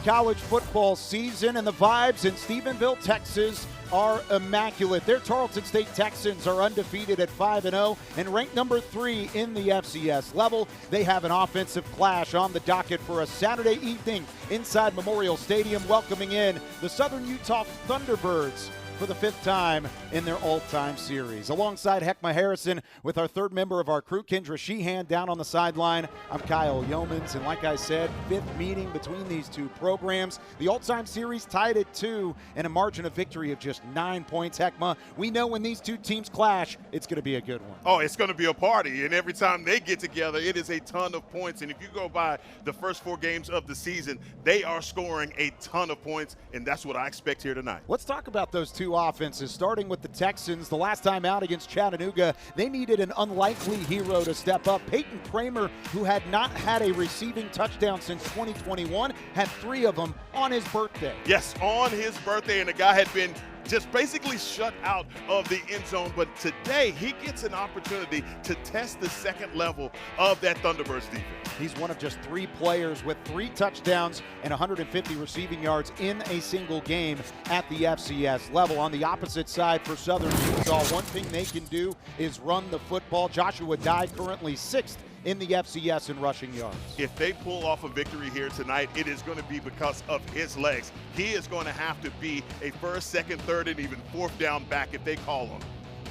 college football season, and the vibes in Stephenville, Texas are immaculate. Their Tarleton State Texans are undefeated at 5-0 and ranked number 3 in the FCS level. They have an offensive clash on the docket for a Saturday evening inside Memorial Stadium, welcoming in the Southern Utah Thunderbirds for the 5th time in their all-time series. Alongside Heckma Harrison with our third member of our crew, Kendra Sheehan, down on the sideline. I'm Kyle Yeomans, and like I said, 5th meeting between these two programs. The all-time series tied at 2 and a margin of victory of just 9 points. Heckma, we know when these two teams clash, it's going to be a good one. Oh, it's going to be a party, and every time they get together, it is a ton of points. And if you go by the first 4 games of the season, they are scoring a ton of points, and that's what I expect here tonight. Let's talk about those two offenses, starting with the Texans. The last time out against Chattanooga, they needed an unlikely hero to step up. Peyton Kramer, who had not had a receiving touchdown since 2021, had 3 of them on his birthday. Yes, on his birthday, and the guy had been just basically shut out of the end zone. But today, he gets an opportunity to test the second level of that Thunderbirds defense. He's one of just 3 players with 3 touchdowns and 150 receiving yards in a single game at the FCS level. On the opposite side for Southern Utah, one thing they can do is run the football. Joshua Dye currently 6th in the FCS in rushing yards. If they pull off a victory here tonight, it is going to be because of his legs. He is going to have to be a first, second, third, and even 4th down back if they call him.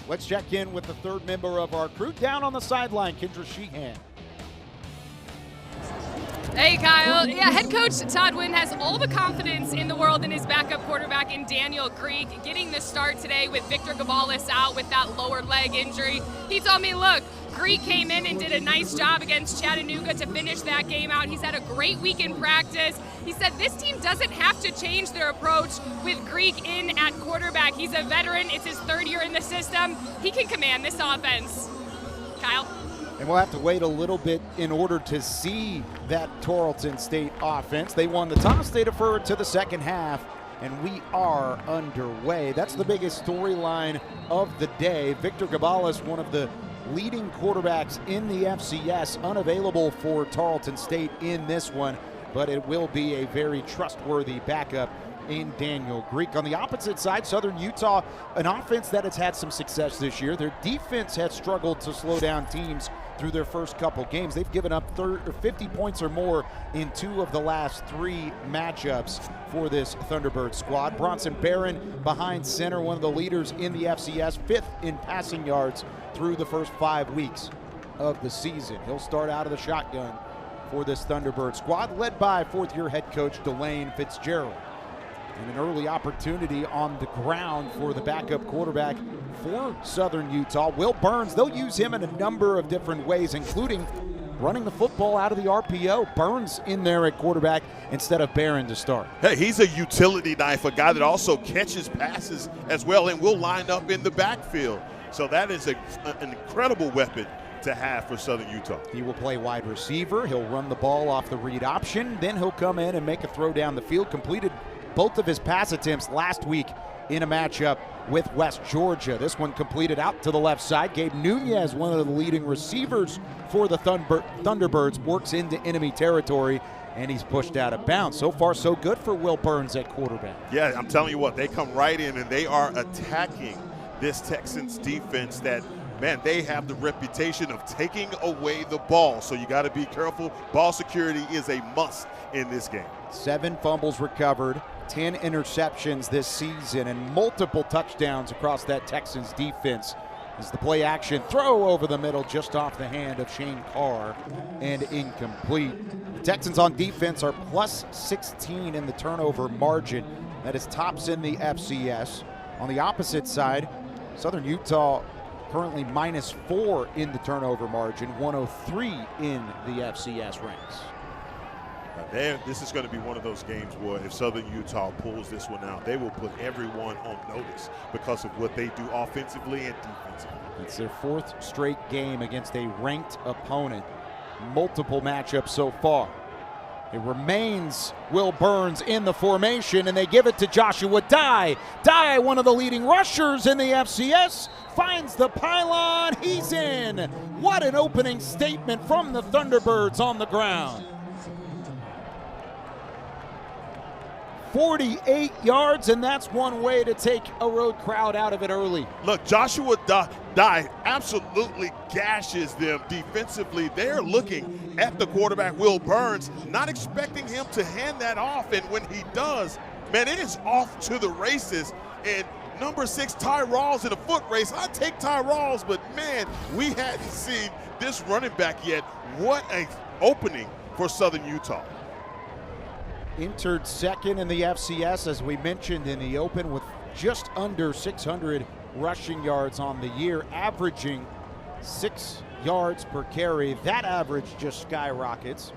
Let's check in with the third member of our crew down on the sideline, Kendra Sheehan. Hey, Kyle. Yeah, head coach Todd Wynn has all the confidence in the world in his backup quarterback in Daniel Greek, getting the start today with Victor Gabales out with that lower leg injury. He told me, look, Greek came in and did a nice job against Chattanooga to finish that game out. He's had a great week in practice. He said this team doesn't have to change their approach with Greek in at quarterback. He's a veteran. It's his 3rd year in the system. He can command this offense. Kyle? And we'll have to wait a little bit in order to see that Tarleton State offense. They won the toss, they deferred to the second half, and we are underway. That's the biggest storyline of the day. Victor Gabales, one of the leading quarterbacks in the FCS, unavailable for Tarleton State in this one, but it will be a very trustworthy backup in Daniel Greek. On the opposite side, Southern Utah, an offense that has had some success this year. Their defense has struggled to slow down teams through their first couple games. They've given up 50 points or more in 2 of the last 3 matchups for this Thunderbird squad. Bronson Barron behind center, one of the leaders in the FCS, 5th in passing yards through the first 5 weeks of the season. He'll start out of the shotgun for this Thunderbird squad, led by 4th-year head coach Delane Fitzgerald. And an early opportunity on the ground for the backup quarterback for Southern Utah. Will Burns, they'll use him in a number of different ways, including running the football out of the RPO. Burns in there at quarterback instead of Barron to start. Hey, he's a utility knife, a guy that also catches passes as well and will line up in the backfield. So that is an incredible weapon to have for Southern Utah. He will play wide receiver. He'll run the ball off the read option. Then he'll come in and make a throw down the field. Completed both of his pass attempts last week in a matchup with West Georgia. This one completed out to the left side. Gabe Nunez, one of the leading receivers for the Thunderbirds, works into enemy territory, and he's pushed out of bounds. So far, so good for Will Burns at quarterback. Yeah, I'm telling you what, they come right in and they are attacking this Texans defense that, man, they have the reputation of taking away the ball. So you got to be careful. Ball security is a must in this game. 7 fumbles recovered, 10 interceptions this season, and multiple touchdowns across that Texans defense. As the play action throw over the middle just off the hand of Shane Carr and incomplete. The Texans on defense are plus 16 in the turnover margin. That is tops in the FCS. On the opposite side, Southern Utah currently minus 4 in the turnover margin, 103 in the FCS ranks. This is going to be one of those games where if Southern Utah pulls this one out, they will put everyone on notice because of what they do offensively and defensively. It's their 4th straight game against a ranked opponent. Multiple matchups so far. It remains Will Burns in the formation, and they give it to Joshua Dye. Dye, one of the leading rushers in the FCS, finds the pylon. He's in. What an opening statement from the Thunderbirds on the ground. 48 yards, and that's one way to take a road crowd out of it early. Look, Joshua Dye absolutely gashes them defensively. They're looking at the quarterback, Will Burns, not expecting him to hand that off, and when he does, man, it is off to the races. And number 6, Ty Rawls in a foot race. I take Ty Rawls, but man, we hadn't seen this running back yet. What an opening for Southern Utah. Entered second in the FCS, as we mentioned in the open, with just under 600 rushing yards on the year, averaging 6 yards per carry. That average just skyrockets.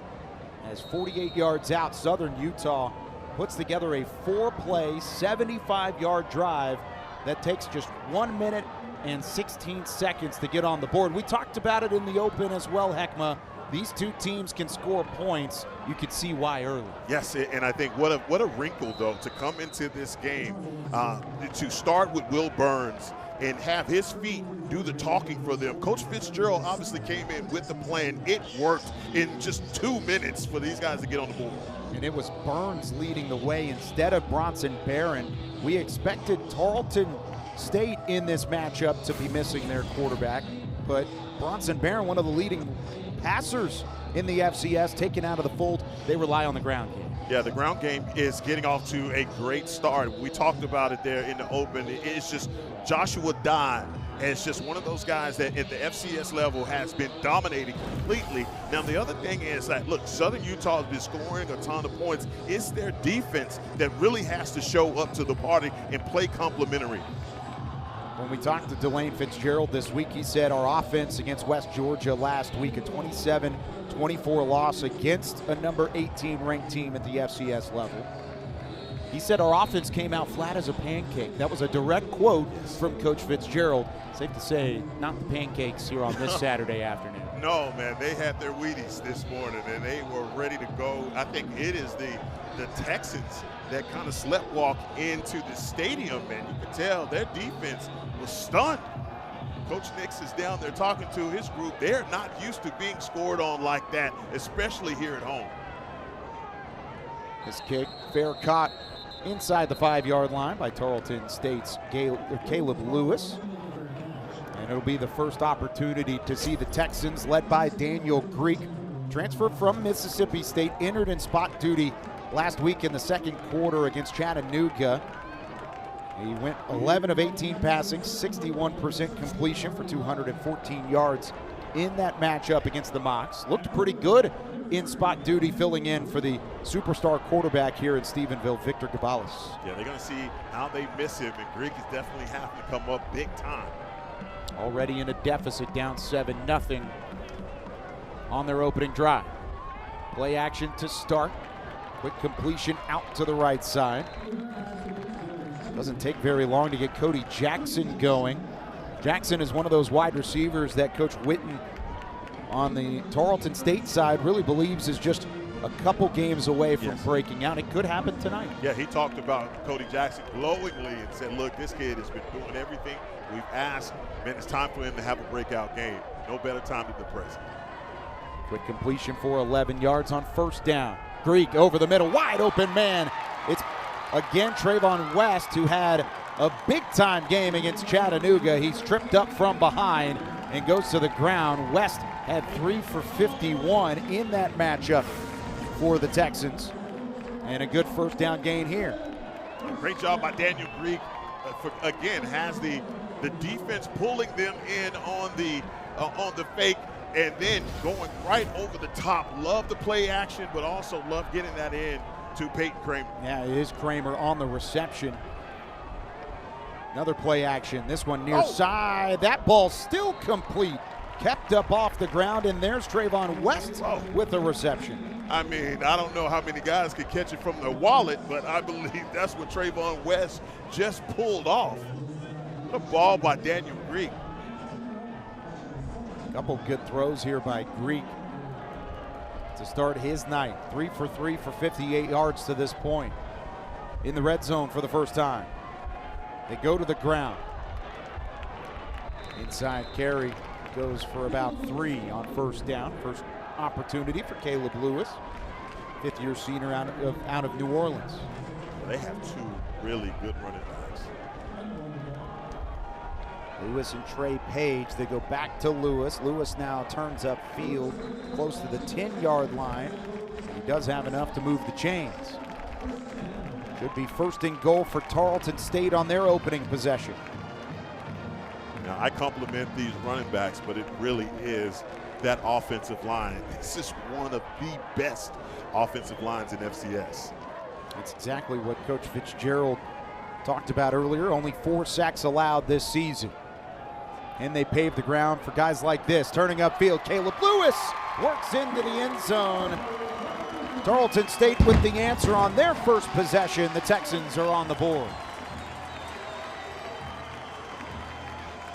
As 48 yards out, Southern Utah puts together a 4-play, 75-yard drive that takes just 1 minute and 16 seconds to get on the board. We talked about it in the open as well, Heckma. These two teams can score points. You could see why early. Yes, and I think what a wrinkle, though, to come into this game, to start with Will Burns and have his feet do the talking for them. Coach Fitzgerald obviously came in with the plan. It worked in just 2 minutes for these guys to get on the board. And it was Burns leading the way instead of Bronson Barron. We expected Tarleton State in this matchup to be missing their quarterback, but Bronson Barron, one of the leading passers in the FCS, taken out of the fold. They rely on the ground game. Yeah, the ground game is getting off to a great start. We talked about it there in the open. It's just Joshua Dye is just one of those guys that at the FCS level has been dominating completely. Now, the other thing is that, look, Southern Utah has been scoring a ton of points. It's their defense that really has to show up to the party and play complementary. When we talked to Delane Fitzgerald this week, he said our offense against West Georgia last week, a 27-24 loss against a number 18 ranked team at the FCS level. He said our offense came out flat as a pancake. That was a direct quote from Coach Fitzgerald. Safe to say, not the pancakes here on this Saturday afternoon. No, man, they had their Wheaties this morning, and they were ready to go. I think it is the Texans that kind of sleptwalk into the stadium, and you could tell their defense was stunned. Coach Nix is down there talking to his group. They're not used to being scored on like that, especially here at home. This kick, fair caught inside the 5-yard line by Tarleton State's Caleb Lewis. And it'll be the first opportunity to see the Texans, led by Daniel Greek, transferred from Mississippi State, entered in spot duty last week in the second quarter against Chattanooga. He went 11 of 18 passing, 61% completion for 214 yards in that matchup against the Mocs. Looked pretty good in spot duty, filling in for the superstar quarterback here in Stephenville, Victor Gabales. Yeah, they're going to see how they miss him, and Greek is definitely having to come up big time. Already in a deficit, down 7-0 on their opening drive. Play action to start. Quick completion out to the right side. Doesn't take very long to get Cody Jackson going. Jackson is one of those wide receivers that Coach Witten on the Tarleton State side really believes is just a couple games away from breaking out. It could happen tonight. Yeah, he talked about Cody Jackson glowingly and said, look, this kid has been doing everything we've asked. Man, it's time for him to have a breakout game. No better time than the present. Quick completion for 11 yards on first down. Greek over the middle, wide open man. It's again Trayvon West, who had a big-time game against Chattanooga. He's tripped up from behind and goes to the ground. West had 3 for 51 in that matchup for the Texans. And a good first down gain here. Great job by Daniel Greek. Again, has the defense pulling them in on the fake and then going right over the top. Love the play action, but also love getting that in to Peyton Kramer. Yeah, it is Kramer on the reception. Another play action, this one near side. That ball still complete. Kept up off the ground, and there's Trayvon West with the reception. I mean, I don't know how many guys could catch it from their wallet, but I believe that's what Trayvon West just pulled off. The ball by Daniel Greek. Couple good throws here by Greek to start his night. 3 for 3 for 58 yards to this point. In the red zone for the first time. They go to the ground. Inside carry goes for about 3 on first down. First opportunity for Caleb Lewis, 5th-year senior out of New Orleans. Well, they have two really good running backs. Lewis and Trey Page, they go back to Lewis. Lewis now turns upfield close to the 10-yard line. He does have enough to move the chains. Should be first and goal for Tarleton State on their opening possession. Now, I compliment these running backs, but it really is that offensive line. This is one of the best offensive lines in FCS. That's exactly what Coach Fitzgerald talked about earlier. Only 4 sacks allowed this season. And they pave the ground for guys like this. Turning upfield, Caleb Lewis works into the end zone. Tarleton State with the answer on their first possession. The Texans are on the board.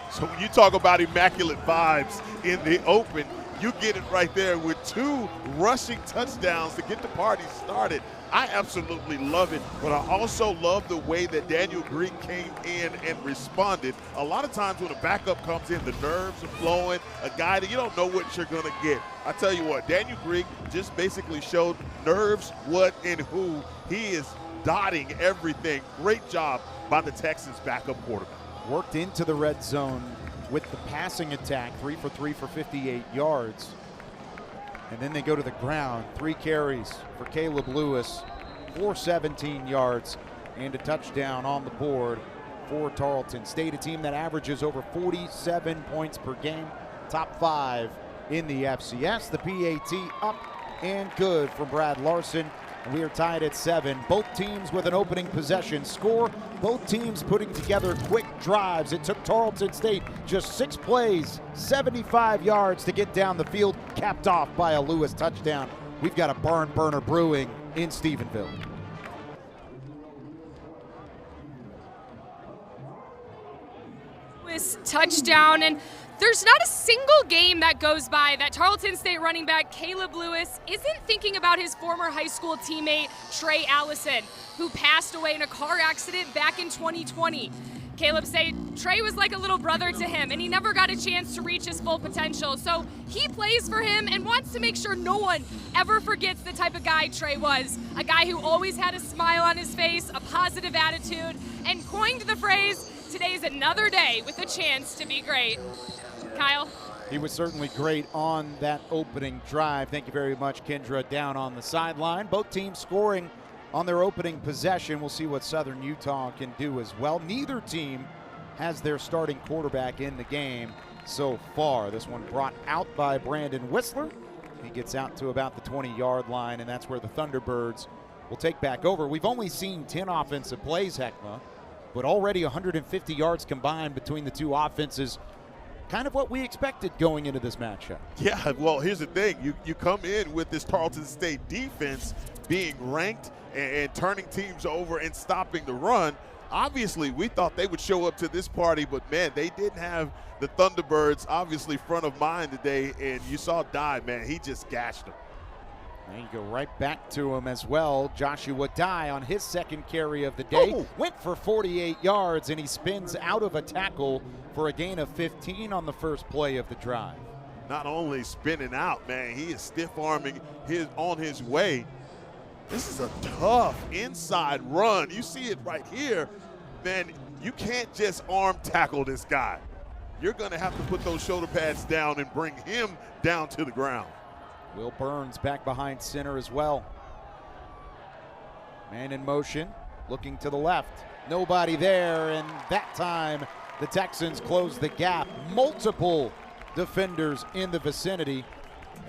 So when you talk about immaculate vibes in the open, you get it right there with 2 rushing touchdowns to get the party started. I absolutely love it, but I also love the way that Daniel Greek came in and responded. A lot of times when a backup comes in, the nerves are flowing, a guy that you don't know what you're going to get. I tell you what, Daniel Greek just basically showed nerves, what, and who. He is dotting everything. Great job by the Texans backup quarterback. Worked into the red zone with the passing attack, 3 for 3 for 58 yards. And then they go to the ground. 3 carries for Caleb Lewis, 417 yards, and a touchdown on the board for Tarleton State, a team that averages over 47 points per game, top 5 in the FCS. The PAT up and good for Brad Larson. We are tied at 7. Both teams with an opening possession score. Both teams putting together quick drives. It took Tarleton State just 6 plays, 75 yards to get down the field, capped off by a Lewis touchdown. We've got a barn burner brewing in Stephenville. Lewis touchdown, and there's not a single game that goes by that Tarleton State running back Caleb Lewis isn't thinking about his former high school teammate Trey Allison, who passed away in a car accident back in 2020. Caleb said Trey was like a little brother to him, and he never got a chance to reach his full potential. So he plays for him and wants to make sure no one ever forgets the type of guy Trey was. A guy who always had a smile on his face, a positive attitude, and coined the phrase, "Today's another day with a chance to be great." Kyle? He was certainly great on that opening drive. Thank you very much, Kendra, down on the sideline. Both teams scoring on their opening possession. We'll see what Southern Utah can do as well. Neither team has their starting quarterback in the game so far. This one brought out by Brandon Whistler. He gets out to about the 20-yard line, and that's where the Thunderbirds will take back over. We've only seen 10 offensive plays, Heckma, but already 150 yards combined between the two offenses. Kind of what we expected going into this matchup. Yeah, well, here's the thing. You come in with this Tarleton State defense being ranked and turning teams over and stopping the run. Obviously, we thought they would show up to this party, but, man, they didn't have the Thunderbirds obviously front of mind today, and you saw Dye, man, he just gashed them. And you go right back to him as well. Joshua Dye on his second carry of the day. Went for 48 yards, and he spins out of a tackle for a gain of 15 on the first play of the drive. Not only spinning out, man, he is stiff-arming on his way. This is a tough inside run. You see it right here. Man, you can't just arm tackle this guy. You're going to have to put those shoulder pads down and bring him down to the ground. Will Burns back behind center as well. Man in motion, looking to the left. Nobody there, and that time the Texans close the gap. Multiple defenders in the vicinity,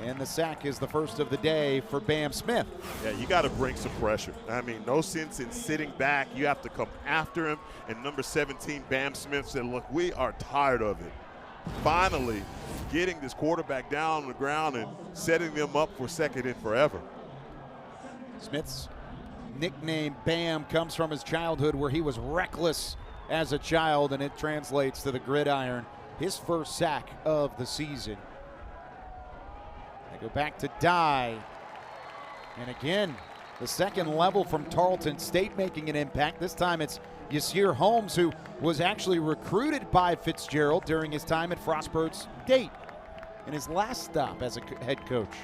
and the sack is the first of the day for Bam Smith. Yeah, you got to bring some pressure. I mean, no sense in sitting back. You have to come after him, and number 17, Bam Smith, said, look, we are tired of it. Finally getting this quarterback down on the ground and setting them up for second and forever. Smith's nickname Bam comes from his childhood where he was reckless as a child, and it translates to the gridiron. His first sack of the season. They go back to Dye. And again, the second level from Tarleton State making an impact. This time it's Yasir Holmes, who was actually recruited by Fitzgerald during his time at Frostburg State in his last stop as a head coach.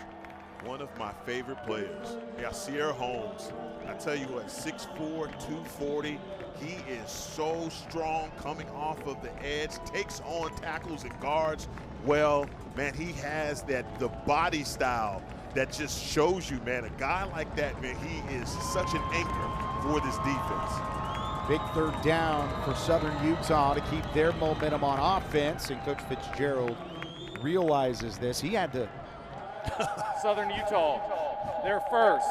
one of my favorite players. We got Sierra Holmes. I tell you what, 6'4", 240. He is so strong coming off of the edge, takes on tackles and guards well. Man, he has the body style that just shows you, man, a guy like that, man, he is such an anchor for this defense. Big third down for Southern Utah to keep their momentum on offense, and Coach Fitzgerald realizes this. He had to. Southern Utah, their first.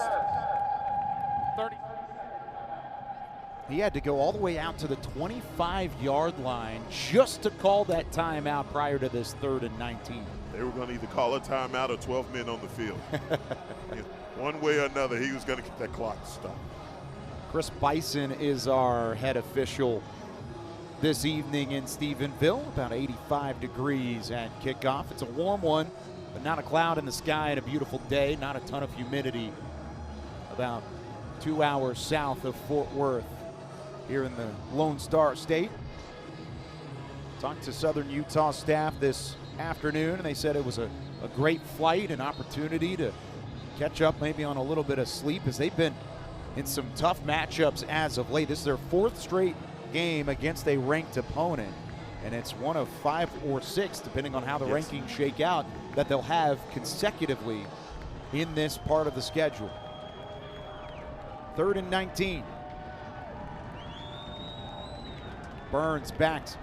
30. He had to go all the way out to the 25-yard line just to call that timeout prior to this 3rd and 19. They were going to either call a timeout or 12 men on the field. One way or another, he was going to get that clock stopped. Chris Bison is our head official this evening in Stephenville. About 85 degrees at kickoff. It's a warm one, but not a cloud in the sky and a beautiful day. Not a ton of humidity. About 2 hours south of Fort Worth here in the Lone Star State. Talked to Southern Utah staff this afternoon, and they said it was a great flight, an opportunity to catch up maybe on a little bit of sleep, as they've been in some tough matchups as of late. This is their 4th straight game against a ranked opponent, and it's one of 5 or 6, depending on how the rankings shake out, that they'll have consecutively in this part of the schedule. 3rd and 19. Burns backs,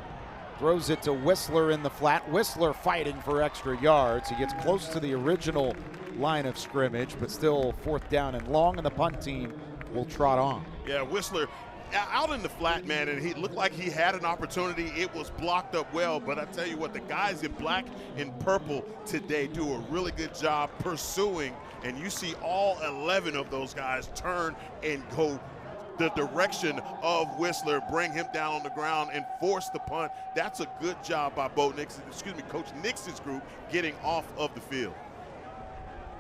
throws it to Whistler in the flat. Whistler fighting for extra yards. He gets close to the original line of scrimmage, but still 4th down and long, and the punt team will trot on. Yeah, Whistler out in the flat, man, and he looked like he had an opportunity. It was blocked up well, but I tell you what, the guys in black and purple today do a really good job pursuing, and you see all 11 of those guys turn and go the direction of Whistler, bring him down on the ground and force the punt. That's a good job by Coach Nix's group getting off of the field.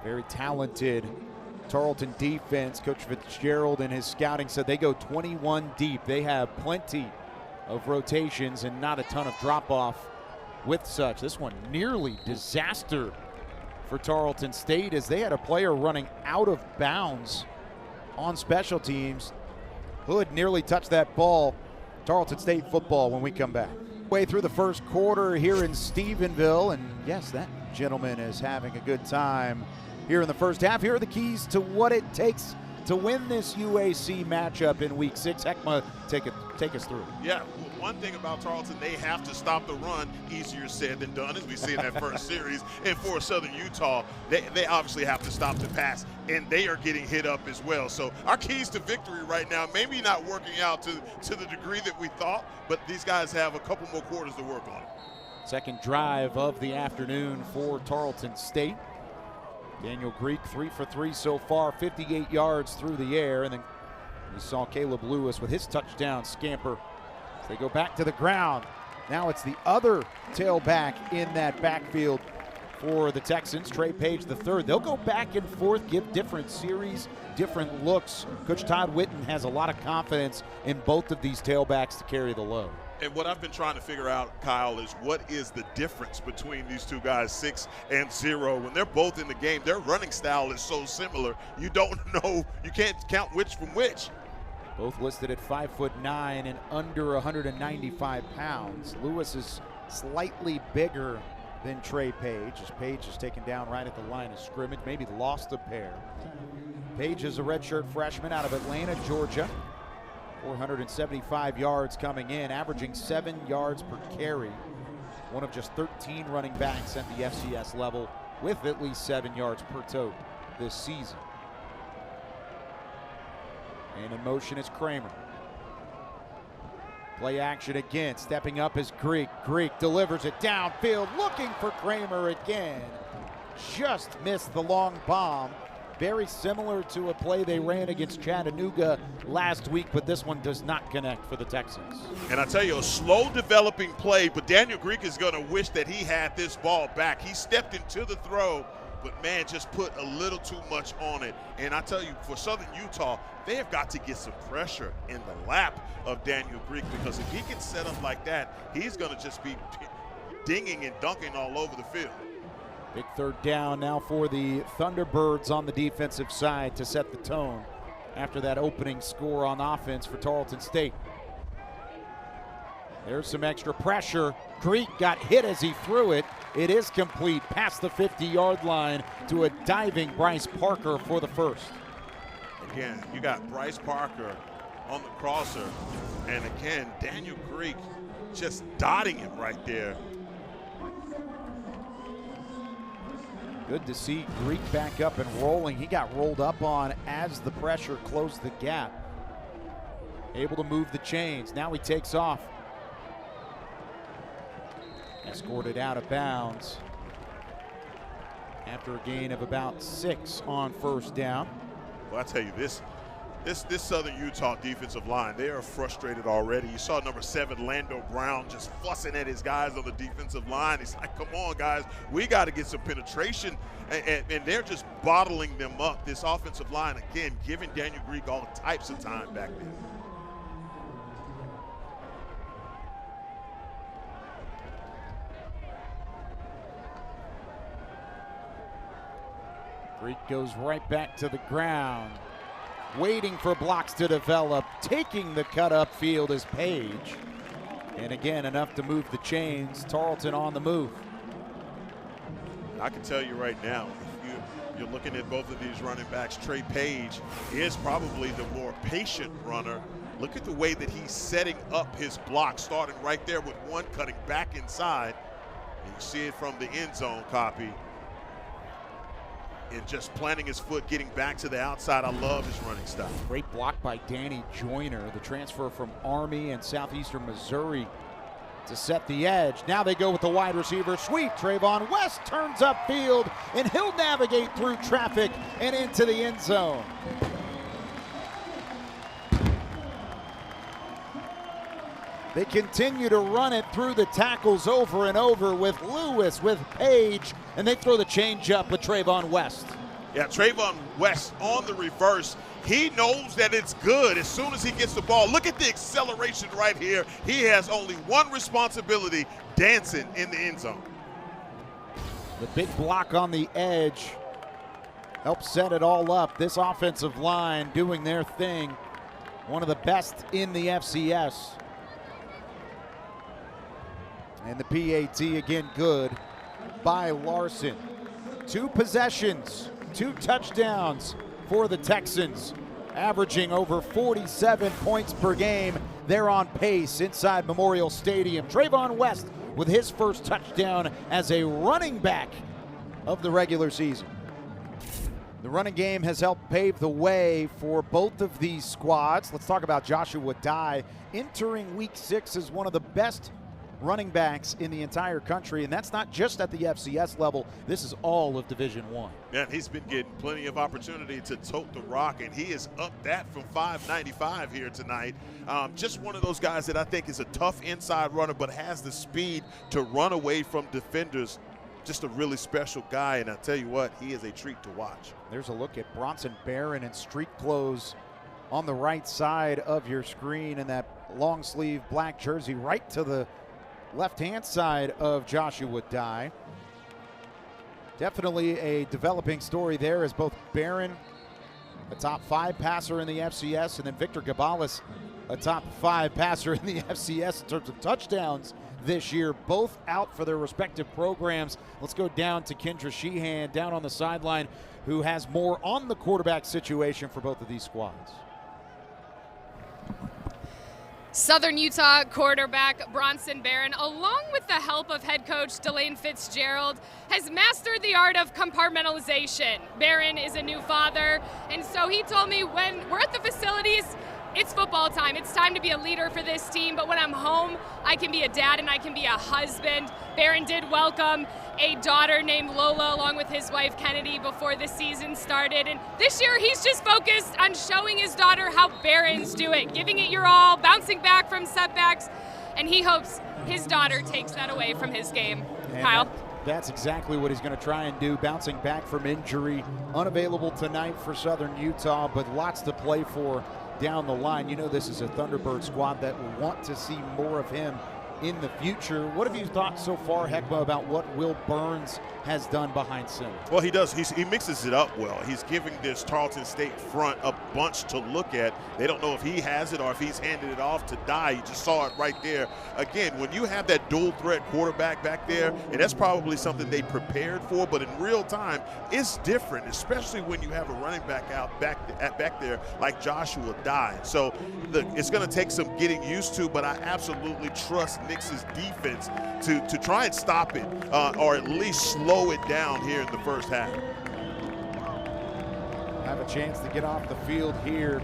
Very talented Tarleton defense. Coach Fitzgerald in his scouting said they go 21 deep. They have plenty of rotations and not a ton of drop-off with such. This one nearly disaster for Tarleton State, as they had a player running out of bounds on special teams. Hood nearly touched that ball. Tarleton State football when we come back. Way through the first quarter here in Stephenville, and yes, that gentleman is having a good time here in the first half. Here are the keys to what it takes to win this UAC matchup in Week 6. Heckma, take us through. Yeah, one thing about Tarleton, they have to stop the run. Easier said than done, as we see in that first series. And for Southern Utah, they obviously have to stop the pass, and they are getting hit up as well. So our keys to victory right now, maybe not working out to the degree that we thought, but these guys have a couple more quarters to work on it. Second drive of the afternoon for Tarleton State. Daniel Greek 3 for 3 so far, 58 yards through the air, and then we saw Caleb Lewis with his touchdown scamper. As they go back to the ground. Now it's the other tailback in that backfield for the Texans, Trey Page the third. They'll go back and forth, give different series, different looks. Coach Todd Witten has a lot of confidence in both of these tailbacks to carry the load. And what I've been trying to figure out, Kyle, is what is the difference between these two guys, 6 and 0? When they're both in the game, their running style is so similar, you don't know, you can't count which from which. Both listed at 5'9" and under 195 pounds. Lewis is slightly bigger than Trey Page, as Page is taken down right at the line of scrimmage, maybe lost a pair. Page is a redshirt freshman out of Atlanta, Georgia. 475 yards coming in, averaging 7 yards per carry. One of just 13 running backs at the FCS level with at least 7 yards per tote this season. And in motion is Kramer. Play action again, stepping up is Greek. Greek delivers it downfield, looking for Kramer again. Just missed the long bomb. Very similar to a play they ran against Chattanooga last week, but this one does not connect for the Texans. And I tell you, a slow developing play, but Daniel Greek is going to wish that he had this ball back. He stepped into the throw, but man, just put a little too much on it. And I tell you, for Southern Utah, they have got to get some pressure in the lap of Daniel Greek, because if he can set up like that, he's going to just be dinging and dunking all over the field. Big third down now for the Thunderbirds on the defensive side to set the tone after that opening score on offense for Tarleton State. There's some extra pressure. Greek got hit as he threw it. It is complete past the 50-yard line to a diving Bryce Parker for the first. Again, you got Bryce Parker on the crosser. And again, Daniel Greek just dotting him right there. Good to see Greek back up and rolling. He got rolled up on as the pressure closed the gap. Able to move the chains. Now he takes off. Escorted out of bounds after a gain of about 6 on first down. Well, I tell you, this Southern Utah defensive line, they are frustrated already. You saw number 7, Lando Brown, just fussing at his guys on the defensive line. He's like, come on, guys, we got to get some penetration. And they're just bottling them up. This offensive line, again, giving Daniel Greek all types of time back there. Greek goes right back to the ground, waiting for blocks to develop. Taking the cut upfield is Page. And again, enough to move the chains. Tarleton on the move. I can tell you right now, if you're looking at both of these running backs, Trey Page is probably the more patient runner. Look at the way that he's setting up his block, starting right there with one cutting back inside. And you see it from the end zone copy. And just planting his foot, getting back to the outside. I love his running style. Great block by Danny Joyner, the transfer from Army and Southeastern Missouri, to set the edge. Now they go with the wide receiver sweep. Trayvon West turns upfield, and he'll navigate through traffic and into the end zone. They continue to run it through the tackles over and over with Lewis, with Page, and they throw the change up with Trayvon West. Yeah, Trayvon West on the reverse. He knows that it's good as soon as he gets the ball. Look at the acceleration right here. He has only one responsibility, dancing in the end zone. The big block on the edge helps set it all up. This offensive line doing their thing. One of the best in the FCS. And the PAT again good by Larson. 2 possessions, 2 touchdowns for the Texans, averaging over 47 points per game. They're on pace inside Memorial Stadium. Trayvon West with his first touchdown as a running back of the regular season. The running game has helped pave the way for both of these squads. Let's talk about Joshua Dye, entering week 6 as one of the best running backs in the entire country, and that's not just at the FCS level. This is all of Division I. Man, he's been getting plenty of opportunity to tote the rock, and he is up that from 595 here tonight. Just one of those guys that I think is a tough inside runner, but has the speed to run away from defenders. Just a really special guy, and I tell you what, he is a treat to watch. There's a look at Bronson Barron in street clothes on the right side of your screen, and that long sleeve black jersey right to the left-hand side of Joshua Dye. Definitely a developing story there, as both Barron, a top 5 passer in the FCS, and then Victor Gabalis, a top 5 passer in the FCS in terms of touchdowns this year, both out for their respective programs. Let's go down to Kendra Sheehan down on the sideline, who has more on the quarterback situation for both of these squads. Southern Utah quarterback Bronson Barron, along with the help of head coach Delane Fitzgerald, has mastered the art of compartmentalization. Barron is a new father, and so he told me when we're at the facilities, it's football time. It's time to be a leader for this team, but when I'm home, I can be a dad and I can be a husband. Barron did welcome a daughter named Lola along with his wife Kennedy before the season started, and this year he's just focused on showing his daughter how Barron's doing, giving it your all, bouncing back from setbacks, and he hopes his daughter takes that away from his game. And Kyle? That's exactly what he's going to try and do, bouncing back from injury. Unavailable tonight for Southern Utah, but lots to play for down the line. You know, this is a Thunderbird squad that will want to see more of him in the future. What have you thought so far, Heckma, about what Will Burns has done behind center? Well, he does. He mixes it up well. He's giving this Tarleton State front a bunch to look at. They don't know if he has it or if he's handed it off to Dye. You just saw it right there. Again, when you have that dual threat quarterback back there, and that's probably something they prepared for, but in real time, it's different, especially when you have a running back out back there like Joshua Dye. So it's going to take some getting used to, but I absolutely trust Nix's defense to try and stop it or at least slow it down here in the first half. Have a chance to get off the field here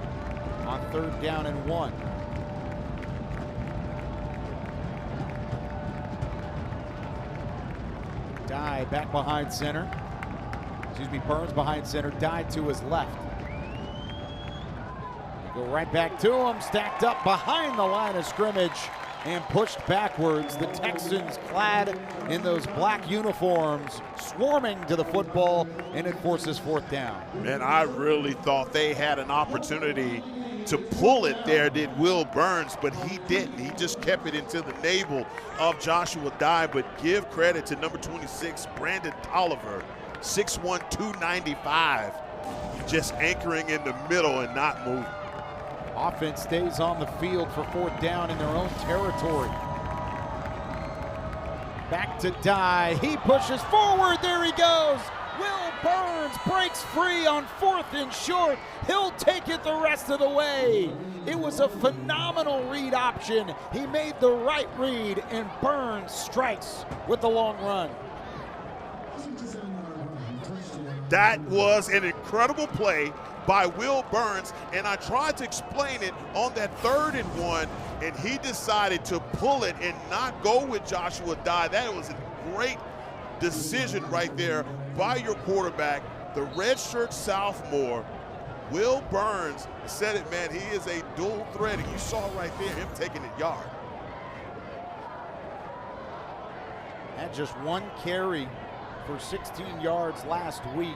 on 3rd down and 1. Dye back behind center. Burns behind center. Dye to his left. Go right back to him, stacked up behind the line of scrimmage and pushed backwards. The Texans, clad in those black uniforms, swarming to the football, and it forces 4th down. Man, I really thought they had an opportunity to pull it there, did Will Burns, but he didn't. He just kept it into the navel of Joshua Dye, but give credit to number 26, Brandon Tolliver, 6'1", 295, just anchoring in the middle and not moving. Offense stays on the field for 4th down in their own territory. Back to Dye. He pushes forward. There he goes. Will Burns breaks free on 4th and short. He'll take it the rest of the way. It was a phenomenal read option. He made the right read, and Burns strikes with the long run. That was an incredible play by Will Burns, and I tried to explain it on that 3rd and 1, and he decided to pull it and not go with Joshua Dye. That was a great decision right there by your quarterback, the redshirt sophomore. Will Burns said it, man, he is a dual threat, and you saw right there him taking it yard. Had just 1 carry for 16 yards last week,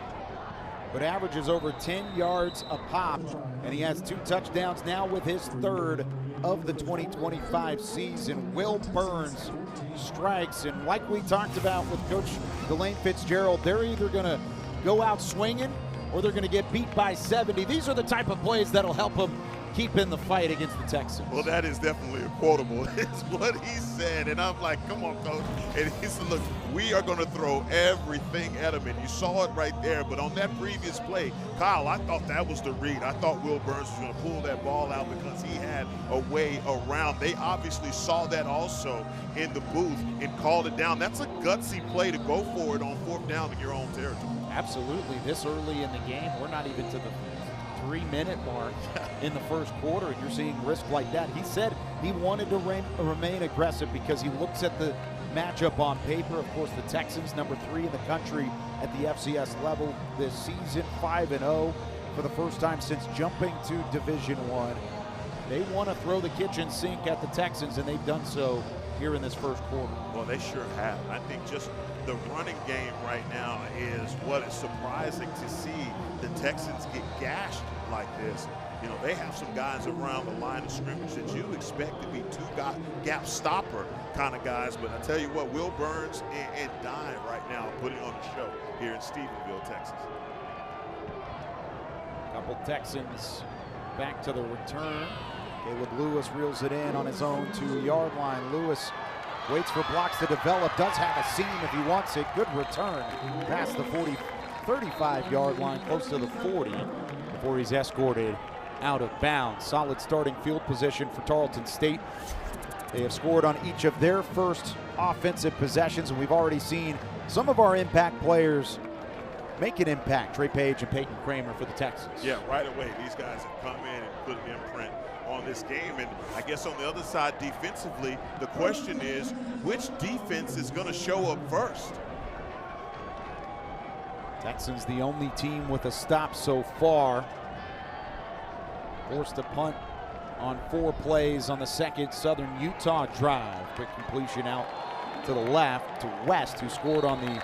but averages over 10 yards a pop, and he has 2 touchdowns now with his 3rd of the 2025 season. Will Burns strikes, and like we talked about with Coach Delane Fitzgerald, they're either going to go out swinging or they're going to get beat by 70. These are the type of plays that'll help them keep in the fight against the Texans. Well, that is definitely a quotable. It's what he said, and I'm like, come on, Coach. And he said, look, we are going to throw everything at him, and you saw it right there. But on that previous play, Kyle, I thought that was the read. I thought Will Burns was going to pull that ball out because he had a way around. They obviously saw that also in the booth and called it down. That's a gutsy play to go for it on 4th down in your own territory. Absolutely. This early in the game, we're not even to the 3-minute mark in the first quarter, and you're seeing risk like that. He said he wanted to remain aggressive because he looks at the matchup on paper. Of course, the Texans, number 3 in the country at the FCS level this season, 5-0 for the first time since jumping to Division I. They want to throw the kitchen sink at the Texans, and they've done so here in this first quarter. Well, they sure have. I think just the running game right now is what is surprising to see the Texans get gashed like this. You know, they have some guys around the line of scrimmage that you expect to be 2-gap stopper kind of guys. But I tell you what, Will Burns and Dye right now putting on the show here in Stephenville, Texas. Couple Texans back to the return. Caleb Lewis reels it in on his own 2-yard line. Lewis waits for blocks to develop, does have a seam if he wants it. Good return past the 35-yard line, close to the 40, before he's escorted out of bounds. Solid starting field position for Tarleton State. They have scored on each of their first offensive possessions, and we've already seen some of our impact players make an impact. Trey Page and Peyton Kramer for the Texans. Yeah, right away. These guys have come in and put an imprint on this game. And I guess on the other side, defensively, the question is, which defense is going to show up first? Texans the only team with a stop so far. Forced a punt on 4 plays on the second Southern Utah drive. Quick completion out to the left to West, who scored on the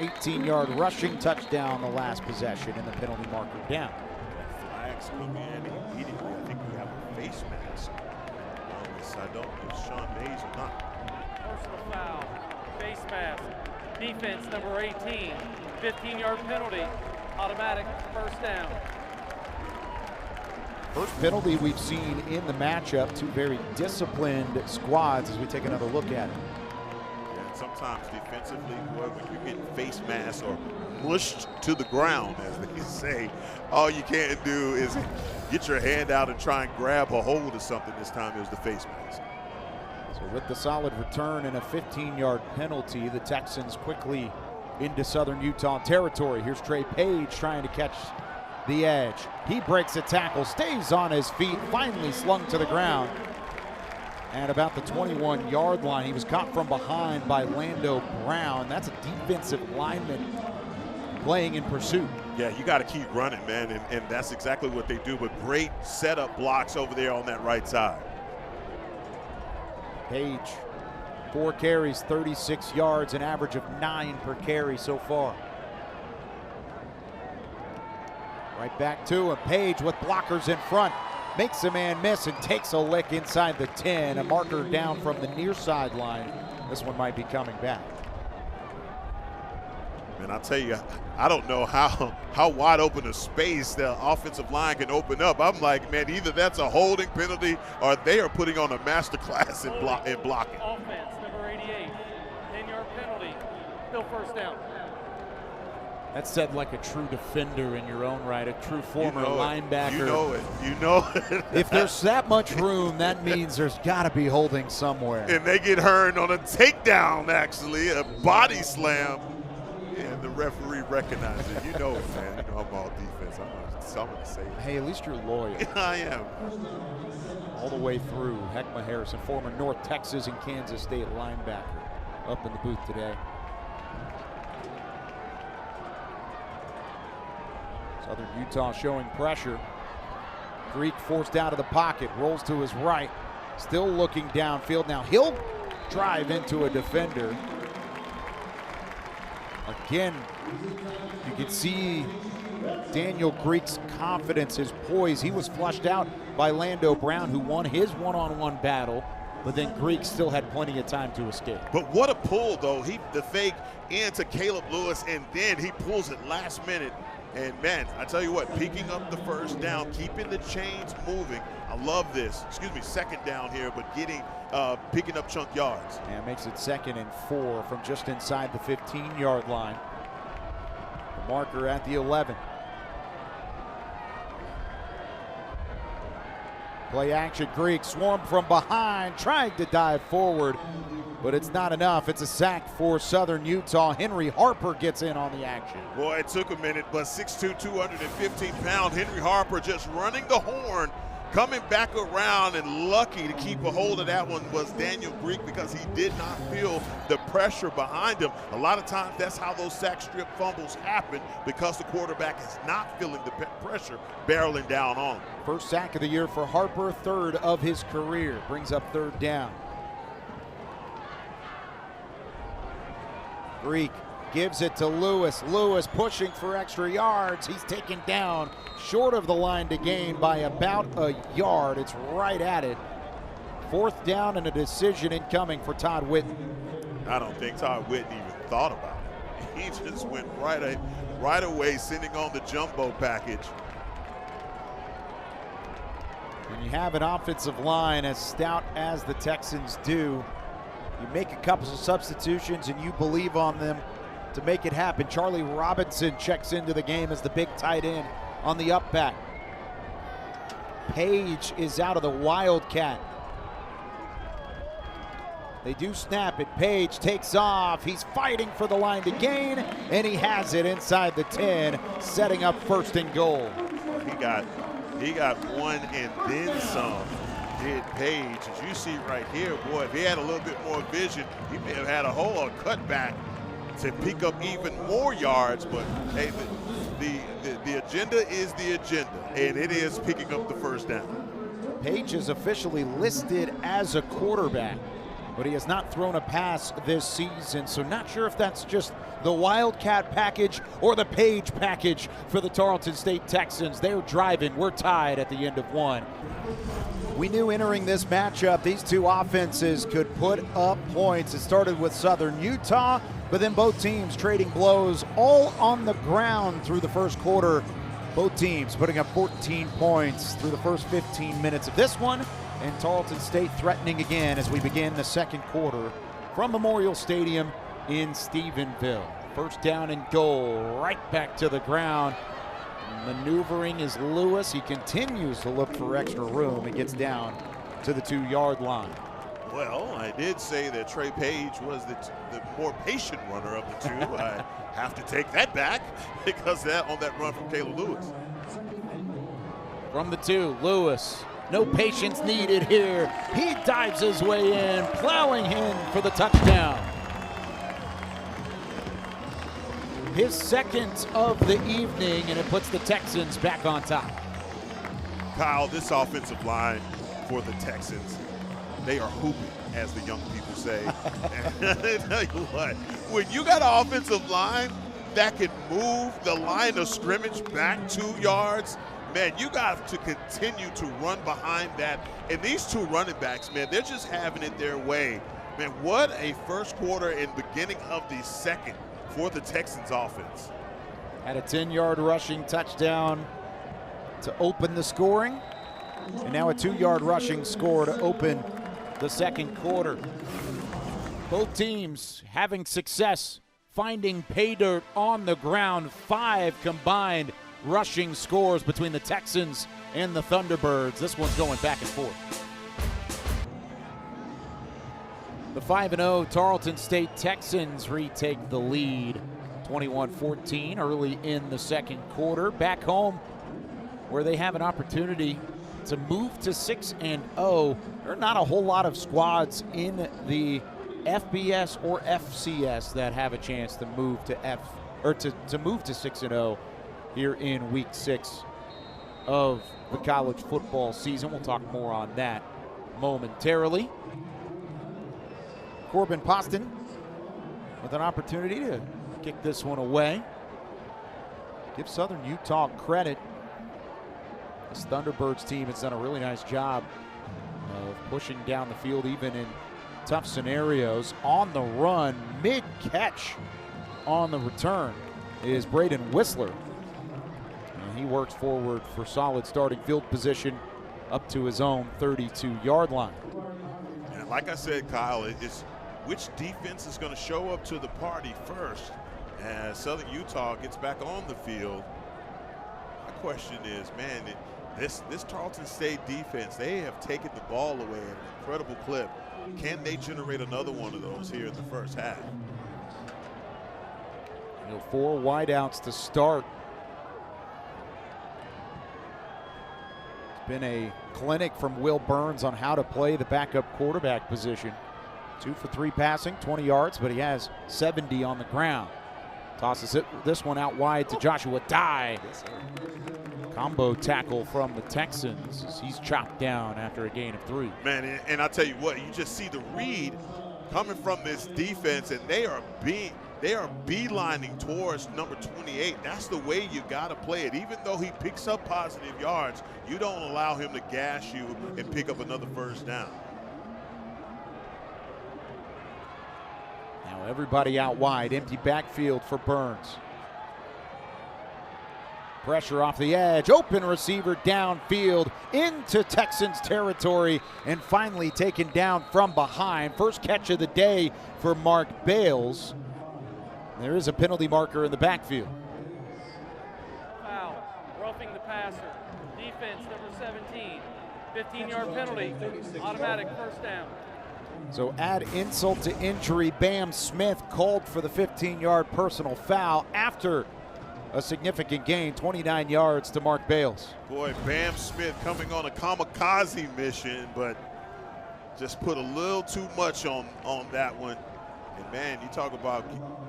18-yard rushing touchdown the last possession, and the penalty marker down. Flags come in immediately. I think we have a face mask on this. I don't know if Sean Mays or not. Personal foul, face mask, defense number 18, 15-yard penalty, automatic first down. First penalty we've seen in the matchup. Two very disciplined squads as we take another look at it. Yeah, and sometimes defensively, boy, when you get face mask or mushed to the ground, as they say, all you can do is get your hand out and try and grab a hold of something. This time it was the face mask. So with the solid return and a 15-yard penalty, the Texans quickly into Southern Utah territory. Here's Trey Page trying to catch the edge. He breaks a tackle, stays on his feet, finally slung to the ground. And about the 21-yard line, he was caught from behind by Lando Brown. That's a defensive lineman playing in pursuit. Yeah, you got to keep running, man, and that's exactly what they do, with great setup blocks over there on that right side. Page, 4 carries, 36 yards, an average of 9 per carry so far. Right back to him. Page with blockers in front. Makes a man miss and takes a lick inside the 10. A marker down from the near sideline. This one might be coming back. And I'll tell you, I don't know how wide open a space the offensive line can open up. I'm like, man, either that's a holding penalty or they are putting on a master class in blocking. Offense, number 88, 10-yard penalty, still first down. That's said like a true defender in your own right, a true former linebacker. You know it. You know it. If there's that much room, that means there's got to be holding somewhere. And they get hurt on a takedown, actually, a body slam. And the referee recognized it. You know it, man. You know I'm all defense. I'm going to say it. Hey, at least you're loyal. I am. All the way through. Heckma Harrison, former North Texas and Kansas State linebacker, up in the booth today. Southern Utah showing pressure. Greek forced out of the pocket, rolls to his right, still looking downfield. Now he'll drive into a defender. Again, you can see Daniel Greek's confidence, his poise. He was flushed out by Lando Brown, who won his one-on-one battle, but then Greek still had plenty of time to escape. But what a pull, though. The fake into Caleb Lewis, and then he pulls it last minute. And, man, I tell you what, picking up the first down, keeping the chains moving. I love this. Second down here, but picking up chunk yards. And it makes it 2nd and 4 from just inside the 15-yard line. The marker at the 11. Play action, Greek swarmed from behind, trying to dive forward, but it's not enough. It's a sack for Southern Utah. Henry Harper gets in on the action. Boy, it took a minute, but 6'2", 215-pound Henry Harper just running the horn, coming back around, and lucky to keep a hold of that one was Daniel Greek, because he did not feel the pressure behind him. A lot of times that's how those sack strip fumbles happen, because the quarterback is not feeling the pressure barreling down on him. First sack of the year for Harper, 3rd of his career. Brings up 3rd down. Greek gives it to Lewis. Lewis pushing for extra yards. He's taken down short of the line to gain by about a yard. It's right at it. 4th down and a decision incoming for Todd Whitten. I don't think Todd Whitten even thought about it. He just went right away, sending on the jumbo package. When you have an offensive line as stout as the Texans do, you make a couple of substitutions and you believe on them to make it happen. Charlie Robinson checks into the game as the big tight end on the up back. Page is out of the Wildcat. They do snap it. Page takes off. He's fighting for the line to gain, and he has it inside the 10, setting up 1st and goal. He got one and then some. Did Page, as you see right here, boy, if he had a little bit more vision, he may have had a whole cutback to pick up even more yards. But hey, the agenda is the agenda, and it is picking up the first down. Page is officially listed as a quarterback, but he has not thrown a pass this season, so not sure if that's just the Wildcat package or the Page package for the Tarleton State Texans. They're driving. We're tied at the end of 1. We knew entering this matchup, these two offenses could put up points. It started with Southern Utah, but then both teams trading blows all on the ground through the first quarter. Both teams putting up 14 points through the first 15 minutes of this one, and Tarleton State threatening again as we begin the second quarter from Memorial Stadium in Stephenville. First down and goal, right back to the ground. Maneuvering is Lewis. He continues to look for extra room and gets down to the 2-yard line. Well, I did say that Trey Page was the more patient runner of the two. I have to take that back because on that run from Caleb Lewis. From the 2, Lewis. No patience needed here. He dives his way in, plowing in for the touchdown. His second of the evening, and it puts the Texans back on top. Kyle, this offensive line for the Texans, they are hooping, as the young people say. And I tell you what, when you got an offensive line that can move the line of scrimmage back 2 yards, man, you got to continue to run behind that. And these two running backs, man, they're just having it their way. Man, what a first quarter and beginning of the second for the Texans offense. Had a 10-yard rushing touchdown to open the scoring, and now a 2-yard rushing score to open the second quarter. Both teams having success finding pay dirt on the ground. 5 combined rushing scores between the Texans and the Thunderbirds. This one's going back and forth. The 5-0 Tarleton State Texans retake the lead 21-14 early in the second quarter. Back home where they have an opportunity to move to 6-0. There are not a whole lot of squads in the FBS or FCS that have a chance to move to to move to 6-0 here in week 6 of the college football season. We'll talk more on that momentarily. Corbin Poston with an opportunity to kick this one away. Give Southern Utah credit. This Thunderbirds team has done a really nice job of pushing down the field even in tough scenarios. On the run, mid-catch on the return is Braden Whistler. And he works forward for solid starting field position up to his own 32-yard line. And like I said, Kyle, it's which defense is going to show up to the party first as Southern Utah gets back on the field. My question is, man, this Tarleton State defense, they have taken the ball away at an incredible clip. Can they generate another one of those here in the first half? 4 wideouts to start. It's been a clinic from Will Burns on how to play the backup quarterback position. 2 for 3 passing, 20 yards, but he has 70 on the ground. Tosses this one out wide to Joshua Dye. Combo tackle from the Texans as he's chopped down after a gain of 3. Man, and I tell you what, you just see the read coming from this defense, and they are beelining towards number 28. That's the way you got to play it. Even though he picks up positive yards, you don't allow him to gash you and pick up another first down. Now everybody out wide, empty backfield for Burns. Pressure off the edge, open receiver downfield into Texans territory and finally taken down from behind. First catch of the day for Mark Bales. There is a penalty marker in the backfield. Foul, roughing the passer. Defense number 17, 15-yard penalty, automatic first down. So add insult to injury, Bam Smith called for the 15-yard personal foul after a significant gain, 29 yards to Mark Bales. Boy, Bam Smith coming on a kamikaze mission, but just put a little too much on that one. And man, you talk about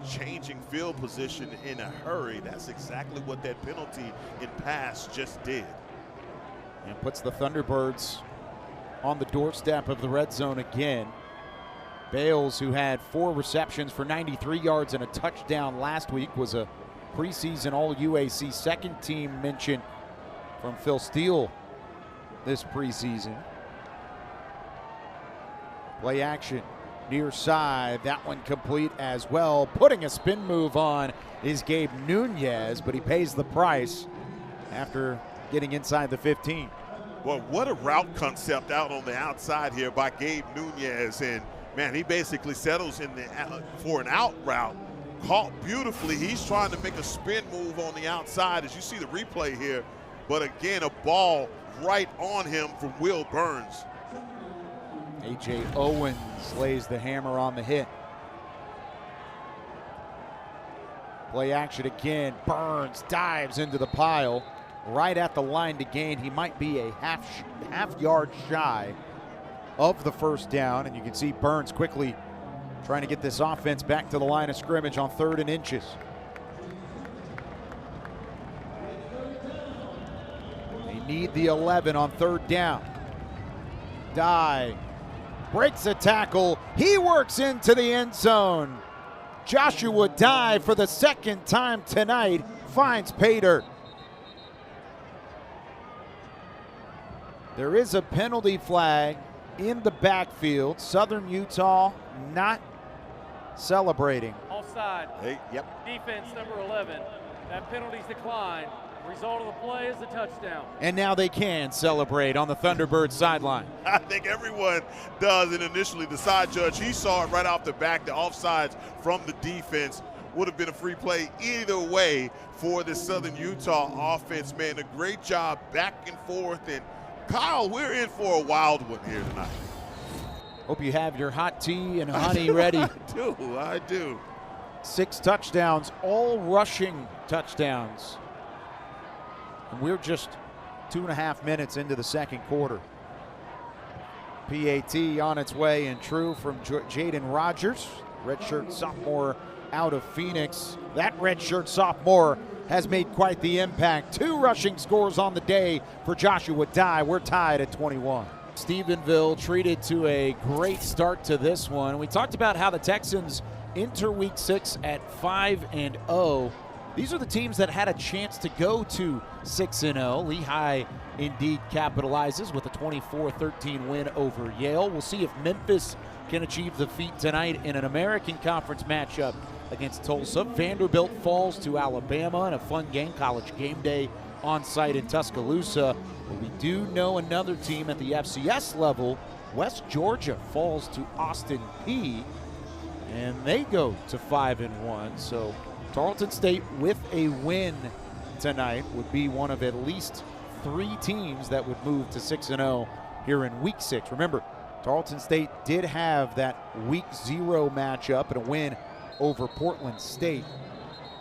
changing field position in a hurry. That's exactly what that penalty in pass just did. And puts the Thunderbirds on the doorstep of the red zone again. Bales, who had 4 receptions for 93 yards and a touchdown last week, was a preseason All-UAC second team mention from Phil Steele this preseason. Play action near side. That one complete as well. Putting a spin move on is Gabe Nunez, but he pays the price after getting inside the 15. Well, what a route concept out on the outside here by Gabe Nunez. And, man, he basically settles in for an out route. Caught beautifully. He's trying to make a spin move on the outside, as you see the replay here. But, again, a ball right on him from Will Burns. A.J. Owens lays the hammer on the hit. Play action again. Burns dives into the pile. Right at the line to gain. He might be a half yard shy of the first down, and you can see Burns quickly trying to get this offense back to the line of scrimmage on 3rd and inches. They need the 11 on 3rd down. Dye breaks a tackle. He works into the end zone. Joshua Dye, for the 2nd time tonight, finds pay dirt. There is a penalty flag in the backfield. Southern Utah not celebrating. Offside. Hey, yep. Defense number 11. That penalty's declined. Result of the play is a touchdown. And now they can celebrate on the Thunderbird sideline. I think everyone does, and initially the side judge, he saw it right off the back. The offsides from the defense would have been a free play either way for the Southern Utah offense. Man, a great job back and forth. And Kyle, we're in for a wild one here tonight. Hope you have your hot tea and honey ready. I do. 6 touchdowns, all rushing touchdowns. And we're just 2.5 minutes into the 2nd quarter. PAT on its way and true from Jaden Rogers, redshirt sophomore out of Phoenix. That redshirt sophomore has made quite the impact. 2 rushing scores on the day for Joshua Dye. We're tied at 21. Stephenville treated to a great start to this one. We talked about how the Texans enter week 6 at 5-0. These are the teams that had a chance to go to 6-0. Lehigh indeed capitalizes with a 24-13 win over Yale. We'll see if Memphis can achieve the feat tonight in an American Conference matchup against Tulsa. Vanderbilt falls to Alabama in a fun game, College Game Day on site in Tuscaloosa. But we do know another team at the FCS level. West Georgia falls to Austin Peay, and they go to 5-1. So Tarleton State with a win tonight would be one of at least 3 teams that would move to 6-0 here in week 6. Remember, Tarleton State did have that week 0 matchup and a win over Portland State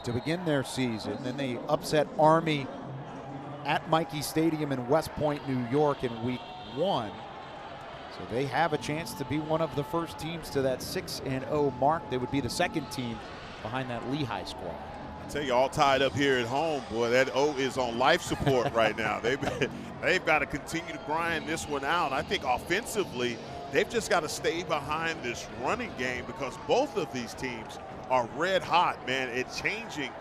to begin their season. Then they upset Army at Mikey Stadium in West Point, New York in week 1. So they have a chance to be one of the first teams to that 6-0 mark. They would be the 2nd team behind that Lehigh squad. I tell you, all tied up here at home, boy, that O is on life support right now. They've got to continue to grind this one out. I think offensively, they've just got to stay behind this running game because both of these teams are red hot, man. It's changing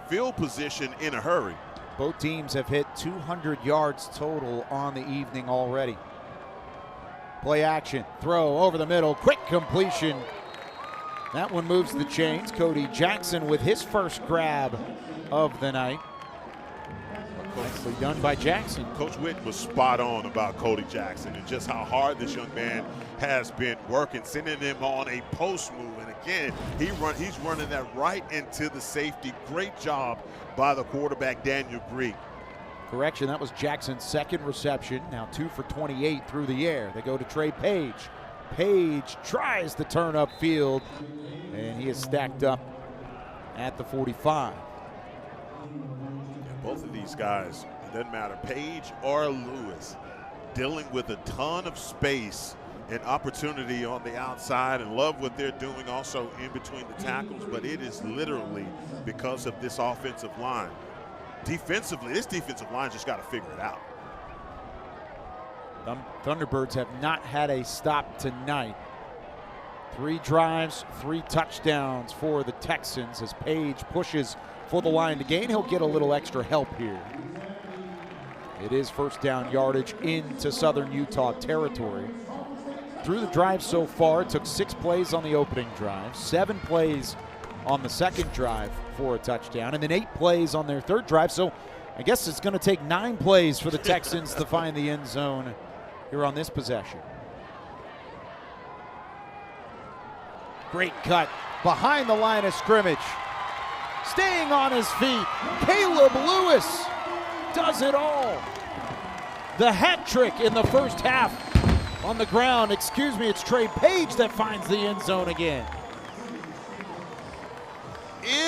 field position in a hurry. Both teams have hit 200 yards total on the evening already. Play action, throw over the middle, quick completion. That one moves the chains. Cody Jackson with his first grab of the night. Nicely done by Jackson. Coach Witt was spot on about Cody Jackson and just how hard this young man has been working, sending him on a post move. And again, he's running that right into the safety. Great job by the quarterback, Daniel Greek. Correction, that was Jackson's 2nd reception. Now 2 for 28 through the air. They go to Trey Page. Page tries to turn upfield, and he is stacked up at the 45. Both of these guys, it doesn't matter, Page or Lewis, dealing with a ton of space and opportunity on the outside, and love what they're doing also in between the tackles, but it is literally because of this offensive line. Defensively, this defensive line just got to figure it out. Thunderbirds have not had a stop tonight. 3 drives, 3 touchdowns for the Texans as Page pushes for the line to gain. He'll get a little extra help here. It is first down yardage into Southern Utah territory. through the drive so far, it took 6 plays on the opening drive, 7 plays on the second drive for a touchdown, and then 8 plays on their third drive. So I guess it's going to take 9 plays for the Texans to find the end zone here on this possession. Great cut behind the line of scrimmage. Staying on his feet, Caleb Lewis does it all. The hat trick in the first half on the ground. Excuse me, it's Trey Page that finds the end zone again.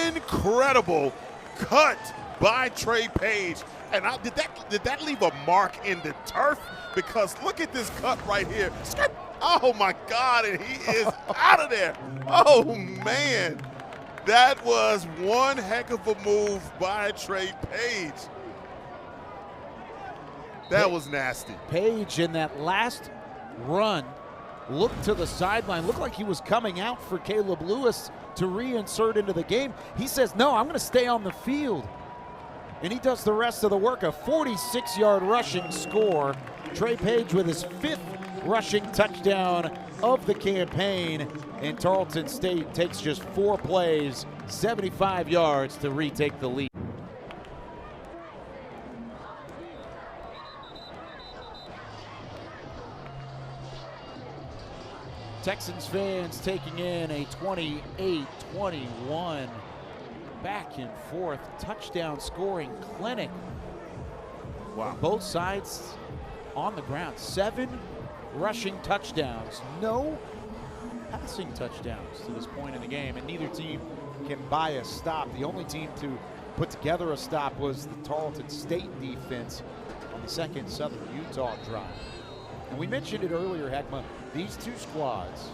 Incredible cut by Trey Page. And did that leave a mark in the turf? Because look at this cut right here. Oh my God, and he is out of there. Oh man, that was one heck of a move by Trey Page. That was nasty. Page in that last run looked to the sideline, looked like he was coming out for Caleb Lewis to reinsert into the game. He says, no, I'm going to stay on the field. And he does the rest of the work, a 46-yard rushing score. Trey Page with his 5th rushing touchdown of the campaign. And Tarleton State takes just 4 plays, 75 yards to retake the lead. Texans fans taking in a 28-21 back and forth touchdown scoring clinic. Wow. Both sides on the ground. 7 rushing touchdowns, no passing touchdowns to this point in the game, and neither team can buy a stop. The only team to put together a stop was the Tarleton State defense on the second Southern Utah drive. And we mentioned it earlier, Heckma, these two squads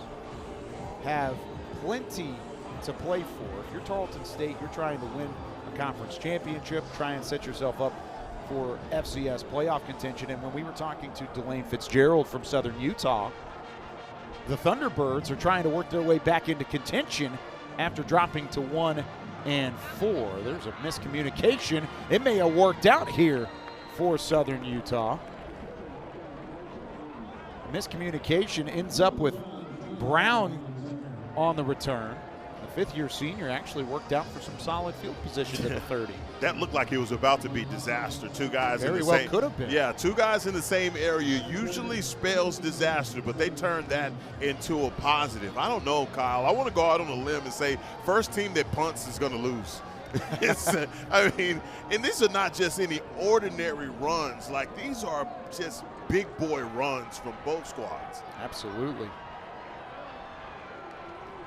have plenty to play for. If you're Tarleton State, you're trying to win a conference championship, try and set yourself up for FCS playoff contention. And when we were talking to Delane Fitzgerald from Southern Utah, the Thunderbirds are trying to work their way back into contention after dropping to 1-4. There's a miscommunication. It may have worked out here for Southern Utah. Miscommunication ends up with Brown on the return. The 5th-year senior actually worked out for some solid field position at the 30. That looked like it was about to be disaster. 2 guys Very in the well same, could have been. Yeah, 2 guys in the same area usually spells disaster, but they turned that into a positive. I don't know, Kyle. I want to go out on a limb and say first team that punts is going to lose. I mean, and these are not just any ordinary runs. Like, these are just big boy runs from both squads. Absolutely.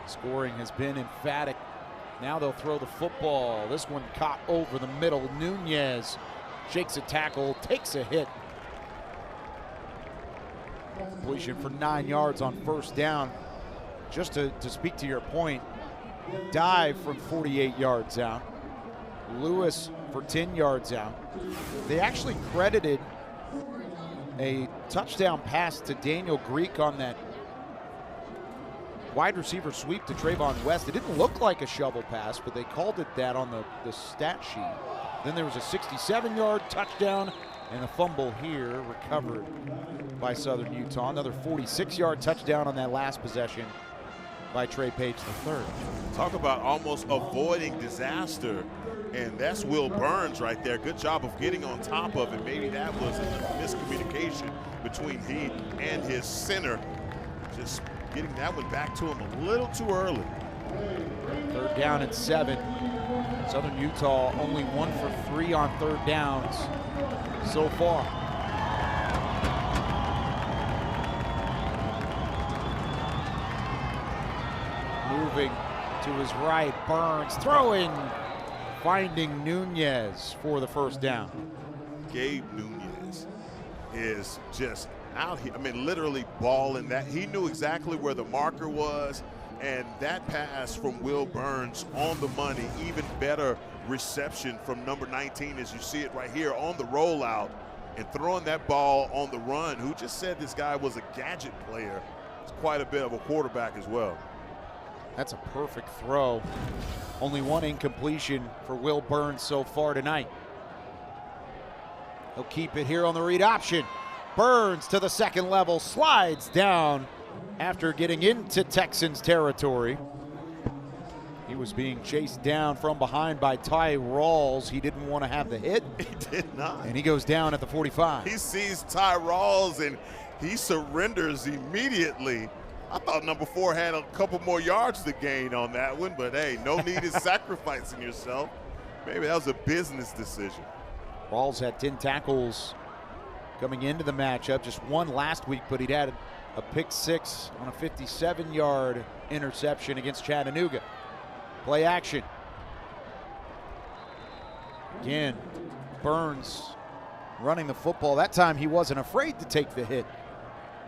Scoring has been emphatic. Now they'll throw the football. This one caught over the middle. Nunez shakes a tackle, takes a hit. Completion for 9 yards on first down. Just to speak to your point, dive from 48 yards out. Lewis for 10 yards out. They actually credited a touchdown pass to Daniel Greek on that wide receiver sweep to Trayvon West. It didn't look like a shovel pass, but they called it that on the stat sheet. Then there was a 67-yard touchdown and a fumble here recovered by Southern Utah. Another 46-yard touchdown on that last possession by Trey Page III. Talk about almost avoiding disaster. And that's Will Burns right there. Good job of getting on top of it. Maybe that was a miscommunication between he and his center. Just getting that one back to him a little too early. 3rd down and 7. Southern Utah only 1 for 3 on 3rd downs so far. Moving to his right, Burns throwing, finding Nunez for the first down. Gabe Nunez is just out here. I mean, literally balling that. He knew exactly where the marker was, and that pass from Will Burns on the money. Even better reception from number 19, as you see it right here on the rollout, and throwing that ball on the run. Who just said this guy was a gadget player? It's quite a bit of a quarterback as well. That's a perfect throw. Only 1 incompletion for Will Burns so far tonight. He'll keep it here on the read option. Burns to the second level, slides down after getting into Texans territory. He was being chased down from behind by Ty Rawls. He didn't want to have the hit. He did not. And he goes down at the 45. He sees Ty Rawls and he surrenders immediately. I thought number 4 had a couple more yards to gain on that one, but hey, no need in sacrificing yourself. Maybe that was a business decision. Rawls had 10 tackles coming into the matchup, just one last week, but he'd had a pick 6 on a 57-yard interception against Chattanooga. Play action. Again, Burns running the football. That time he wasn't afraid to take the hit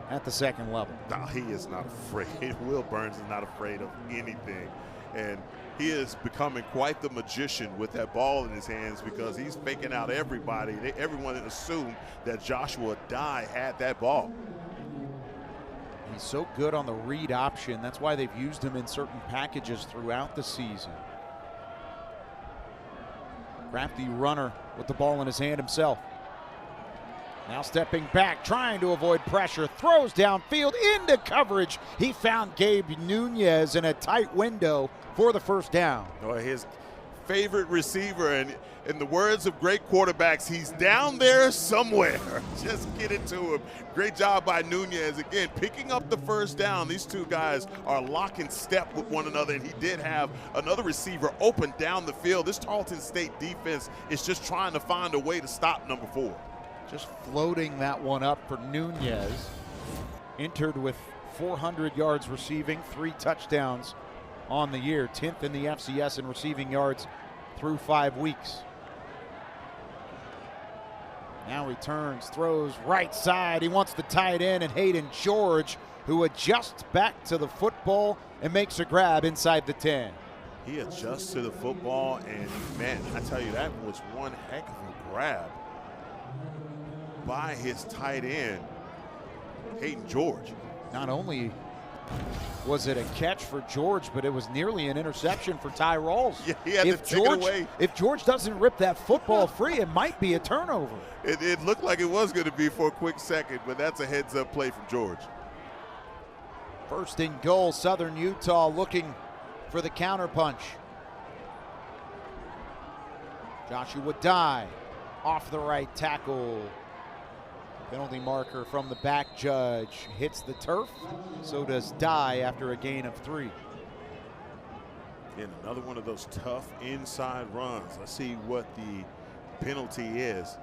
at the second level. No, he is not afraid. Will Burns is not afraid of anything. And he is becoming quite the magician with that ball in his hands because he's faking out everybody. Everyone assumed that Joshua Dye had that ball. He's so good on the read option. That's why they've used him in certain packages throughout the season. Crafty runner with the ball in his hand himself. Now stepping back, trying to avoid pressure, throws downfield into coverage. He found Gabe Nunez in a tight window for the first down. Oh, his favorite receiver, and in the words of great quarterbacks, he's down there somewhere. Just get it to him. Great job by Nunez. Again, picking up the first down. These two guys are lock in step with one another, and he did have another receiver open down the field. This Tarleton State defense is just trying to find a way to stop number 4. Just floating that one up for Nunez. Entered with 400 yards receiving, 3 touchdowns on the year, 10th in the FCS in receiving yards through 5 weeks. Now returns, throws right side. He wants the tight end and Hayden George, who adjusts back to the football and makes a grab inside the 10. He adjusts to the football, and man, I tell you, that was one heck of a grab by his tight end, Hayden George. Not only was it a catch for George, but it was nearly an interception for Ty Rawls. Yeah, he had to take it away. If George doesn't rip that football free, it might be a turnover. It looked like it was going to be for a quick second, but that's a heads-up play from George. First and goal, Southern Utah looking for the counterpunch. Joshua Dye off the right tackle. Penalty marker from the back judge. Hits the turf. So does Dye after a gain of 3. And another one of those tough inside runs. Let's see what the penalty is.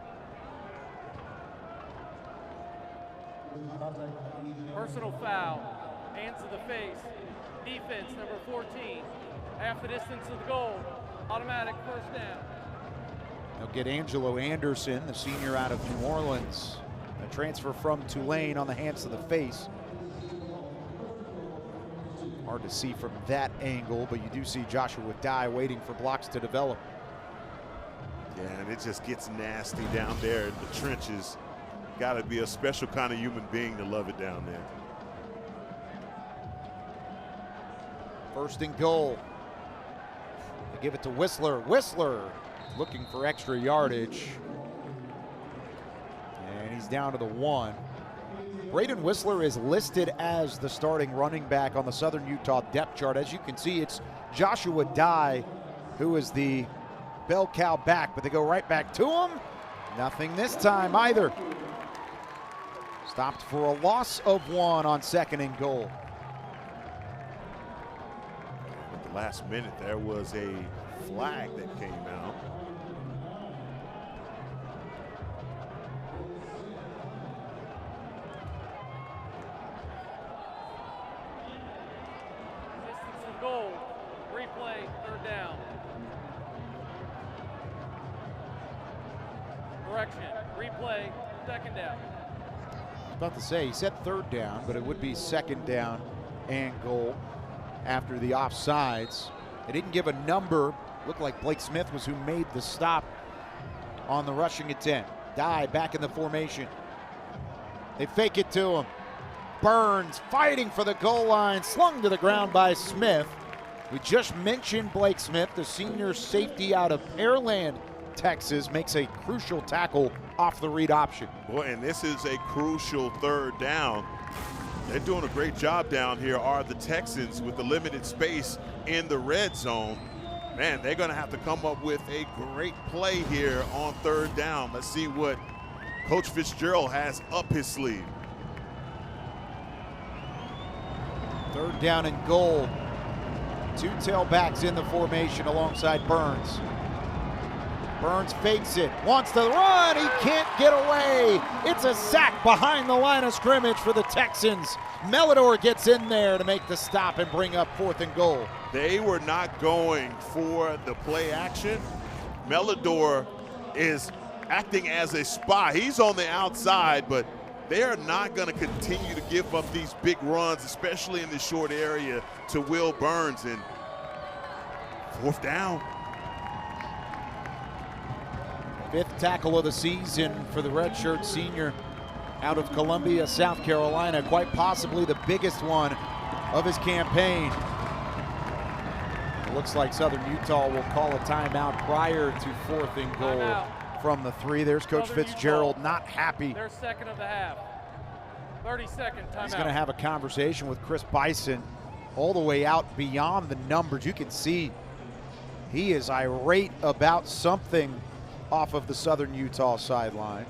Personal foul, hands to the face, defense number 14, half the distance of the goal, automatic first down. They'll get Angelo Anderson, the senior out of New Orleans. A transfer from Tulane on the hands to the face. Hard to see from that angle, but you do see Joshua Dye waiting for blocks to develop. Yeah, and it just gets nasty down there in the trenches. Got to be a special kind of human being to love it down there. First and goal. They give it to Whistler. Whistler looking for extra yardage. And he's down to the 1. Braden Whistler is listed as the starting running back on the Southern Utah depth chart. As you can see, it's Joshua Dye who is the bell cow back, but they go right back to him. Nothing this time either. Stopped for a loss of 1 on second and goal. At the last minute, there was a flag that came out. Distance of goal, replay, third down. Correction, replay, second down. About to say, he said third down, but it would be second down and goal after the offsides. They didn't give a number. Looked like Blake Smith was who made the stop on the rushing attempt. Dye back in the formation. They fake it to him. Burns fighting for the goal line, slung to the ground by Smith. We just mentioned Blake Smith, the senior safety out of Pearland, Texas, makes a crucial tackle off the read option. Boy, and this is a crucial third down. They're doing a great job down here, are the Texans, with the limited space in the red zone. Man, they're going to have to come up with a great play here on third down. Let's see what Coach Fitzgerald has up his sleeve. Third down and goal. Two tailbacks in the formation alongside Burns. Burns fakes it, wants to run, he can't get away. It's a sack behind the line of scrimmage for the Texans. Melidor gets in there to make the stop and bring up 4th and goal. They were not going for the play action. Melidor is acting as a spy. He's on the outside, but they are not going to continue to give up these big runs, especially in the short area, to Will Burns. And 4th down. 5th tackle of the season for the redshirt senior out of Columbia, South Carolina. Quite possibly the biggest one of his campaign. It looks like Southern Utah will call a timeout prior to 4th and goal from the 3. There's Coach Fitzgerald not happy. Their second of the half. 30-second timeout. He's going to have a conversation with Chris Bison all the way out beyond the numbers. You can see he is irate about something off of the Southern Utah sideline.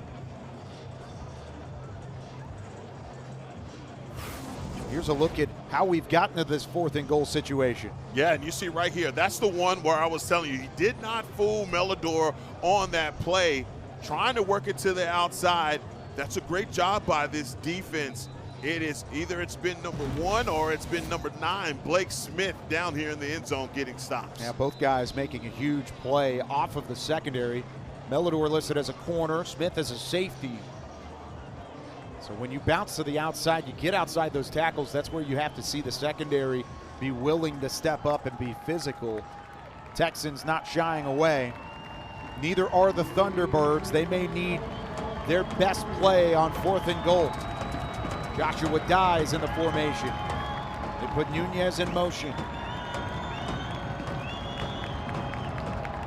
Here's a look at how we've gotten to this 4th and goal situation. Yeah, and you see right here, that's the one where I was telling you, he did not fool Melidor on that play, trying to work it to the outside. That's a great job by this defense. It is either it's been number 1 or it's been number 9, Blake Smith, down here in the end zone getting stops. Yeah, both guys making a huge play off of the secondary. Melidor listed as a corner, Smith as a safety. So when you bounce to the outside, you get outside those tackles, that's where you have to see the secondary be willing to step up and be physical. Texans not shying away. Neither are the Thunderbirds. They may need their best play on 4th and goal. Joshua Dyes in the formation. They put Nunez in motion.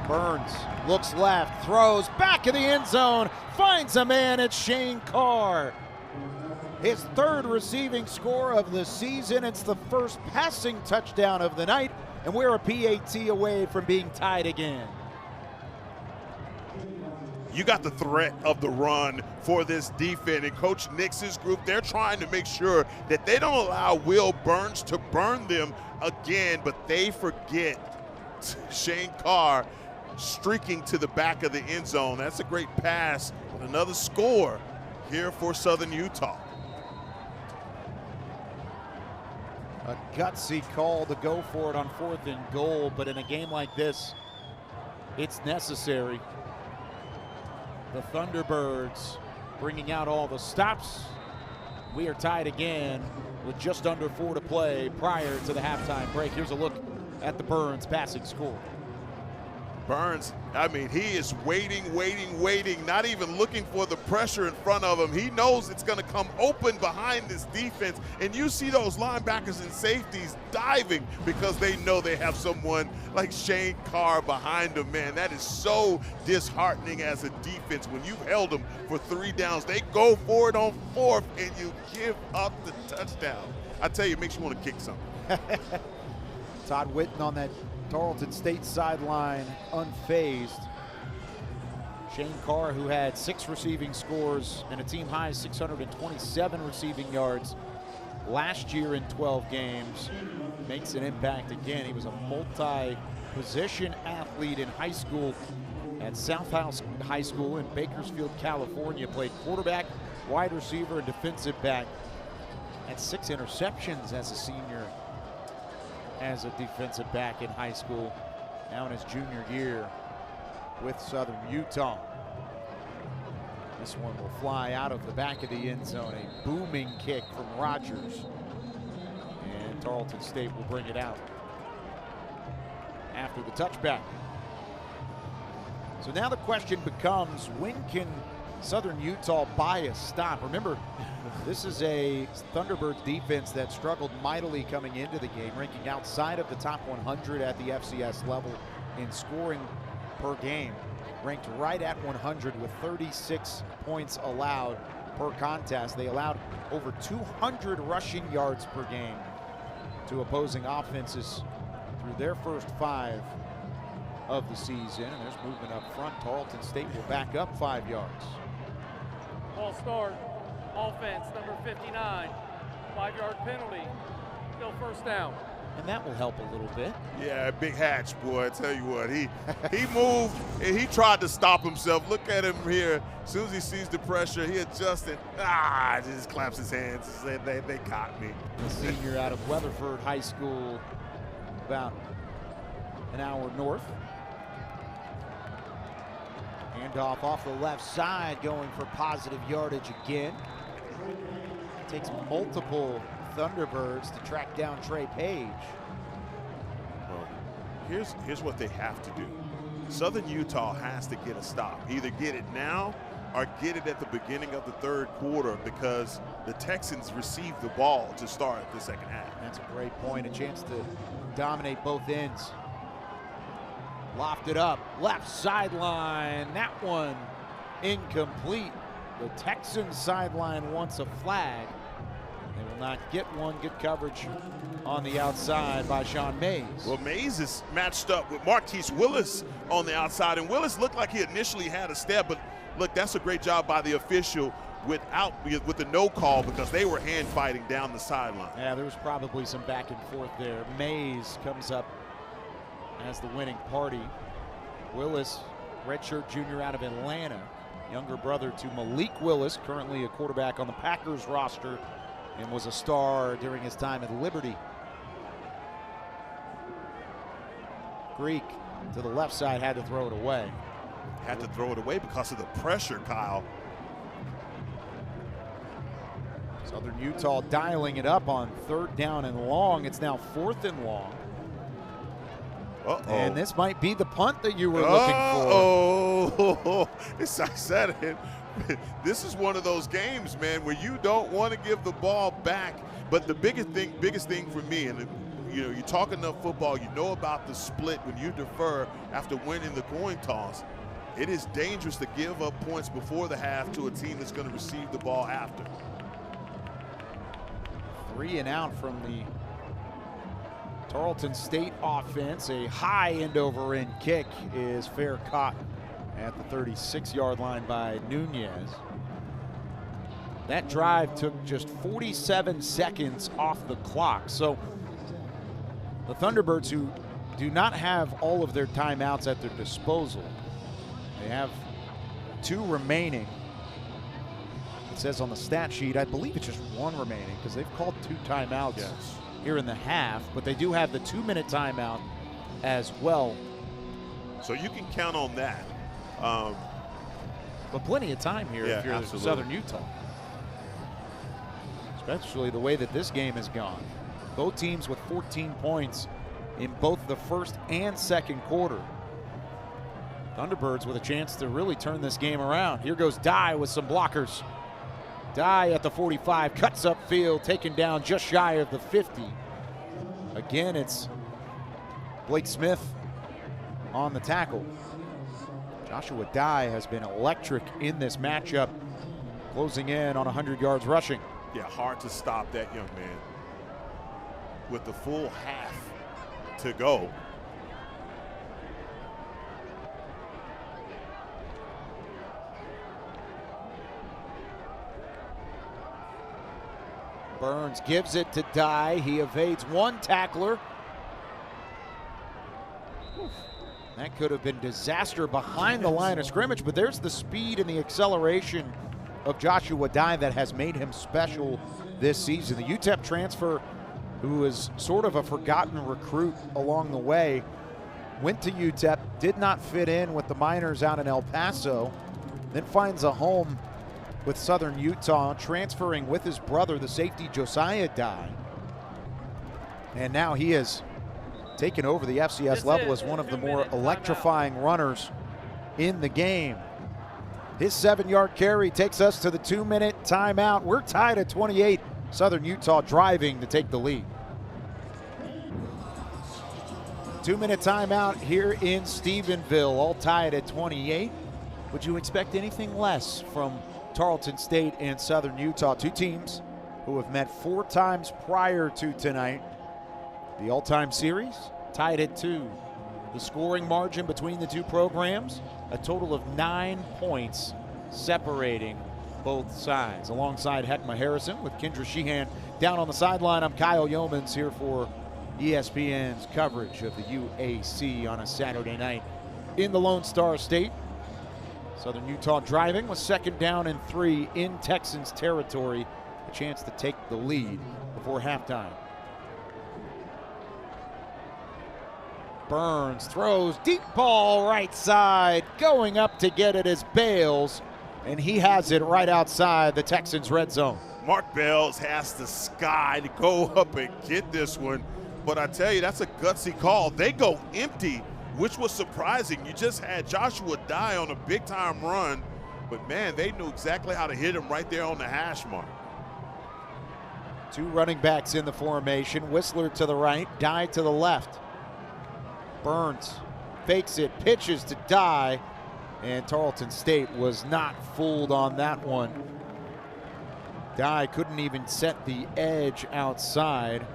Burns looks left, throws back in the end zone, finds a man. It's Shane Carr. His 3rd receiving score of the season. It's the first passing touchdown of the night, and we're a PAT away from being tied again. You got the threat of the run for this defense, and Coach Nix's group, they're trying to make sure that they don't allow Will Burns to burn them again, but they forget Shane Carr streaking to the back of the end zone. That's a great pass, but another score here for Southern Utah. A gutsy call to go for it on 4th and goal, but in a game like this, it's necessary. The Thunderbirds bringing out all the stops. We are tied again with just under 4 to play prior to the halftime break. Here's a look at the Burns passing score. Burns, I mean, he is waiting, not even looking for the pressure in front of him. He knows it's going to come open behind this defense, and you see those linebackers and safeties diving because they know they have someone like Shane Carr behind them. Man, that is so disheartening as a defense. When you've held them for 3 downs, they go for it on 4th, and you give up the touchdown. I tell you, it makes you want to kick something. Todd Whitten on that Tarleton State sideline unfazed. Shane Carr, who had 6 receiving scores and a team high 627 receiving yards last year in 12 games, makes an impact again. He was a multi-position athlete in high school at South House High School in Bakersfield, California. Played quarterback, wide receiver, and defensive back. Had 6 interceptions as a senior, as a defensive back in high school, now in his junior year with Southern Utah. This one will fly out of the back of the end zone, a booming kick from Rogers, and Tarleton State will bring it out after the touchback. So now the question becomes, when can Southern Utah buy a stop? Remember, this is a Thunderbirds defense that struggled mightily coming into the game, ranking outside of the top 100 at the FCS level in scoring per game. Ranked right at 100 with 36 points allowed per contest. They allowed over 200 rushing yards per game to opposing offenses through their first 5 of the season. And there's movement up front. Tarleton State will back up 5 yards. Ball start. Offense, number 59. 5-yard penalty. Still first down. And that will help a little bit. Yeah, Big Hatch, boy, I tell you what, he moved and he tried to stop himself. Look at him here. As soon as he sees the pressure, he adjusted. Just claps his hands and said, they caught me. The senior out of Weatherford High School, about an hour north. Handoff off the left side, going for positive yardage again. Takes multiple Thunderbirds to track down Trey Page. Well, here's what they have to do. Southern Utah has to get a stop. Either get it now or get it at the beginning of the 3rd quarter, because the Texans received the ball to start the second half. That's a great point. A chance to dominate both ends. Lofted up, left sideline. That one incomplete. The Texans sideline wants a flag. They will not get one. Good coverage on the outside by Sean Mays. Well, Mays is matched up with Marquise Willis on the outside, and Willis looked like he initially had a step, but look, that's a great job by the official with the no call, because they were hand fighting down the sideline. Yeah, there was probably some back and forth there. Mays comes up as the winning party. Willis, redshirt junior out of Atlanta, younger brother to Malik Willis, currently a quarterback on the Packers roster, and was a star during his time at Liberty. Greek to the left side had to throw it away. Had to throw it away because of the pressure, Kyle. Southern Utah dialing it up on 3rd down and long. It's now 4th and long. And this might be the punt that you were looking for. I said it. This is one of those games, man, where you don't want to give the ball back. But the biggest thing for me, and you know, you talk enough football, you know about the split when you defer after winning the coin toss. It is dangerous to give up points before the half to a team that's going to receive the ball after. 3 and out from the Tarleton State offense. A high end-over-end kick is fair caught at the 36-yard line by Nunez. That drive took just 47 seconds off the clock. So the Thunderbirds, who do not have all of their timeouts at their disposal, they have 2 remaining. It says on the stat sheet, I believe it's just 1 remaining, because they've called 2 timeouts here in the half, but they do have the 2-minute timeout as well. So you can count on that. But plenty of time here if you're Southern Utah. Especially the way that this game has gone. Both teams with 14 points in both the first and second quarter. Thunderbirds with a chance to really turn this game around. Here goes Dye with some blockers. Dye at the 45, cuts upfield, taken down just shy of the 50. Again, it's Blake Smith on the tackle. Joshua Dye has been electric in this matchup, closing in on 100 yards rushing. Yeah, hard to stop that young man with the full half to go. Burns gives it to Dye. He evades 1 tackler. That could have been disaster behind the line of scrimmage, but there's the speed and the acceleration of Joshua Dye that has made him special this season. The UTEP transfer, who is sort of a forgotten recruit along the way, went to UTEP, did not fit in with the Miners out in El Paso, then finds a home with Southern Utah, transferring with his brother, the safety Josiah Dye. And now he has taken over the FCS level as one of the more electrifying runners in the game. His 7-yard carry takes us to the 2-minute timeout. We're tied at 28. Southern Utah driving to take the lead. 2-minute timeout here in Stephenville, all tied at 28. Would you expect anything less from Tarleton State and Southern Utah, two teams who have met 4 times prior to tonight. The all-time series tied at 2. The scoring margin between the two programs, a total of 9 points separating both sides. Alongside Heckma Harrison with Kendra Sheehan down on the sideline, I'm Kyle Yeomans here for ESPN's coverage of the UAC on a Saturday night in the Lone Star State. Southern Utah driving with 2nd down and 3 in Texans territory. A chance to take the lead before halftime. Burns throws deep ball right side, going up to get it as Bales, and he has it right outside the Texans red zone. Mark Bales has the sky to go up and get this one, but I tell you, that's a gutsy call. They go empty, which was surprising. You just had Joshua Dye on a big-time run, but man, they knew exactly how to hit him right there on the hash mark. 2 running backs in the formation, Whistler to the right, Dye to the left. Burns fakes it, pitches to Dye, and Tarleton State was not fooled on that one. Dye couldn't even set the edge outside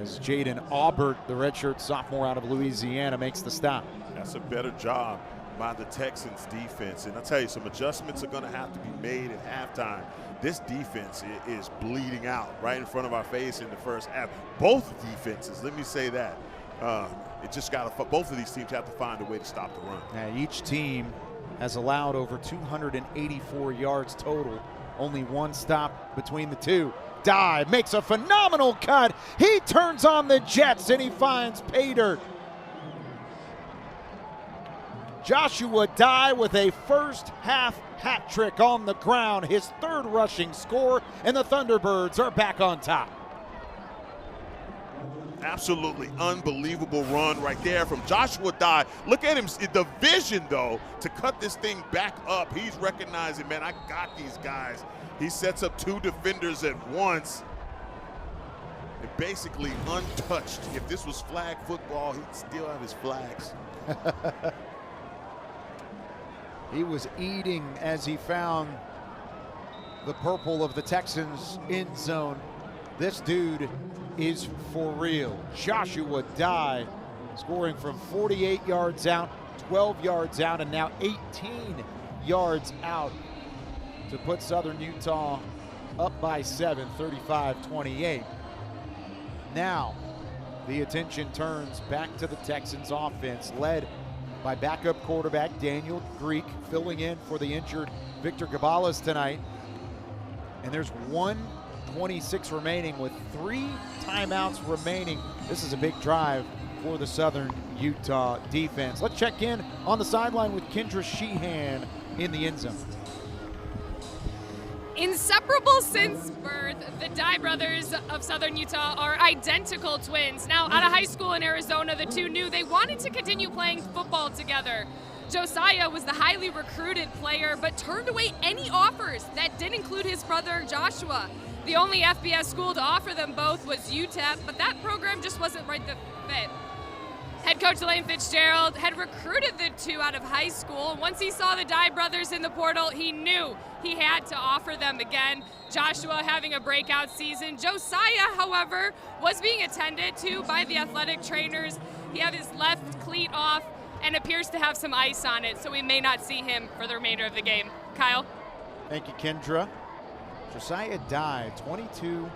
as Jaden Aubert, the redshirt sophomore out of Louisiana, makes the stop. That's a better job by the Texans defense. And I'll tell you, some adjustments are going to have to be made at halftime. This defense is bleeding out right in front of our face in the first half. Both defenses, let me say that. It just got to, both of these teams have to find a way to stop the run. Now, each team has allowed over 284 yards total. Only 1 stop between the two. Dye makes a phenomenal cut. He turns on the Jets and he finds pay dirt. Joshua Dye with a first half hat trick on the ground, his 3rd rushing score, and the Thunderbirds are back on top. Absolutely unbelievable run right there from Joshua Dye. Look at him, the vision though, to cut this thing back up. He's recognizing, man, I got these guys. He sets up 2 defenders at once. And basically untouched. If this was flag football, he'd still have his flags. He was eating as he found the purple of the Texans end zone. This dude is for real. Joshua Dye scoring from 48 yards out, 12 yards out, and now 18 yards out to put Southern Utah up by 7, 35-28. Now the attention turns back to the Texans offense, led by backup quarterback Daniel Greek, filling in for the injured Victor Gabales tonight. And there's 1:26 remaining with 3 timeouts remaining. This is a big drive for the Southern Utah defense. Let's check in on the sideline with Kendra Sheehan in the end zone. Inseparable since birth, the Dye brothers of Southern Utah are identical twins. Now, out of high school in Arizona, the two knew they wanted to continue playing football together. Josiah was the highly recruited player, but turned away any offers that did include his brother Joshua. The only FBS school to offer them both was UTEP, but that program just wasn't right the fit. Head coach Elaine Fitzgerald had recruited the two out of high school. Once he saw the Dye brothers in the portal, he knew he had to offer them again. Joshua having a breakout season. Josiah, however, was being attended to by the athletic trainers. He had his left cleat off and appears to have some ice on it, so we may not see him for the remainder of the game. Kyle? Thank you, Kendra. Josiah Dye, 22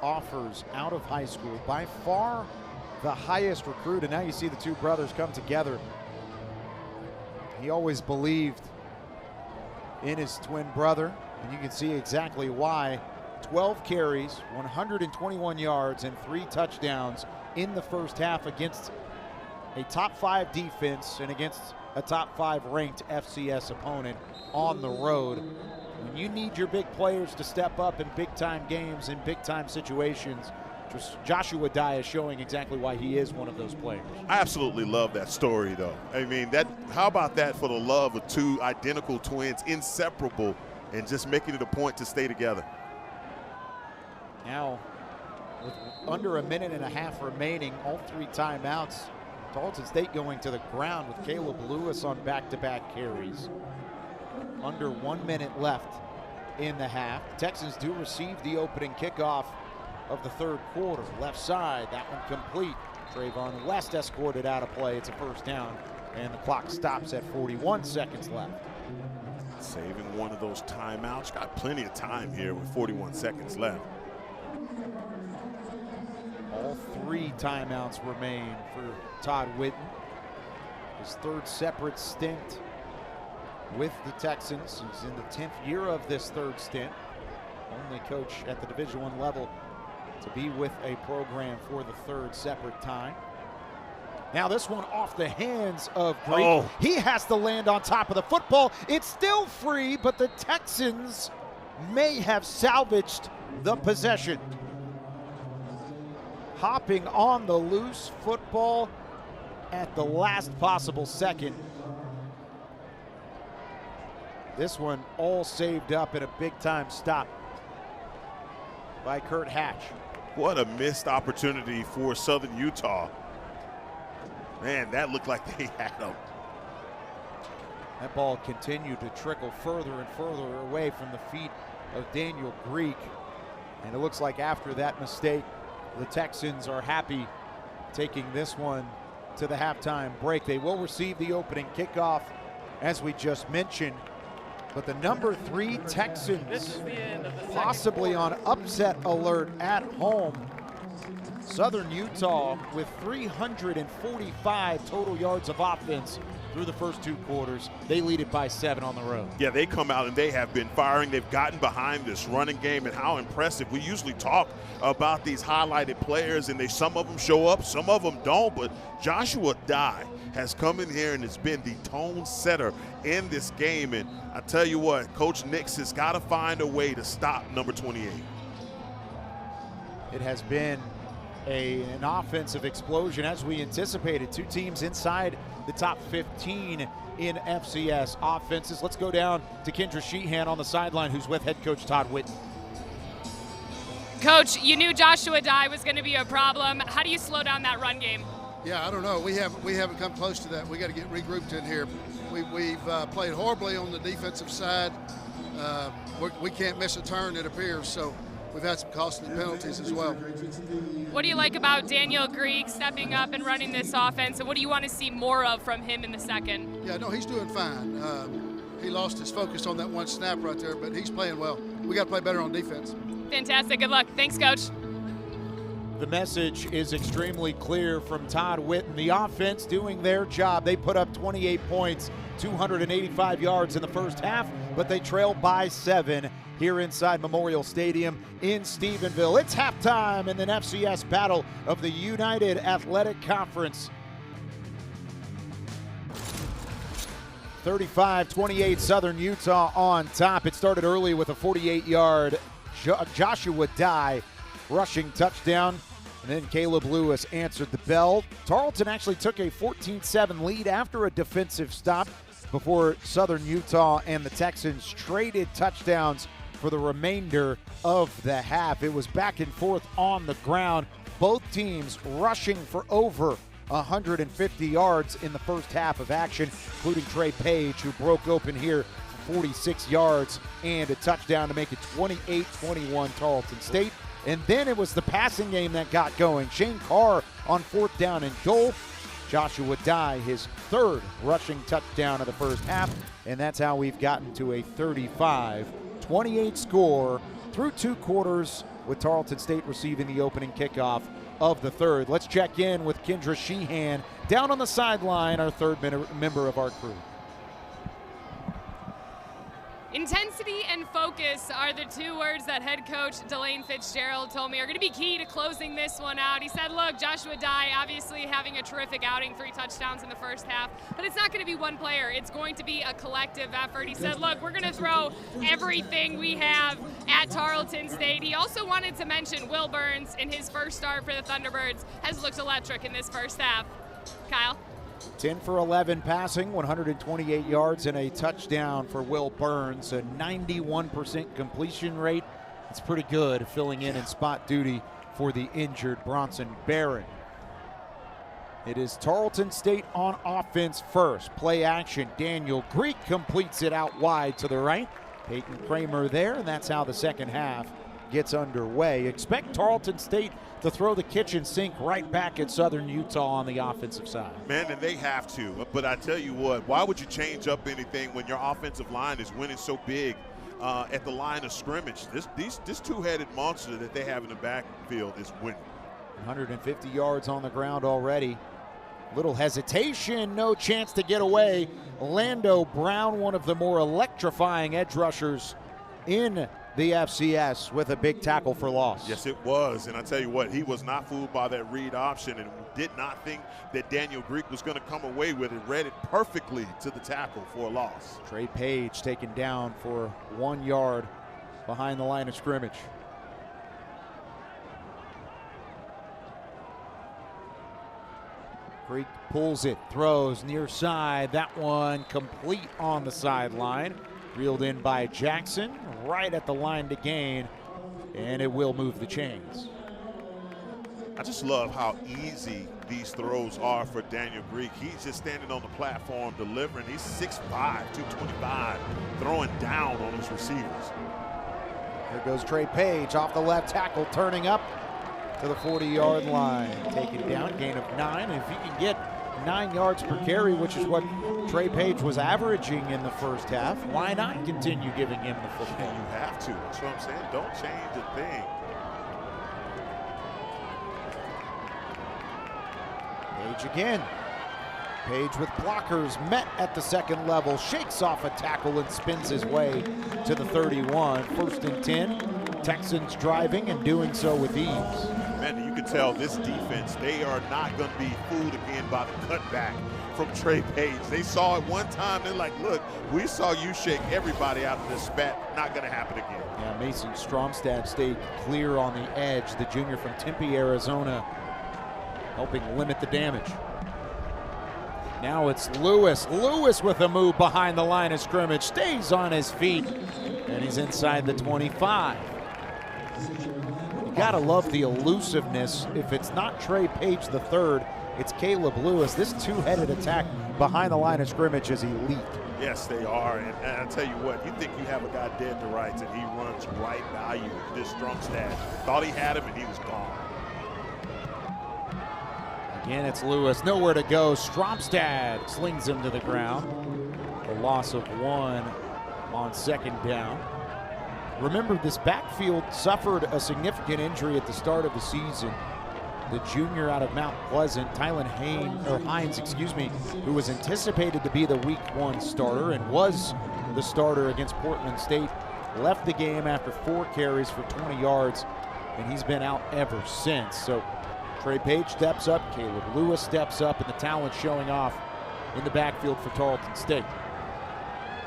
offers out of high school, by far the highest recruit, and now you see the two brothers come together. He always believed in his twin brother, and you can see exactly why. 12 carries, 121 yards, and 3 touchdowns in the first half against a top 5 defense and against a top 5 ranked FCS opponent on the road. When you need your big players to step up in big time games, in big time situations, Joshua Dye is showing exactly why he is one of those players. I absolutely love that story, though. I mean, how about that for the love of two identical twins, inseparable, and just making it a point to stay together. Now, with under a minute and a half remaining, all 3 timeouts, Tarleton State going to the ground with Caleb Lewis on back-to-back carries. Under 1 minute left in the half. Texans do receive the opening kickoff of the third quarter. Left side, that one complete. Trayvon West escorted out of play. It's a first down, and the clock stops at 41 seconds left. Saving one of those timeouts. Got plenty of time here with 41 seconds left. All 3 timeouts remain for Todd Whitten. His third separate stint with the Texans. He's in the 10th year of this third stint. Only coach at the Division I level to be with a program for the third separate time. Now this one off the hands of Greek. Oh. He has to land on top of the football. It's still free, but the Texans may have salvaged the possession. Hopping on the loose football at the last possible second. This one all saved up in a big-time stop by Kurt Hatch. What a missed opportunity for Southern Utah. Man, that looked like they had him. That ball continued to trickle further and further away from the feet of Daniel Greek. And it looks like after that mistake, the Texans are happy taking this one to the halftime break. They will receive the opening kickoff, as we just mentioned. But the number 3 Texans possibly on upset alert at home. Southern Utah with 345 total yards of offense through the first 2 quarters. They lead it by 7 on the road. Yeah, they come out and they have been firing. They've gotten behind this running game, and how impressive. We usually talk about these highlighted players, and some of them show up, some of them don't, but Joshua Dye has come in here and has been the tone setter in this game. And I tell you what, Coach Nix has got to find a way to stop number 28. It has been an offensive explosion as we anticipated. 2 teams inside the top 15 in FCS offenses. Let's go down to Kendra Sheehan on the sideline, who's with head coach Todd Whitten. Coach, you knew Joshua Dye was going to be a problem. How do you slow down that run game? Yeah, I don't know. We haven't come close to that. We got to get regrouped in here. We've played horribly on the defensive side. We can't miss a turn, it appears. So we've had some costly penalties as well. What do you like about Daniel Greek stepping up and running this offense, and what do you want to see more of from him in the second? Yeah, no, he's doing fine. He lost his focus on that one snap right there, but he's playing well. We got to play better on defense. Fantastic. Good luck. Thanks, Coach. The message is extremely clear from Todd Whitten. The offense doing their job. They put up 28 points, 285 yards in the first half, but they trail by 7 here inside Memorial Stadium in Stephenville. It's halftime in the FCS battle of the United Athletic Conference. 35-28 Southern Utah on top. It started early with a 48-yard Joshua Dye rushing touchdown, and then Caleb Lewis answered the bell. Tarleton actually took a 14-7 lead after a defensive stop before Southern Utah and the Texans traded touchdowns for the remainder of the half. It was back and forth on the ground. Both teams rushing for over 150 yards in the first half of action, including Trey Page, who broke open here for 46 yards and a touchdown to make it 28-21 Tarleton State. And then it was the passing game that got going. Shane Carr on 4th down and goal. Joshua Dye, his 3rd rushing touchdown of the first half. And that's how we've gotten to a 35-28 score through 2 quarters, with Tarleton State receiving the opening kickoff of the third. Let's check in with Kendra Sheehan down on the sideline, our 3rd member of our crew. Intensity and focus are the 2 words that head coach Delane Fitzgerald told me are going to be key to closing this one out. He said, look, Joshua Dye obviously having a terrific outing, 3 touchdowns in the first half, but it's not going to be one player. It's going to be a collective effort. He said, look, we're going to throw everything we have at Tarleton State. He also wanted to mention Will Burns in his first start for the Thunderbirds has looked electric in this first half. Kyle? 10 for 11 passing, 128 yards, and a touchdown for Will Burns, a 91% completion rate. It's pretty good, filling in spot duty for the injured Bronson Barron. It is Tarleton State on offense first. Play action. Daniel Greek completes it out wide to the right. Peyton Kramer there, and that's how the second half gets underway. Expect Tarleton State to throw the kitchen sink right back at Southern Utah on the offensive side. Man, and they have to. But I tell you what, why would you change up anything when your offensive line is winning so big at the line of scrimmage? This two-headed monster that they have in the backfield is winning. 150 yards on the ground already. Little hesitation, no chance to get away. Lando Brown, one of the more electrifying edge rushers in the FCS, with a big tackle for loss. Yes, it was. And I tell you what, he was not fooled by that read option and did not think that Daniel Greek was going to come away with it. Read it perfectly to the tackle for a loss. Trey Page taken down for 1 yard behind the line of scrimmage. Greek pulls it, throws near side. That one complete on the sideline. Reeled in by Jackson, right at the line to gain, and it will move the chains. I just love how easy these throws are for Daniel Greek. He's just standing on the platform delivering. He's 6'5", 225, throwing down on his receivers. Here goes Trey Page off the left tackle, turning up to the 40-yard line. Taken down, gain of 9. And if you can get 9 yards per carry, which is what Trey Page was averaging in the first half, why not continue giving him the football? You have to. That's what I'm saying. Don't change a thing. Page again. Page with blockers met at the second level, shakes off a tackle and spins his way to the 31. 1st and 10. Texans driving and doing so with ease. Man, you can tell this defense, they are not going to be fooled again by the cutback from Trey Page. They saw it one time. They're like, look, we saw you shake everybody out of this spat. Not going to happen again. Yeah, Mason Stromstad stayed clear on the edge. The junior from Tempe, Arizona, helping limit the damage. Now it's Lewis. Lewis with a move behind the line of scrimmage. Stays on his feet, and he's inside the 25. You gotta love the elusiveness. If it's not Trey Page the third, it's Caleb Lewis. This two-headed attack behind the line of scrimmage is elite. Yes, they are. And I tell you what, you think you have a guy dead to rights and he runs right by you. This Stromstad thought he had him and he was gone. Again, it's Lewis. Nowhere to go. Stromstad slings him to the ground. A loss of 1 on 2nd down. Remember, this backfield suffered a significant injury at the start of the season. The junior out of Mount Pleasant, Tylen Hines, who was anticipated to be the Week 1 starter and was the starter against Portland State, left the game after 4 carries for 20 yards, and he's been out ever since. So Trey Page steps up, Caleb Lewis steps up, and the talent showing off in the backfield for Tarleton State.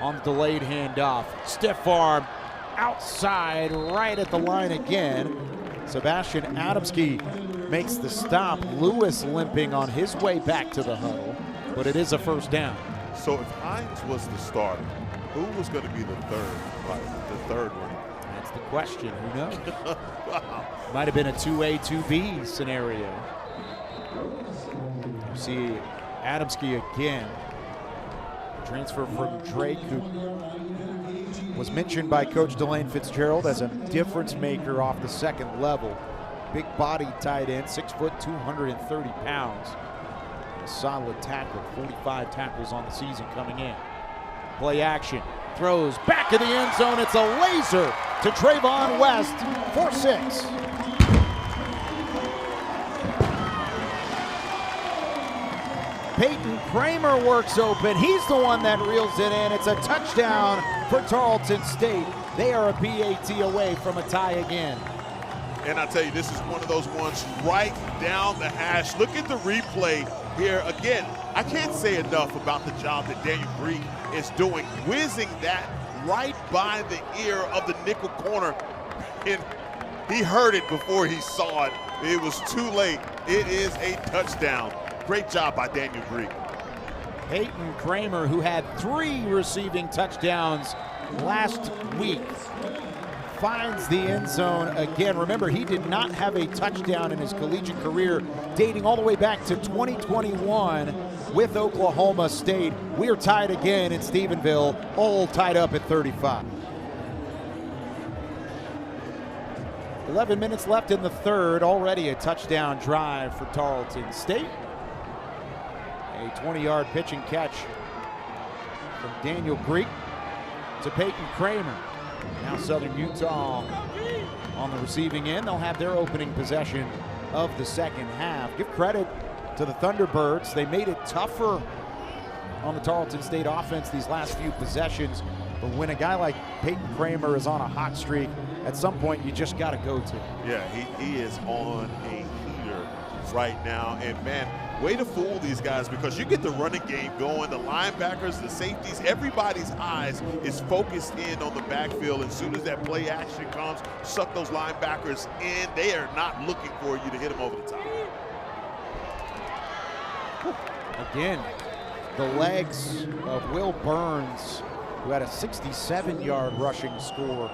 On the delayed handoff, stiff arm, outside, right at the line again. Sebastian Adamski makes the stop. Lewis limping on his way back to the huddle, but it is a 1st down. So if Hines was the starter, who was going to be the third one? That's the question. Who knows? Wow. Might have been a 2A, 2B scenario. You see Adamski again. Transfer from Drake, who was mentioned by Coach Delane Fitzgerald as a difference maker off the second level. Big body tight end, 6 foot, 230 pounds. A solid tackle, 45 tackles on the season coming in. Play action, throws back in the end zone. It's a laser to Trayvon West for 6. Peyton Kramer works open. He's the one that reels it in. It's a touchdown for Tarleton State. They are a PAT away from a tie again. And I tell you, this is one of those ones right down the hash. Look at the replay here. Again, I can't say enough about the job that Daniel Greek is doing, whizzing that right by the ear of the nickel corner. And he heard it before he saw it. It was too late. It is a touchdown. Great job by Daniel Greek. Peyton Kramer, who had 3 receiving touchdowns last week, finds the end zone again. Remember, he did not have a touchdown in his collegiate career dating all the way back to 2021 with Oklahoma State. We are tied again in Stephenville, all tied up at 35. 11 minutes left in the third. Already a touchdown drive for Tarleton State. A 20-yard pitch and catch from Daniel Greek to Peyton Kramer. Now Southern Utah on the receiving end. They'll have their opening possession of the second half. Give credit to the Thunderbirds. They made it tougher on the Tarleton State offense these last few possessions. But when a guy like Peyton Kramer is on a hot streak, at some point you just got to go to. Yeah, he is on a heater right now. And man, way to fool these guys, because you get the running game going, the linebackers, the safeties, everybody's eyes is focused in on the backfield. As soon as that play action comes, suck those linebackers in. They are not looking for you to hit them over the top. Again, the legs of Will Burns, who had a 67-yard rushing score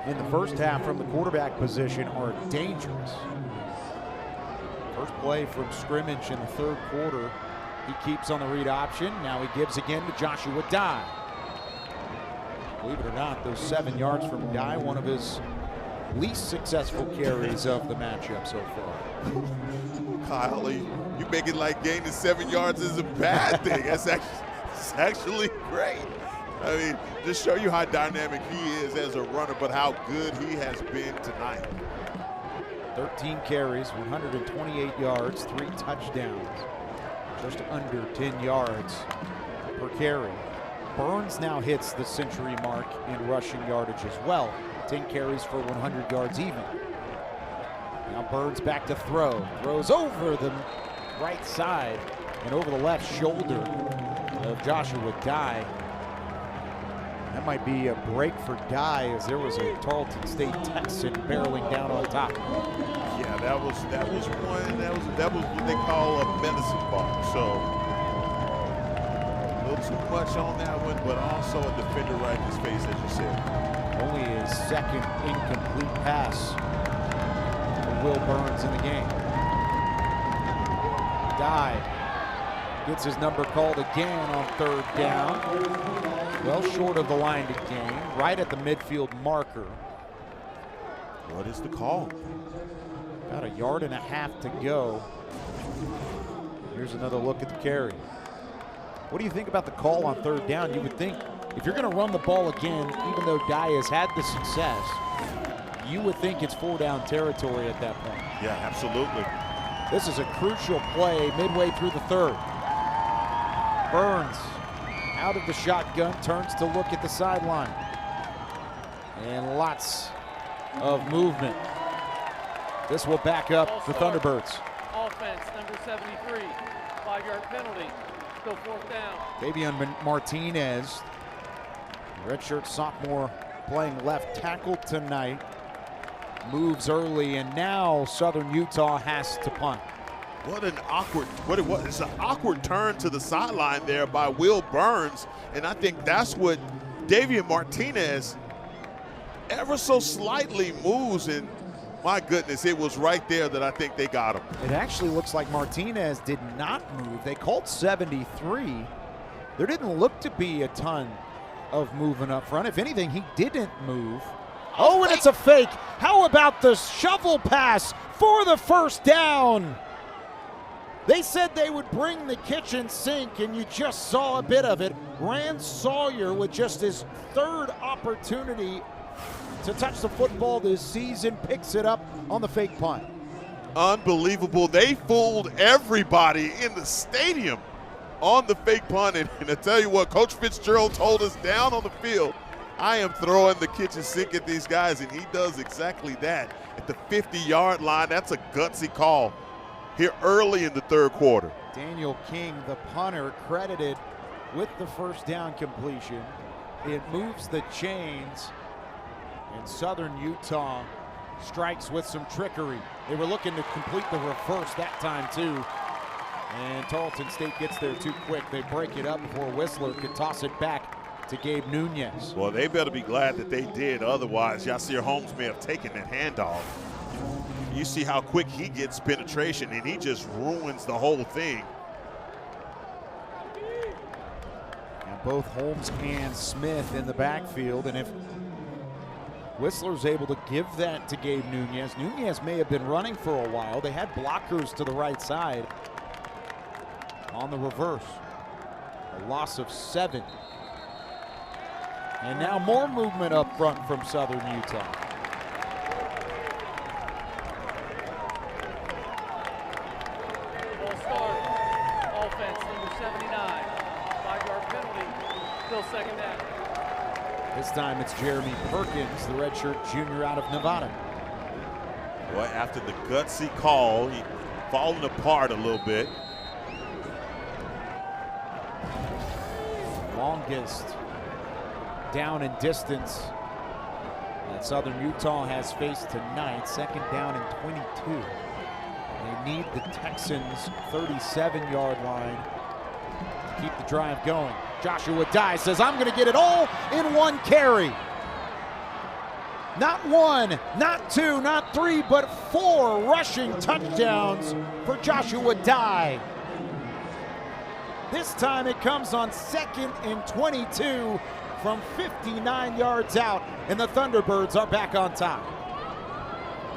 in the first half from the quarterback position, are dangerous. First play from scrimmage in the third quarter. He keeps on the read option. Now he gives again to Joshua Dye. Believe it or not, those 7 yards from Dye, one of his least successful carries of the matchup so far. Kyle, you make it like gaining 7 yards is a bad thing. That's actually great. I mean, just show you how dynamic he is as a runner, but how good he has been tonight. 13 carries, 128 yards, 3 touchdowns, just under 10 yards per carry. Burns now hits the century mark in rushing yardage as well. 10 carries for 100 yards even. Now Burns back to throw. Throws over the right side and over the left shoulder of Joshua Dye. That might be a break for Dye, as there was a Tarleton State Texan barreling down on top. Yeah, that was what they call a medicine ball. So a little too much on that one, but also a defender right in his face, as you said. Only his second incomplete pass for Will Burns in the game. Dye gets his number called again on third down. Well short of the line to gain, right at the midfield marker. What is the call? About 1.5 yards to go. Here's another look at the carry. What do you think about the call on third down? You would think if you're going to run the ball again, even though Dye has had the success, you would think it's 4-down territory at that point. Yeah, absolutely. This is a crucial play midway through the third. Burns out of the shotgun, turns to look at the sideline. And lots of movement. This will back up the Thunderbirds. Offense, number 73, 5-yard penalty, still 4th down. Davion Martinez, redshirt sophomore, playing left tackle tonight, moves early, and now Southern Utah has to punt. What an awkward, what it was. It's an awkward turn to the sideline there by Will Burns, and I think that's what Davion Martinez ever so slightly moves, and my goodness, it was right there that I think they got him. It actually looks like Martinez did not move. They called 73. There didn't look to be a ton of movement up front. If anything, he didn't move. Oh, and it's a fake. How about the shovel pass for the first down? They said they would bring the kitchen sink, and you just saw a bit of it. Rand Sawyer with just his 3rd opportunity to touch the football this season, picks it up on the fake punt. Unbelievable. They fooled everybody in the stadium on the fake punt. And I tell you what, Coach Fitzgerald told us down on the field, I am throwing the kitchen sink at these guys, and he does exactly that. At the 50-yard line, that's a gutsy call here early in the third quarter. Daniel King, the punter, credited with the first down completion. It moves the chains, and Southern Utah strikes with some trickery. They were looking to complete the reverse that time too, and Tarleton State gets there too quick. They break it up before Whistler could toss it back to Gabe Nunez. Well, they better be glad that they did. Otherwise, Yasir Holmes may have taken that handoff. You see how quick he gets penetration, and he just ruins the whole thing. And both Holmes and Smith in the backfield, and if Whistler's able to give that to Gabe Nunez. Nunez may have been running for a while. They had blockers to the right side. On the reverse, a loss of 7. And now more movement up front from Southern Utah. Ball start. Offense, number 79. 5-yard penalty. Still second down. This time it's Jeremy Perkins, the redshirt junior out of Nevada. Boy, after the gutsy call, he falling apart a little bit. Longest down and distance that Southern Utah has faced tonight. Second down and 22. They need the Texans' 37-yard line to keep the drive going. Joshua Dye says, I'm going to get it all in one carry. Not 1, not 2, not 3, but 4 rushing touchdowns for Joshua Dye. This time it comes on 2nd and 22 from 59 yards out, and the Thunderbirds are back on top.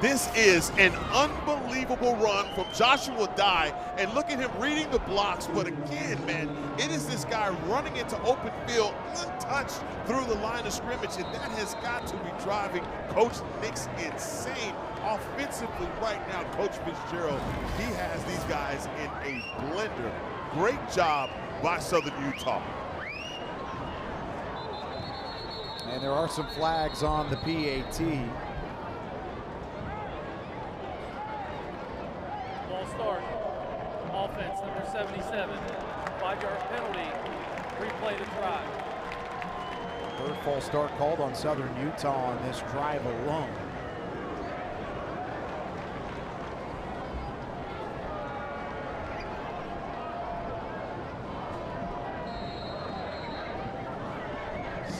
This is an unbelievable run from Joshua Dye, and look at him reading the blocks. But again, man, it is this guy running into open field untouched through the line of scrimmage, and that has got to be driving Coach Nick's insane offensively right now. Coach Fitzgerald, he has these guys in a blender. Great job by Southern Utah. And there are some flags on the PAT. Ball start. Offense, number 77. 5-yard penalty. Replay the drive. Third false start called on Southern Utah on this drive alone.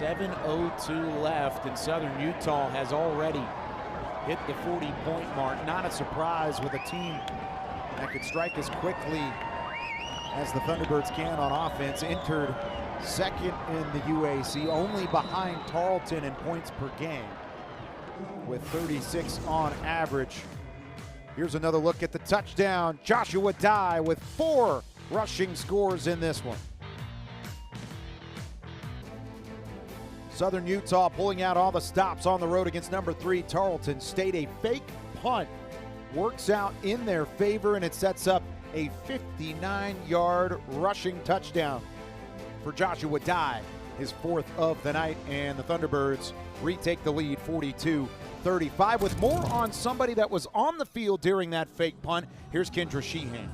.7:02 left, and Southern Utah has already hit the 40-point mark. Not a surprise with a team that could strike as quickly as the Thunderbirds can on offense. Entered second in the UAC, only behind Tarleton in points per game, with 36 on average. Here's another look at the touchdown. Joshua Dye with 4 rushing scores in this one. Southern Utah pulling out all the stops on the road against number 3 Tarleton State. A fake punt works out in their favor, and it sets up a 59-yard rushing touchdown for Joshua Dye, his 4th of the night, and the Thunderbirds retake the lead 42-35. With more on somebody that was on the field during that fake punt, here's Kendra Sheehan.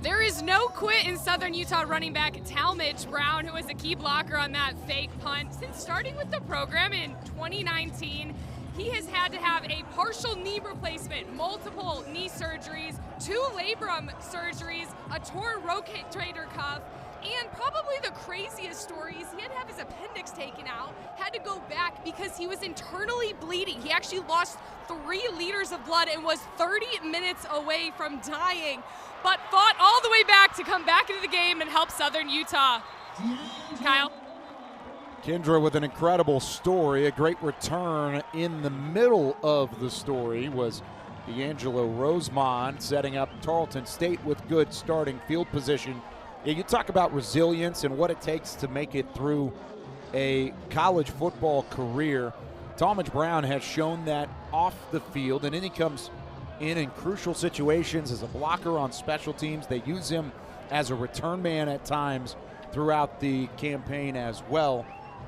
There is no quit in Southern Utah running back Talmadge Brown, who was a key blocker on that fake punt. Since starting with the program in 2019, he has had to have a partial knee replacement, multiple knee surgeries, 2 labrum surgeries, a torn rotator cuff, and probably the craziest story is he had to have his appendix taken out, had to go back because he was internally bleeding. He actually lost 3 liters of blood and was 30 minutes away from dying, but fought all the way back to come back into the game and help Southern Utah. Kyle? Kendra with an incredible story. A great return in the middle of the story was D'Angelo Rosemond, setting up Tarleton State with good starting field position. Yeah, you talk about resilience and what it takes to make it through a college football career. Talmadge Brown has shown that off the field, and then he comes in crucial situations as a blocker on special teams. They use him as a return man at times throughout the campaign as well.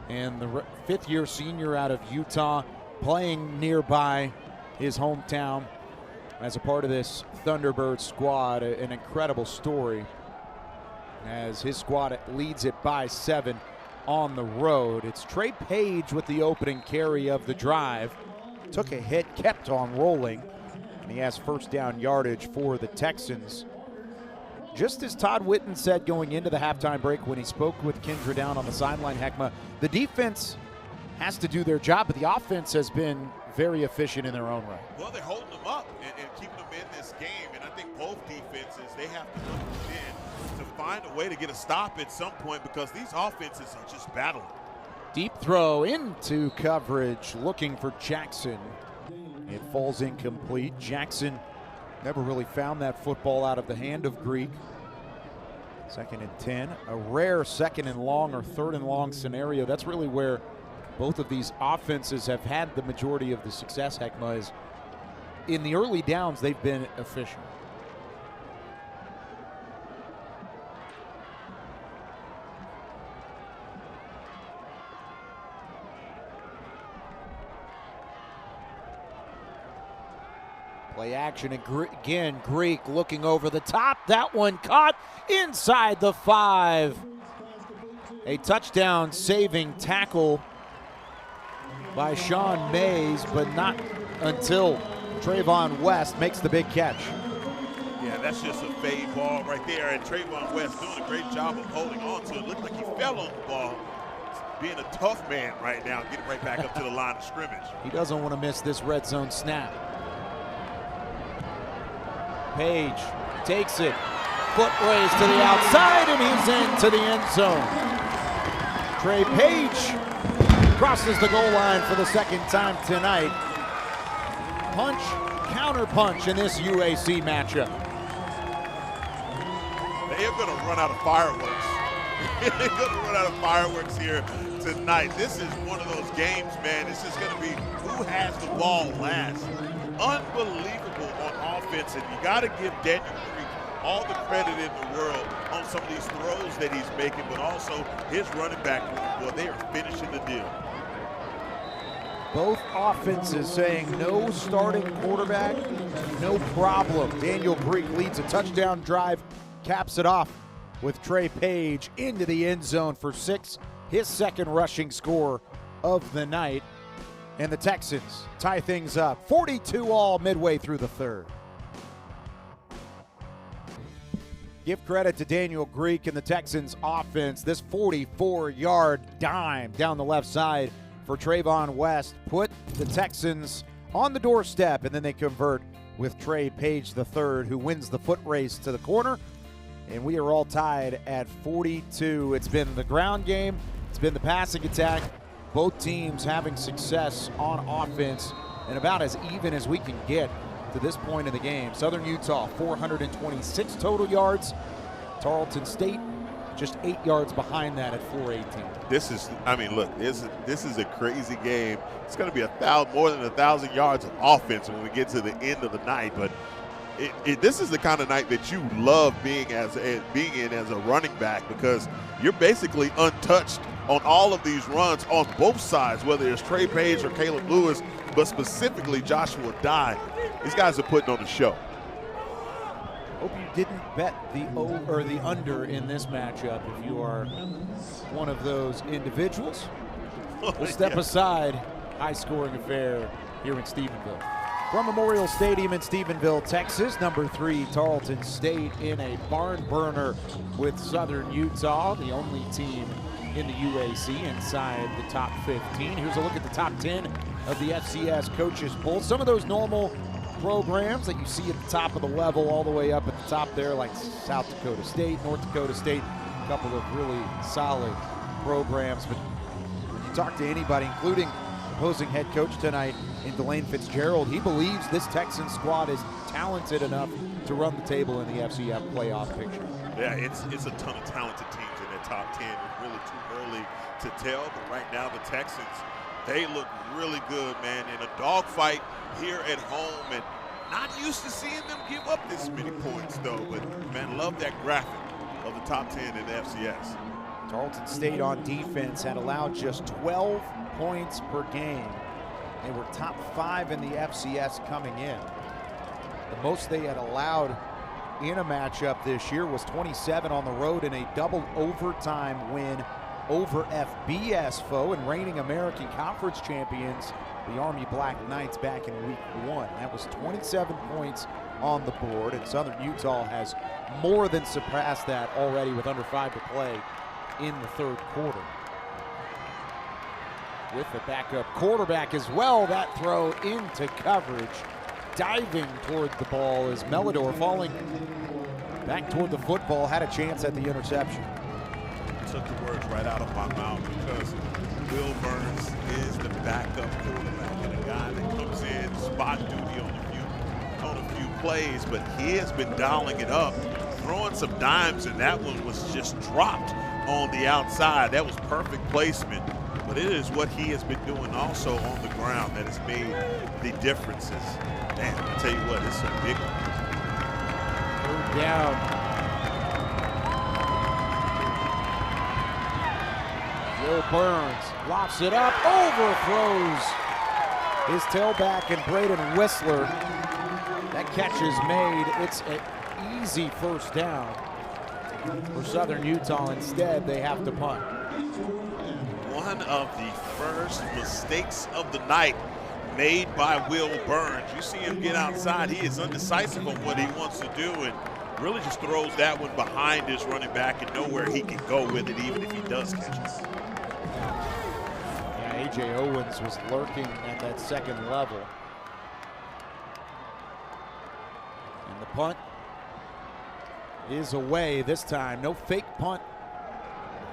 And the 5th-year senior out of Utah, playing nearby his hometown as a part of this Thunderbird squad. An incredible story as his squad leads it by 7 on the road. It's Trey Page with the opening carry of the drive. Took a hit, kept on rolling, and he has first down yardage for the Texans. Just as Todd Whitten said going into the halftime break when he spoke with Kendra down on the sideline, Heckma, the defense has to do their job, but the offense has been very efficient in their own right. Well, they're holding them up and keeping them in this game, and I think both defenses, they have to look within to find a way to get a stop at some point because these offenses are just battling. Deep throw into coverage, looking for Jackson. It falls incomplete. Jackson never really found that football out of the hand of Greek. 2nd and 10. A rare 2nd and long or 3rd and long scenario. That's really where both of these offenses have had the majority of the success, Heckma, is in the early downs they've been efficient. Play action again. Greek looking over the top. That one caught inside the 5. A touchdown saving tackle by Sean Mays, but not until Trayvon West makes the big catch. Yeah, that's just a fade ball right there, and Trayvon West doing a great job of holding on to it. Looked like he fell on the ball. Being a tough man right now, getting right back up to the line of scrimmage. He doesn't want to miss this red zone snap. Page takes it, foot raised to the outside, and he's into the end zone. Trey Page crosses the goal line for the 2nd time tonight. Punch, counter punch in this UAC matchup. They are going to run out of fireworks. They're going to run out of fireworks here tonight. This is one of those games, man. This is going to be who has the ball last. Unbelievable on offense, and you got to give Daniel Creek all the credit in the world on some of these throws that he's making, but also his running back, well, they are finishing the deal. Both offenses saying no starting quarterback, no problem. Daniel Creek leads a touchdown drive, caps it off with Trey Page into the end zone for 6, his 2nd rushing score of the night. And the Texans tie things up, 42-all midway through the 3rd. Give credit to Daniel Greek and the Texans offense. This 44-yard dime down the left side for Trayvon West put the Texans on the doorstep, and then they convert with Trey Page III, who wins the foot race to the corner. And we are all tied at 42. It's been the ground game. It's been the passing attack. Both teams having success on offense, and about as even as we can get to this point in the game. Southern Utah, 426 total yards. Tarleton State, just 8 yards behind that at 418. This is, I mean, look, this is a crazy game. It's going to be more than 1,000 yards of offense when we get to the end of the night. But this is the kind of night that you love being in as a running back, because you're basically untouched on all of these runs on both sides, whether it's Trey Page or Caleb Lewis, but specifically Joshua Dye. These guys are putting on a show. Hope you didn't bet the under in this matchup if you are one of those individuals. We'll step aside. High-scoring affair here in Stephenville. From Memorial Stadium in Stephenville, Texas, number 3, Tarleton State in a barn burner with Southern Utah, the only team in the UAC inside the top 15. Here's a look at the top 10 of the FCS Coaches Poll. Some of those normal programs that you see at the top of the level all the way up at the top there, like South Dakota State, North Dakota State, a couple of really solid programs. But when you talk to anybody, including opposing head coach tonight in Delane Fitzgerald, he believes this Texan squad is talented enough to run the table in the FCS playoff picture. Yeah, it's a ton of talented teams in that top 10. It's really too early to tell, but right now the Texans, they look really good, man, in a dogfight here at home, and not used to seeing them give up this many points, though. But, man, love that graphic of the top 10 in the FCS. Tarleton State on defense had allowed just 12 points per game. They were top 5 in the FCS coming in. The most they had allowed in a matchup this year was 27 on the road in a double overtime win over FBS foe and reigning American Conference champions, the Army Black Knights, back in week 1. That was 27 points on the board, and Southern Utah has more than surpassed that already with under 5 to play in the 3rd quarter. With the backup quarterback as well, that throw into coverage. Diving toward the ball is Melidor, falling back toward the football, had a chance at the interception. Took the words right out of my mouth, because Will Burns is the backup quarterback and a guy that comes in spot duty on a few plays, but he has been dialing it up, throwing some dimes, and that one was just dropped on the outside. That was perfect placement, but it is what he has been doing also on the ground that has made the differences. Man, I tell you what, it's a big one. Third down. Will Burns lofts it up, overthrows his tailback and Braden Whistler. That catch is made. It's an easy first down for Southern Utah. Instead, they have to punt. One of the first mistakes of the night made by Will Burns. You see him get outside. He is undecisive on what he wants to do and really just throws that one behind his running back and nowhere he can go with it, even if he does catch it. Yeah, A.J. Owens was lurking at that second level. And the punt is away this time. No fake punt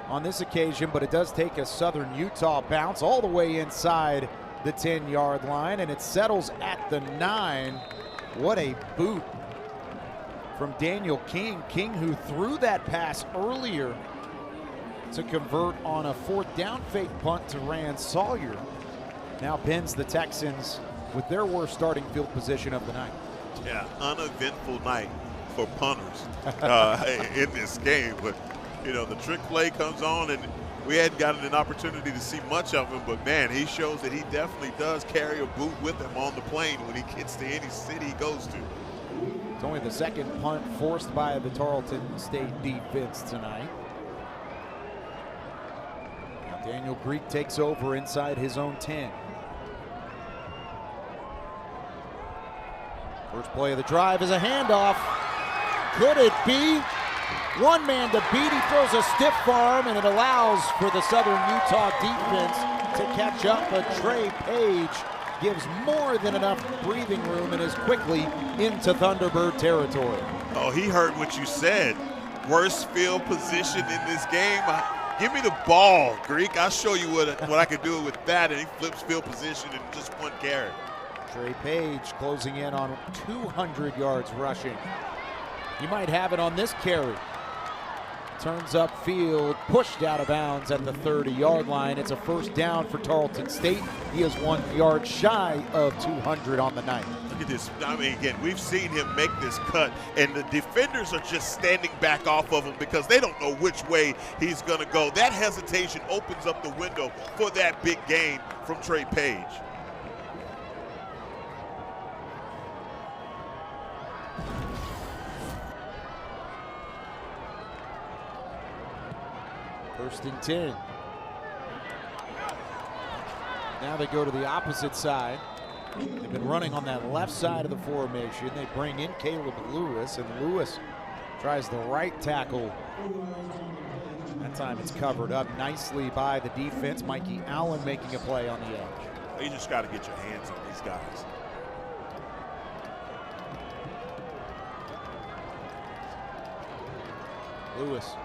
on this occasion, but it does take a Southern Utah bounce all the way inside the 10-yard line, and it settles at the 9. What a boot from Daniel King. King, who threw that pass earlier to convert on a fourth down fake punt to Rand Sawyer, now pins the Texans with their worst starting field position of the night. Yeah, uneventful night for punters in this game. But, you know, the trick play comes on, and we hadn't gotten an opportunity to see much of him. But, man, he shows that he definitely does carry a boot with him on the plane when he gets to any city he goes to. It's only the second punt forced by the Tarleton State defense tonight. Now Daniel Greek takes over inside his own 10. First play of the drive is a handoff. Could it be? One man to beat. He throws a stiff arm, and it allows for the Southern Utah defense to catch up. But Trey Page gives more than enough breathing room and is quickly into Thunderbird territory. Oh, he heard what you said. Worst field position in this game. Give me the ball, Greek. I'll show you what I can do with that. And he flips field position in just one carry. Trey Page closing in on 200 yards rushing. He might have it on this carry. Turns upfield, pushed out of bounds at the 30-yard line. It's a first down for Tarleton State. He is 1 yard shy of 200 on the night. Look at this. I mean, again, we've seen him make this cut, and the defenders are just standing back off of him because they don't know which way he's going to go. That hesitation opens up the window for that big gain from Trey Page. First and 10. Now they go to the opposite side. They've been running on that left side of the formation. They bring in Caleb Lewis, and Lewis tries the right tackle. That time it's covered up nicely by the defense. Mikey Allen making a play on the edge. You just got to get your hands on these guys. Lewis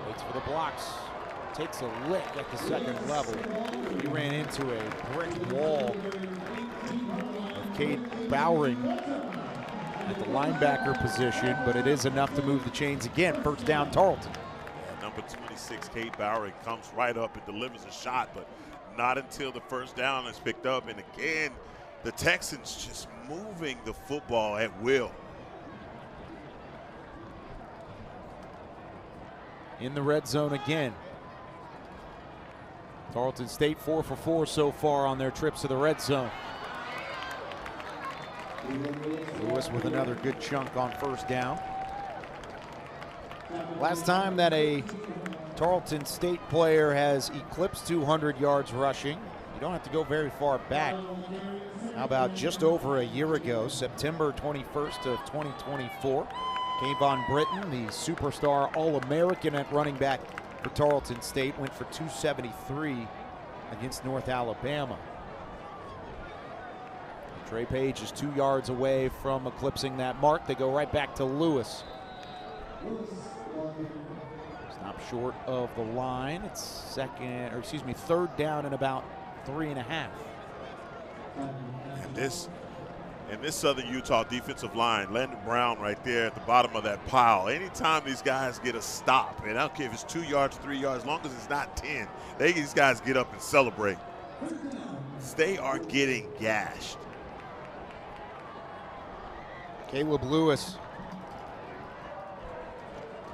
waits for the blocks, takes a lick at the second level. He ran into a brick wall of Cade Bowering at the linebacker position, but it is enough to move the chains again. First down, Tarleton. Yeah, number 26, Cade Bowering, comes right up and delivers a shot, but not until the first down is picked up. And again, the Texans just moving the football at will. In the red zone again. Tarleton State 4 for 4 so far on their trips to the red zone. Lewis with another good chunk on first down. Last time that a Tarleton State player has eclipsed 200 yards rushing, you don't have to go very far back. How about just over a year ago, September 21st of 2024. Kayvon Britton, the superstar All-American at running back for Tarleton State, went for 273 against North Alabama. Trey Page is 2 yards away from eclipsing that mark. They go right back to Lewis. It's not stop short of the line. It's third down and about 3.5. And this Southern Utah defensive line, Landon Brown right there at the bottom of that pile. Anytime these guys get a stop, and I don't care if it's 2 yards, 3 yards, as long as it's not 10, these guys get up and celebrate. They are getting gashed. Caleb Lewis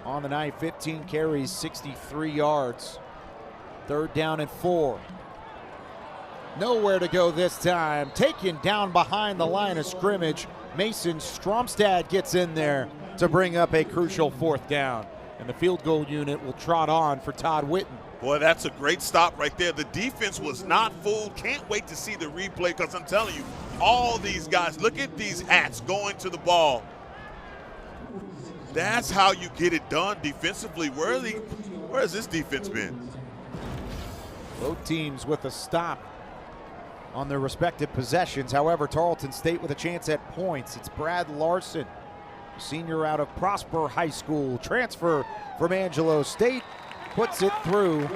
on the night, 15 carries, 63 yards. Third down and 4. Nowhere to go this time. Taken down behind the line of scrimmage. Mason Stromstad gets in there to bring up a crucial 4th down. And the field goal unit will trot on for Todd Whitten. Boy, that's a great stop right there. The defense was not fooled. Can't wait to see the replay, because I'm telling you, all these guys, look at these hats going to the ball. That's how you get it done defensively. Where has this defense been? Both teams with a stop on their respective possessions. However, Tarleton State with a chance at points. It's Brad Larson, senior out of Prosper High School, transfer from Angelo State, puts it through.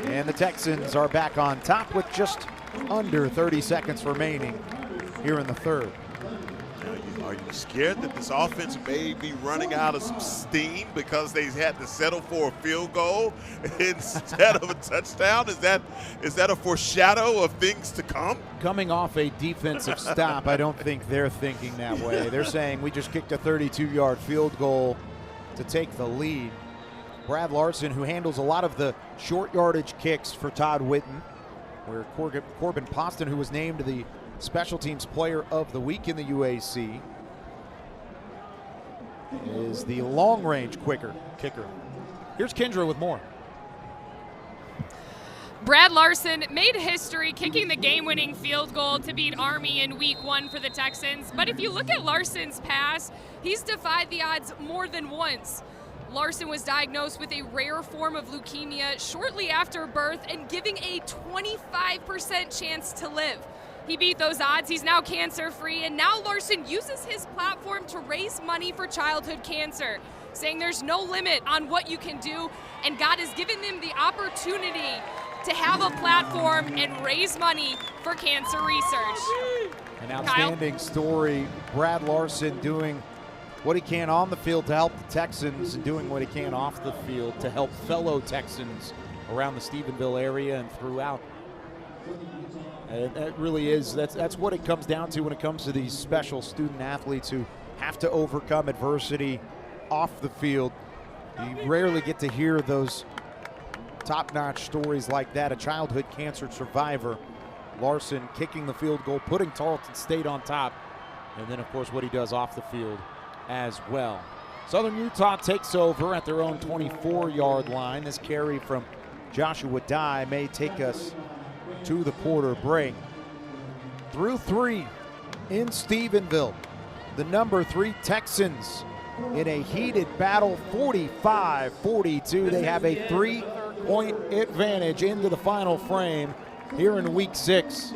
And the Texans are back on top with just under 30 seconds remaining here in the third. Are you scared that this offense may be running out of some steam because they had to settle for a field goal instead of a touchdown? Is that a foreshadow of things to come? Coming off a defensive stop, I don't think they're thinking that way. They're saying we just kicked a 32-yard field goal to take the lead. Brad Larson, who handles a lot of the short yardage kicks for Todd Whitten, where Corbin Poston, who was named the Special Teams Player of the Week in the UAC, is the long-range kicker. Here's Kendra with more. Brad Larson made history kicking the game-winning field goal to beat Army in Week 1 for the Texans. But if you look at Larson's past, he's defied the odds more than once. Larson was diagnosed with a rare form of leukemia shortly after birth and giving a 25% chance to live. He beat those odds. He's now cancer-free, and now Larson uses his platform to raise money for childhood cancer, saying there's no limit on what you can do, and God has given them the opportunity to have a platform and raise money for cancer research. An outstanding story. Brad Larson doing what he can on the field to help the Texans and doing what he can off the field to help fellow Texans around the Stephenville area and throughout. And that really is, that's what it comes down to when it comes to these special student athletes who have to overcome adversity off the field. You rarely get to hear those top-notch stories like that. A childhood cancer survivor, Larson kicking the field goal, putting Tarleton State on top, and then of course what he does off the field as well. Southern Utah takes over at their own 24-yard line. This carry from Joshua Dye may take us to the quarter break. Through 3 in Stephenville, the number 3 Texans in a heated battle, 45-42. They have a 3-point advantage into the final frame here in Week 6.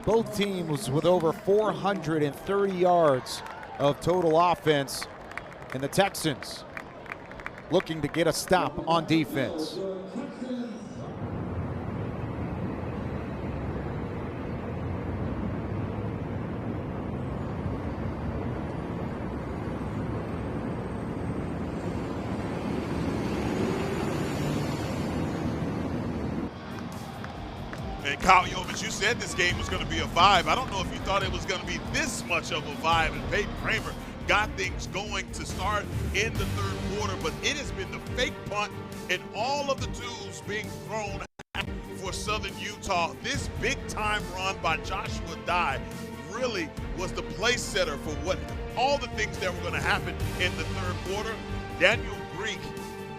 Both teams with over 430 yards of total offense, and the Texans looking to get a stop on defense. And Kyle Yovich, you said this game was going to be a vibe. I don't know if you thought it was going to be this much of a vibe, and Peyton Kramer got things going to start in the third quarter, but it has been the fake punt and all of the tools being thrown for Southern Utah. This big-time run by Joshua Dye really was the place setter for all the things that were going to happen in the third quarter. Daniel Greek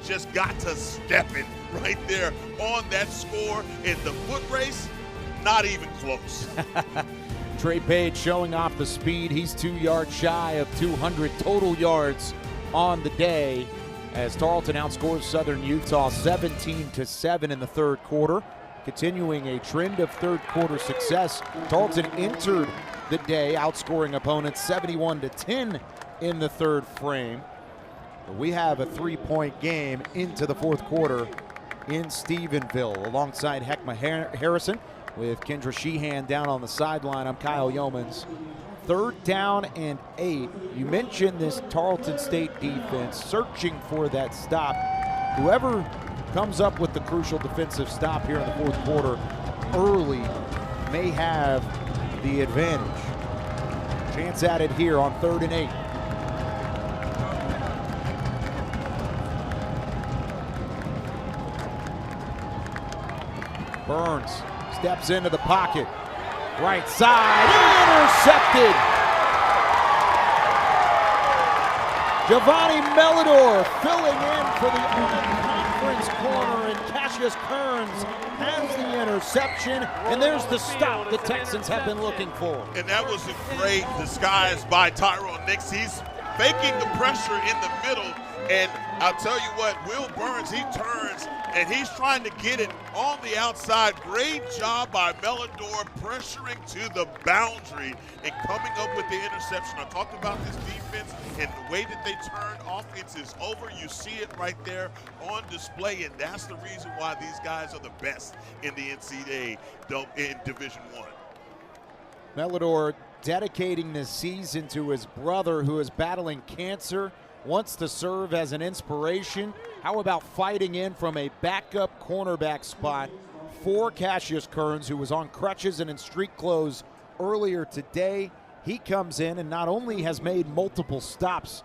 just got to stepping right there on that score in the foot race. Not even close. Trey Page showing off the speed. He's 2 yards shy of 200 total yards on the day as Tarleton outscores Southern Utah 17-7 in the third quarter. Continuing a trend of third quarter success, Tarleton entered the day outscoring opponents 71-10 in the third frame. We have a 3-point game into the fourth quarter in Stephenville. Alongside Heckma Harrison with Kendra Sheehan down on the sideline, I'm Kyle Yeomans. 3rd down and 8. You mentioned this Tarleton State defense searching for that stop. Whoever comes up with the crucial defensive stop here in the fourth quarter early may have the advantage. Chance at it here on 3rd and 8. Burns steps into the pocket. Right side, intercepted. Giovanni Melidor filling in for the conference corner, and Cassius Kearns has the interception, and there's the stop the Texans have been looking for. And that was a great disguise by Tyrone Nix. He's faking the pressure in the middle, and I'll tell you what, Will Burns, he turns, and he's trying to get it on the outside. Great job by Melidor pressuring to the boundary and coming up with the interception. I talked about this defense and the way that they turn offense is over. You see it right there on display, and that's the reason why these guys are the best in the NCAA in Division I. Melidor dedicating this season to his brother who is battling cancer, wants to serve as an inspiration. How about fighting in from a backup cornerback spot for Cassius Kearns, who was on crutches and in street clothes earlier today. He comes in and not only has made multiple stops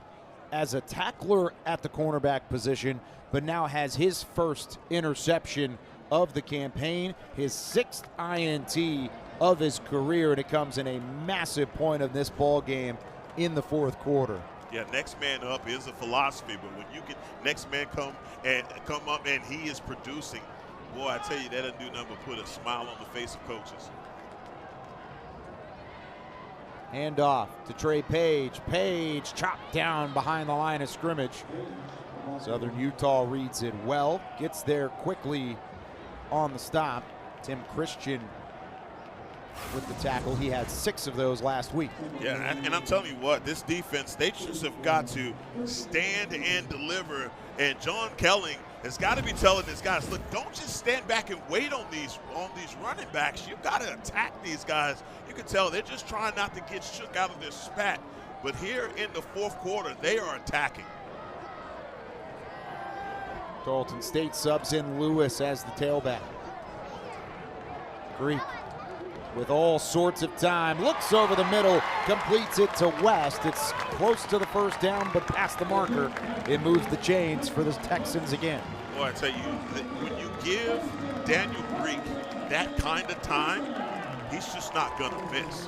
as a tackler at the cornerback position, but now has his first interception of the campaign, his 6th INT of his career, and it comes in a massive point of this ball game in the fourth quarter. Yeah, next man up is a philosophy, but when you get next man come up and he is producing, boy, I tell you, that'll do nothing but put a smile on the face of coaches. Hand off to Trey Page. Page chopped down behind the line of scrimmage. Southern Utah reads it well, gets there quickly on the stop. Tim Christian with the tackle. He had 6 of those last week. Yeah, and I'm telling you what, this defense, they just have got to stand and deliver. And John Kelling has got to be telling his guys, look, don't just stand back and wait on these running backs. You've got to attack these guys. You can tell they're just trying not to get shook out of their spat. But here in the fourth quarter, they are attacking. Tarleton State subs in Lewis as the tailback. Greek with all sorts of time, looks over the middle, completes it to West. It's close to the first down, but past the marker. It moves the chains for the Texans again. Boy, I tell you, when you give Daniel Greek that kind of time, he's just not going to miss.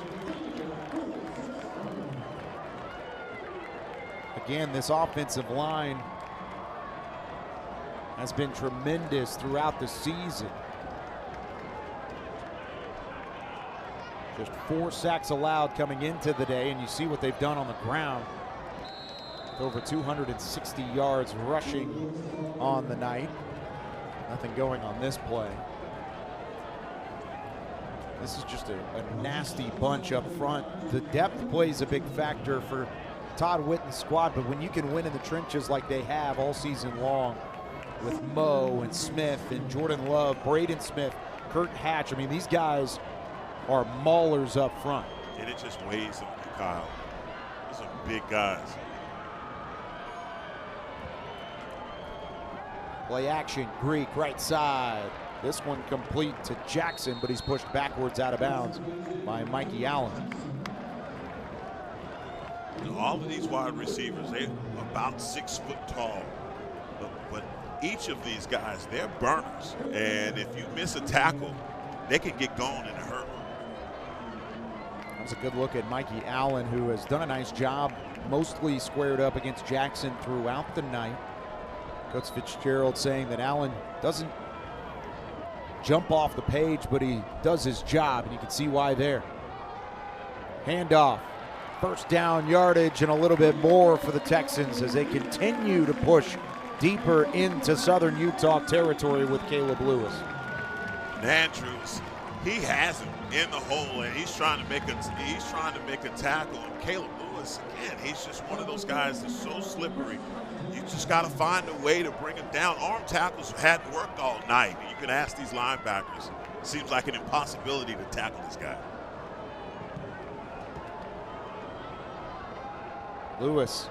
Again, this offensive line has been tremendous throughout the season. Just 4 sacks allowed coming into the day, and you see what they've done on the ground. Over 260 yards rushing on the night. Nothing going on this play. This is just a nasty bunch up front. The depth plays a big factor for Todd Witten's squad, but when you can win in the trenches like they have all season long with Moe and Smith and Jordan Love, Braden Smith, Kurt Hatch, I mean, these guys are maulers up front. And it just weighs them, Kyle. These are big guys. Play action, Greek, right side. This one complete to Jackson, but he's pushed backwards out of bounds by Mikey Allen. All of these wide receivers, they're about 6 foot tall. But each of these guys, they're burners. And if you miss a tackle, they can get gone in a hurry. That was a good look at Mikey Allen, who has done a nice job, mostly squared up against Jackson throughout the night. Coach Fitzgerald saying that Allen doesn't jump off the page, but he does his job, and you can see why there. Handoff, first down yardage and a little bit more for the Texans as they continue to push deeper into Southern Utah territory with Caleb Lewis. Andrews He has him in the hole, and he's trying to make a tackle. And Caleb Lewis, again, he's just one of those guys that's so slippery. You just got to find a way to bring him down. Arm tackles hadn't worked all night. You can ask these linebackers. It seems like an impossibility to tackle this guy. Lewis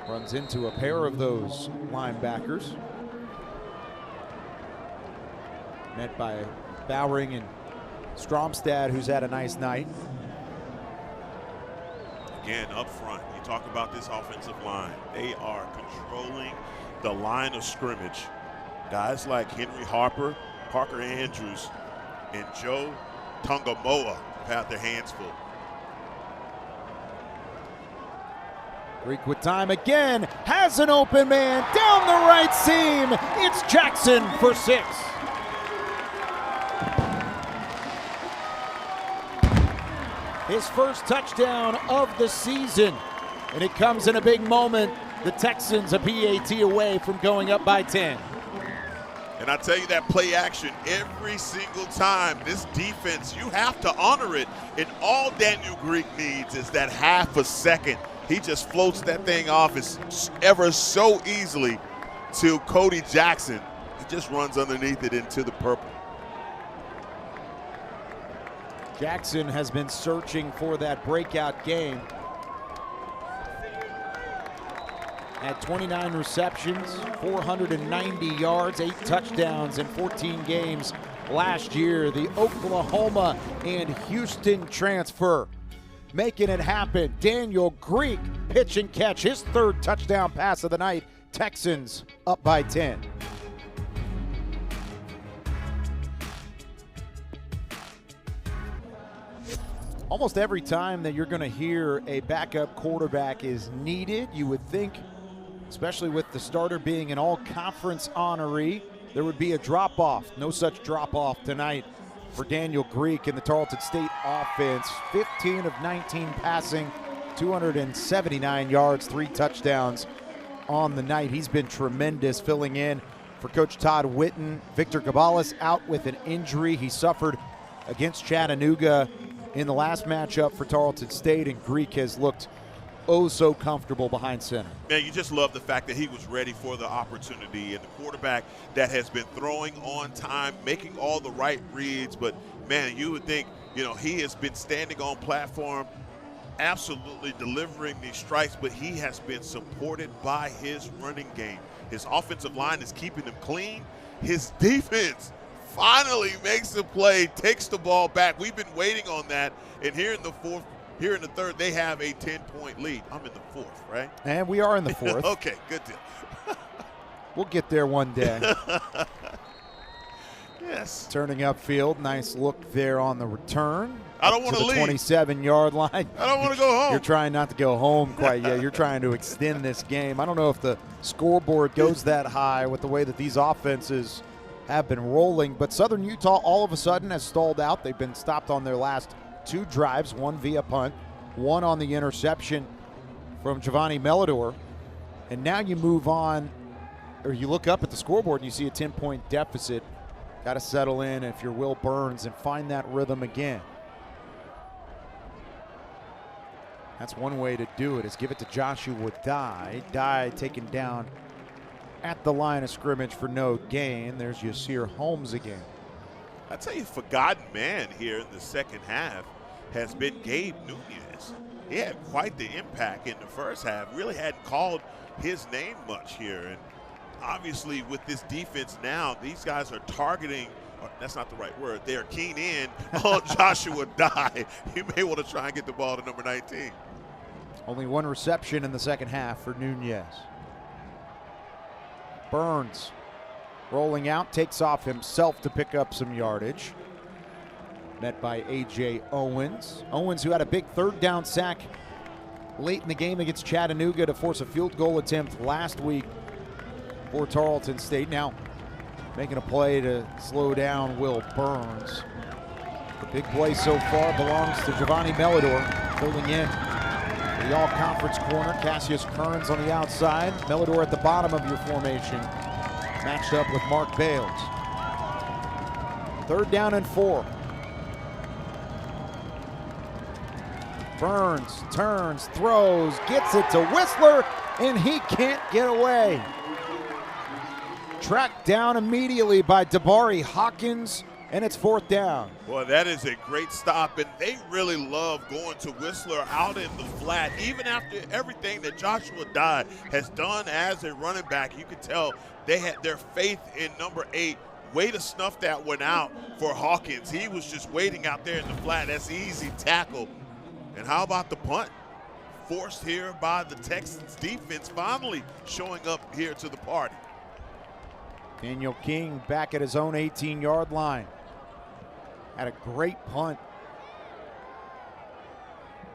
runs into a pair of those linebackers. Met by Bowering and Stromstad, who's had a nice night. Again, up front, you talk about this offensive line. They are controlling the line of scrimmage. Guys like Henry Harper, Parker Andrews, and Joe Tungamoa have had their hands full. Greek with time again, has an open man down the right seam. It's Jackson for 6. His first touchdown of the season, and it comes in a big moment. The Texans a PAT away from going up by 10. And I tell you, that play action every single time, this defense, you have to honor it. And all Daniel Greek needs is that half a second. He just floats that thing off as ever so easily to Cody Jackson. He just runs underneath it into the purple. Jackson has been searching for that breakout game. Had 29 receptions, 490 yards, 8 touchdowns in 14 games last year. The Oklahoma and Houston transfer making it happen. Daniel Greek, pitch and catch, his 3rd touchdown pass of the night. Texans up by 10. Almost every time that you're going to hear a backup quarterback is needed, you would think, especially with the starter being an all-conference honoree, there would be a drop-off. No such drop-off tonight for Daniel Greek in the Tarleton State offense. 15 of 19 passing, 279 yards, 3 touchdowns on the night. He's been tremendous filling in for Coach Todd Witten. Victor Cabales out with an injury he suffered against Chattanooga in the last matchup for Tarleton State, and Greek has looked oh so comfortable behind center. Man, you just love the fact that he was ready for the opportunity, and the quarterback that has been throwing on time, making all the right reads. But man, you would think, he has been standing on platform, absolutely delivering these strikes, but he has been supported by his running game. His offensive line is keeping him clean. His defense finally makes the play, takes the ball back. We've been waiting on that, and here in the 3rd, they have a 10-point lead. I'm in the 4th, right? And we are in the 4th. Okay, good deal. We'll get there one day. Yes. Turning upfield, nice look there on the return. I don't want to leave. 27-yard line. I don't want to go home. You're trying not to go home quite yet. You're trying to extend this game. I don't know if the scoreboard goes that high with the way that these offenses have been rolling, but Southern Utah all of a sudden has stalled out. They've been stopped on their last 2 drives, 1 via punt, 1 on the interception from Giovanni Melidor. And now you move on, or you look up at the scoreboard and you see a 10-point deficit. Got to settle in if you're Will Burns and find that rhythm again. That's one way to do it, is give it to Joshua Dye. Dye taken down at the line of scrimmage for no gain. There's Yasir Holmes again. I tell you, forgotten man here in the second half has been Gabe Nunez. He had quite the impact in the first half. Really hadn't called his name much here. And obviously with this defense now, these guys are targeting, or that's not the right word, they are keying in on Joshua Dye. He may want to try and get the ball to number 19. Only 1 reception in the second half for Nunez. Burns rolling out, takes off himself to pick up some yardage. Met by A.J. Owens. Owens, who had a big 3rd down sack late in the game against Chattanooga to force a field goal attempt last week for Tarleton State. Now making a play to slow down Will Burns. The big play so far belongs to Giovanni Melidor, filling in the all-conference corner. Cassius Kearns on the outside. Melidor at the bottom of your formation, matched up with Mark Bales. 3rd down and 4. Burns, turns, throws, gets it to Whistler, and he can't get away. Tracked down immediately by Dabari Hawkins, and it's 4th down. Well, that is a great stop, and they really love going to Whistler out in the flat. Even after everything that Joshua Dodd has done as a running back, you could tell they had their faith in number 8. Way to snuff that one out for Hawkins. He was just waiting out there in the flat. That's easy tackle. And how about the punt? Forced here by the Texans defense, finally showing up here to the party. Daniel King back at his own 18-yard line. Had a great punt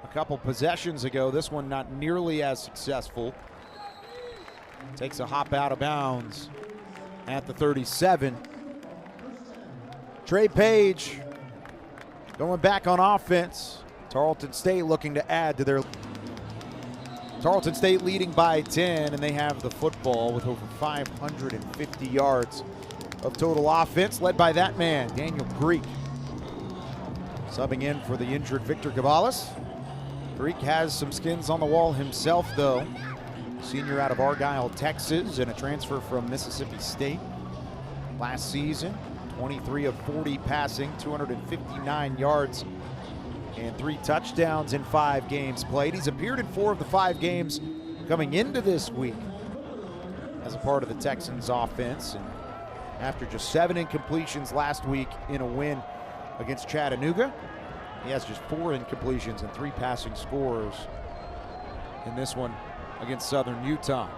a couple possessions ago. This one not nearly as successful. Takes a hop out of bounds at the 37. Trey Page going back on offense. Tarleton State looking to add to their. Tarleton State leading by 10, and they have the football with over 550 yards of total offense, led by that man, Daniel Greek. Subbing in for the injured Victor Gavalis. Greek has some skins on the wall himself, though. Senior out of Argyle, Texas, and a transfer from Mississippi State. Last season, 23 of 40 passing, 259 yards, and 3 touchdowns in 5 games played. He's appeared in 4 of the 5 games coming into this week as a part of the Texans offense. And after just 7 incompletions last week in a win against Chattanooga, he has just 4 incompletions and 3 passing scores in this one against Southern Utah.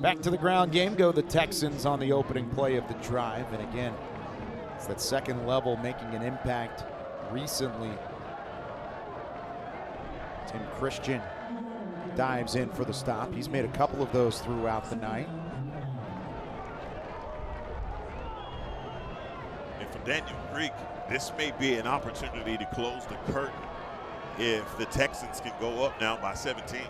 Back to the ground game go the Texans on the opening play of the drive. And again, it's that second level making an impact recently. Tim Christian dives in for the stop. He's made a couple of those throughout the night. And for Daniel Greek, this may be an opportunity to close the curtain if the Texans can go up now by 17.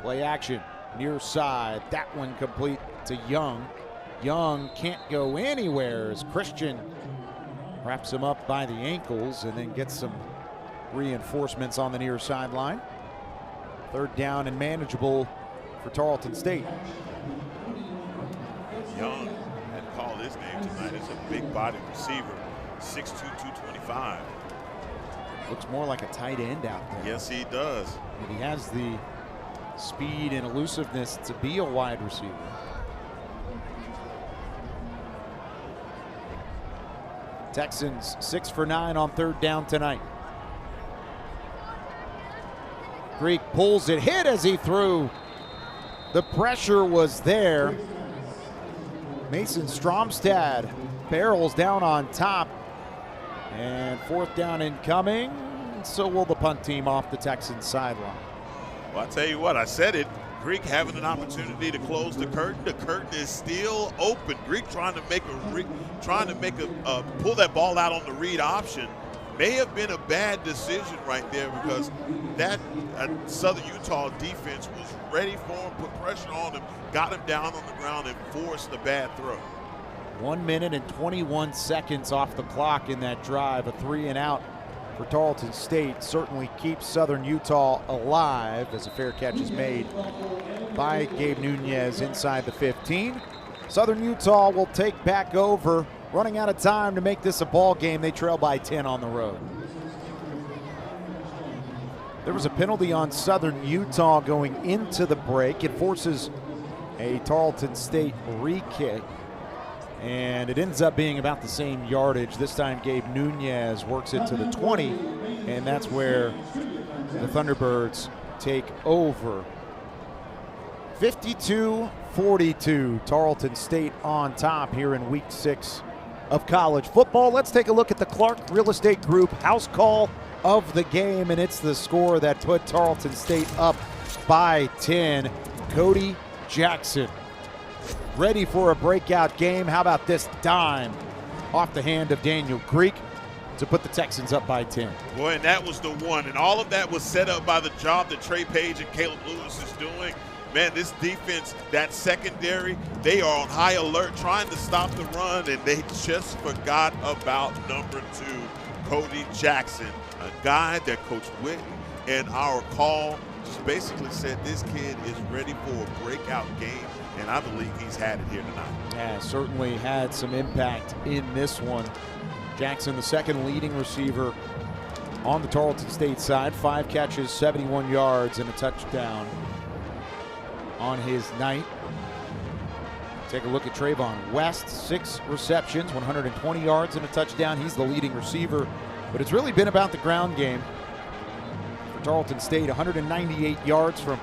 Play action, near side. That one complete to Young. Young can't go anywhere as Christian wraps him up by the ankles and then gets some reinforcements on the near sideline. 3rd down and manageable for Tarleton State. Young had called his name tonight. It's a big body receiver, 6'2", 225. Looks more like a tight end out there. Yes, he does. And he has the speed and elusiveness to be a wide receiver. Texans 6 for 9 on 3rd down tonight. Greek pulls it, hit as he threw. The pressure was there. Mason Stromstad barrels down on top. And 4th down incoming. So will the punt team off the Texans sideline. Well, I tell you what, I said it. Greek having an opportunity to close the curtain. The curtain is still open. Greek trying to make a pull that ball out on the read option. May have been a bad decision right there because that Southern Utah defense was ready for him, put pressure on him, got him down on the ground, and forced a bad throw. 1 minute and 21 seconds off the clock in that drive. A 3 and out for Tarleton State certainly keeps Southern Utah alive as a fair catch is made by Gabe Nunez inside the 15. Southern Utah will take back over, running out of time to make this a ball game. They trail by 10 on the road. There was a penalty on Southern Utah going into the break. It forces a Tarleton State re-kick, and it ends up being about the same yardage. This time Gabe Nunez works it to the 20, and that's where the Thunderbirds take over. 52-42, Tarleton State on top here in week 6 of college football. Let's take a look at the Clark Real Estate Group house call of the game, and it's the score that put Tarleton State up by 10. Cody Jackson ready for a breakout game. How about this dime off the hand of Daniel Greek to put the Texans up by 10? Boy, and that was the one. And all of that was set up by the job that Trey Page and Caleb Lewis is doing. man, this defense, that secondary, they are on high alert trying to stop the run, and they just forgot about number 2, Cody Jackson, a guy that Coach Witt and our call just basically said this kid is ready for a breakout game, and I believe he's had it here tonight. Yeah, certainly had some impact in this one. Jackson, the second leading receiver on the Tarleton State side, 5 catches, 71 yards, and a touchdown on his night. Take a look at Trayvon West, 6 receptions, 120 yards, and a touchdown. He's the leading receiver, but it's really been about the ground game for Tarleton State. 198 yards from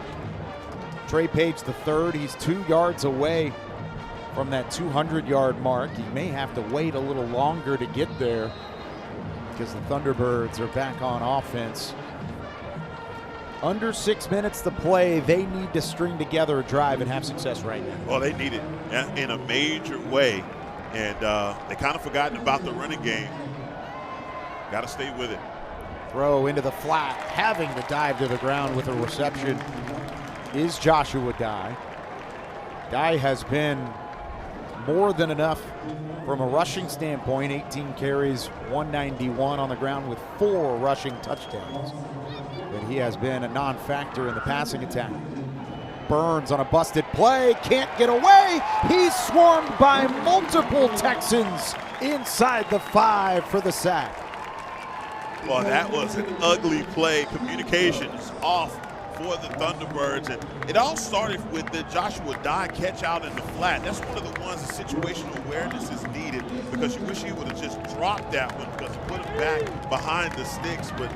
Trey Page III. He's 2 yards away from that 200-yard mark. He may have to wait a little longer to get there because the Thunderbirds are back on offense. Under 6 minutes to play. They need to string together a drive and have success right now. Well, they need it in a major way, and they kind of forgotten about the running game. Got to stay with it. Throw into the flat, having to dive to the ground with a reception is Joshua Dye. Dye has been more than enough from a rushing standpoint. 18 carries, 191 on the ground with 4 rushing touchdowns. But he has been a non-factor in the passing attack. Burns on a busted play, can't get away. He's swarmed by multiple Texans inside the 5 for the sack. Well, that was an ugly play. Communications off for the Thunderbirds, and it all started with the Joshua Dye catch out in the flat. That's one of the ones that situational awareness is needed, because you wish he would have just dropped that one because he put him back behind the sticks. But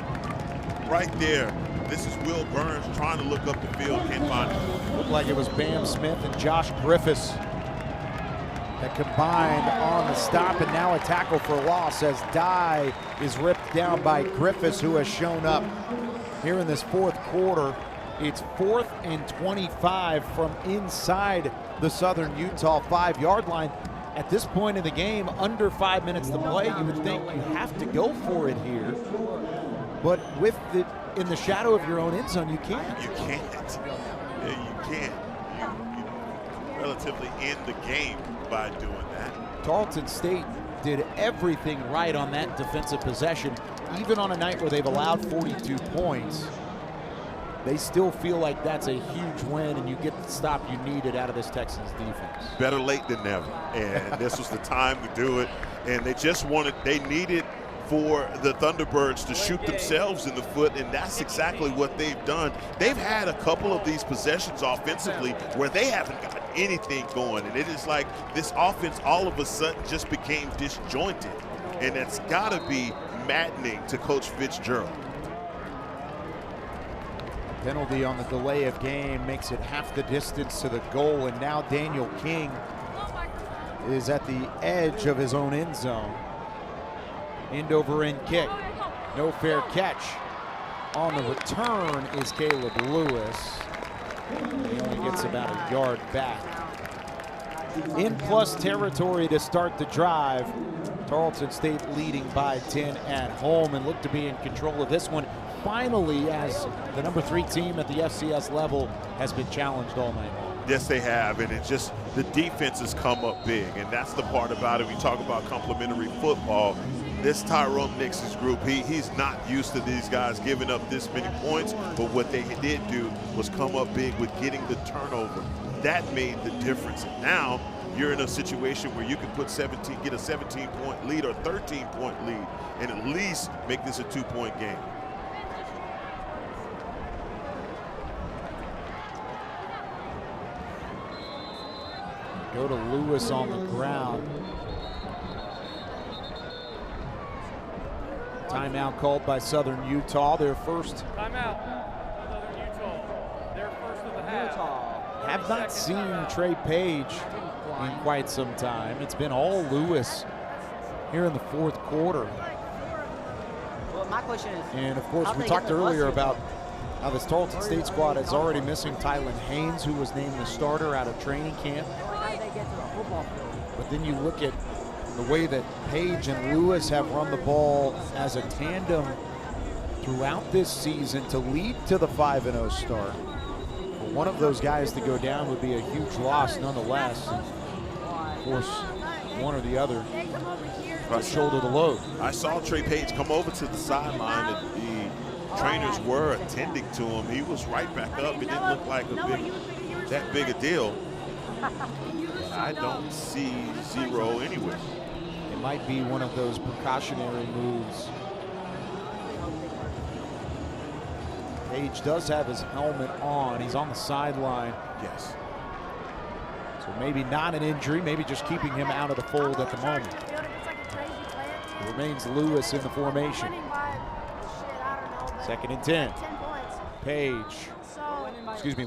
right there, this is Will Burns trying to look up the field, can't find him. Looked like it was Bam Smith and Josh Griffiths that combined on the stop, and now a tackle for loss as Dye is ripped down by Griffiths, who has shown up here in this 4th quarter. It's 4th and 25 from inside the Southern Utah 5-yard line. At this point in the game, under 5 minutes to play, you would think you have to go for it here. But with it in the shadow of your own end zone, you can't. You can't. Yeah, you can't. You relatively end the game by doing that. Tarleton State did everything right on that defensive possession. Even on a night where they've allowed 42 points, they still feel like that's a huge win, and you get the stop you needed out of this Texans defense. Better late than never, and this was the time to do it. And they needed for the Thunderbirds to shoot themselves in the foot, and that's exactly what they've done. They've had a couple of these possessions offensively where they haven't got anything going, and it is like this offense all of a sudden just became disjointed, and it's got to be maddening to Coach Fitzgerald. Penalty on the delay of game makes it half the distance to the goal, and now Daniel King is at the edge of his own end zone. End over end kick, no fair catch. On the return is Caleb Lewis. He only gets about a yard back. In plus territory to start the drive. Tarleton State leading by 10 at home and look to be in control of this one. Finally, as the number 3 team at the FCS level has been challenged all night long. Yes, they have, and it's just the defense has come up big, and that's the part about it. We talk about complementary football. This Tyrone Nix's group, he's not used to these guys giving up this many points, but what they did do was come up big with getting the turnover. That made the difference. And now you're in a situation where you can get a 17-point lead or 13-point lead, and at least make this a 2-point game. Go to Lewis on the ground. Timeout called by Southern Utah, their first. Timeout. Southern Utah. Their first of the half. Have not seen Trey Page in quite some time. It's been all Lewis here in the 4th quarter. Well, my question is, and of course, we talked earlier about how this Tarleton State squad is already missing Tylen Haynes, who was named the starter out of training camp. But then you look at the way that Page and Lewis have run the ball as a tandem throughout this season to lead to the 5-0 start. For one of those guys to go down would be a huge loss nonetheless. And of course, one or the other to shoulder the load. I saw Trey Page come over to the sideline, and the trainers were attending to him. He was right back up. It didn't look like that big a deal. I don't see zero anywhere. It might be one of those precautionary moves. Page does have his helmet on. He's on the sideline. Yes. So maybe not an injury, maybe just keeping him out of the fold at the moment. It remains Lewis in the formation. 2nd and 10.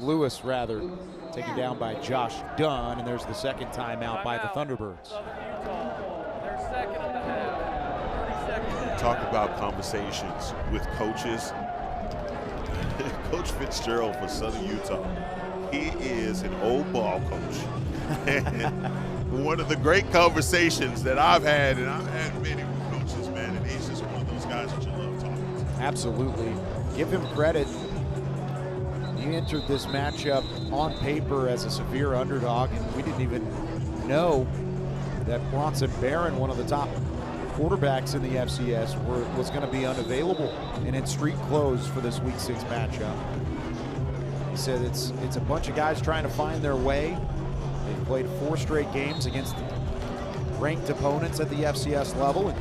Lewis rather, taken down by Josh Dunn, and there's the second timeout by the Thunderbirds. Talk about conversations with coaches. Coach Fitzgerald for Southern Utah, he is an old ball coach. And one of the great conversations that I've had, and I've had many coaches, man, and he's just one of those guys that you love talking to. Absolutely. Give him credit. He entered this matchup on paper as a severe underdog, and we didn't even know that Bronson Barron, one of the top quarterbacks in the FCS, was going to be unavailable and in street clothes for this Week 6 matchup. He said it's a bunch of guys trying to find their way. They've played 4 straight games against ranked opponents at the FCS level. And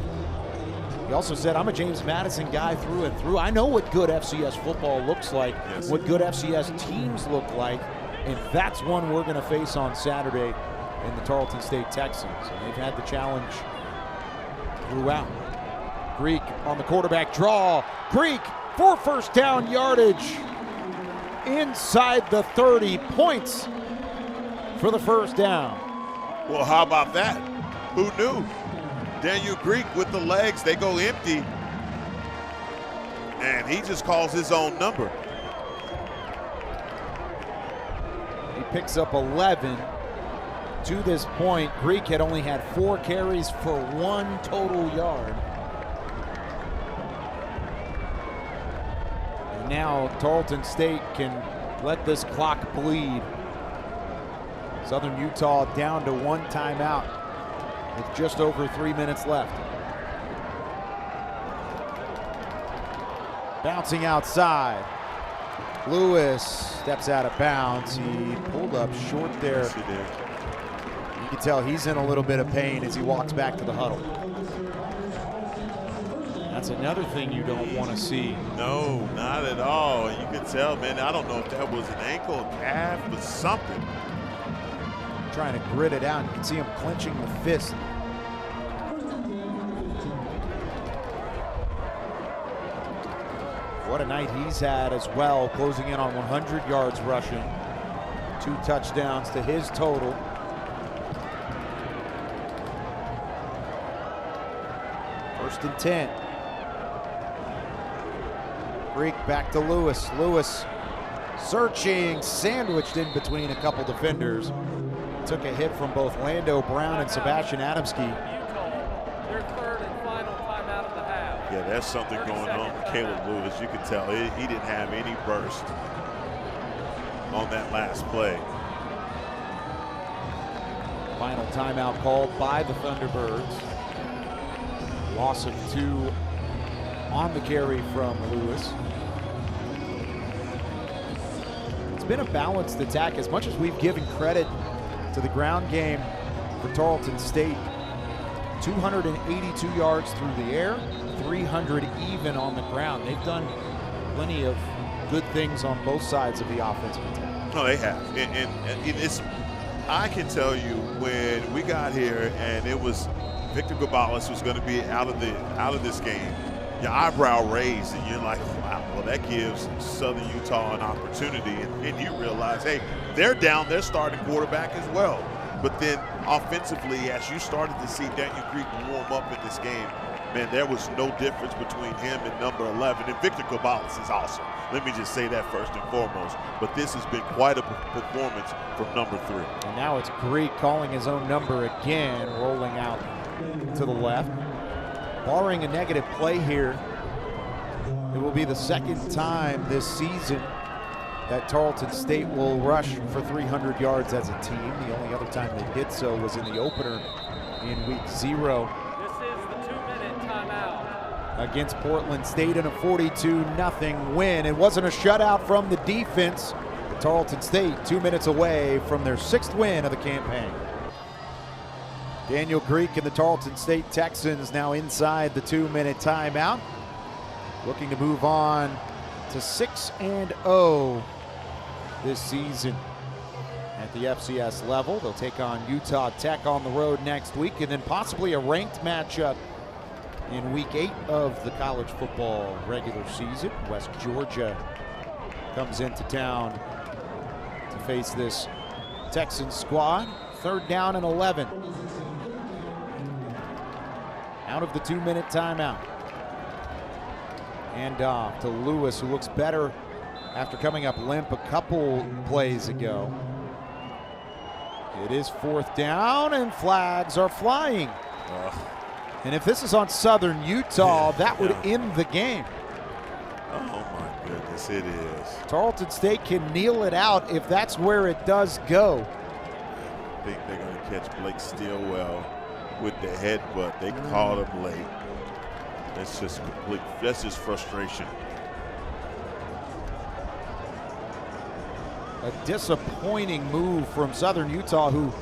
he also said, I'm a James Madison guy through and through. I know what good FCS football looks like, what good FCS teams look like, and that's one we're going to face on Saturday in the Tarleton State Texans. And they've had the challenge throughout. Greek on the quarterback draw. Greek for first down yardage inside the 30, points for the first down. Well, how about that? Who knew? Daniel Greek with the legs, they go empty, and he just calls his own number. He picks up 11. To this point, Greek had only had 4 carries for 1 total yard. And now Tarleton State can let this clock bleed. Southern Utah down to 1 timeout with just over 3 minutes left. Bouncing outside. Lewis steps out of bounds. He pulled up short there. Yes, he did. You can tell he's in a little bit of pain as he walks back to the huddle. That's another thing you don't want to see. No, not at all. You can tell, man, I don't know if that was an ankle, a calf, but something. Trying to grit it out. You can see him clenching the fist. What a night he's had as well, closing in on 100 yards rushing. 2 touchdowns to his total. First and 10. Greek back to Lewis. Lewis searching, sandwiched in between a couple defenders. Took a hit from both Lando Brown and Sebastian Adamski. Their 3rd and final timeout of the half. Yeah, there's something going on with Caleb Lewis. You can tell he didn't have any burst on that last play. Final timeout called by the Thunderbirds. Loss of 2 on the carry from Lewis. It's been a balanced attack. As much as we've given credit to the ground game for Tarleton State, 282 yards through the air, 300 even on the ground. They've done plenty of good things on both sides of the offensive attack. No, they have. And it's, I can tell you when we got here and it was Victor Gabales was going to be out of this game, your eyebrow raised and you're like, wow, well, that gives Southern Utah an opportunity. And you realize, hey, they're down their starting quarterback as well. But then offensively, as you started to see Daniel Greek warm up in this game, man, there was no difference between him and number 11. And Victor Gabales is awesome. Let me just say that first and foremost. But this has been quite a performance from number 3. And now it's Greek calling his own number again, rolling out to the left. Barring a negative play here, it will be the 2nd time this season that Tarleton State will rush for 300 yards as a team. The only other time they did so was in the opener in week 0. This is the 2-minute timeout. Against Portland State in a 42-0 win. It wasn't a shutout from the defense. Tarleton State 2 minutes away from their 6th win of the campaign. Daniel Greek and the Tarleton State Texans now inside the 2-minute timeout, looking to move on to 6-0 this season at the FCS level. They'll take on Utah Tech on the road next week, and then possibly a ranked matchup in week 8 of the college football regular season. West Georgia comes into town to face this Texans squad. 3rd down and 11. Out of the 2-minute timeout. And off to Lewis, who looks better after coming up limp a couple plays ago. It is 4th down, and flags are flying. And if this is on Southern Utah, that would end the game. Oh my goodness, it is. Tarleton State can kneel it out if that's where it does go. I think they're going to catch Blake Stillwell with the headbutt. They caught him late. That's just complete. That's just frustration. A disappointing move from Southern Utah, who,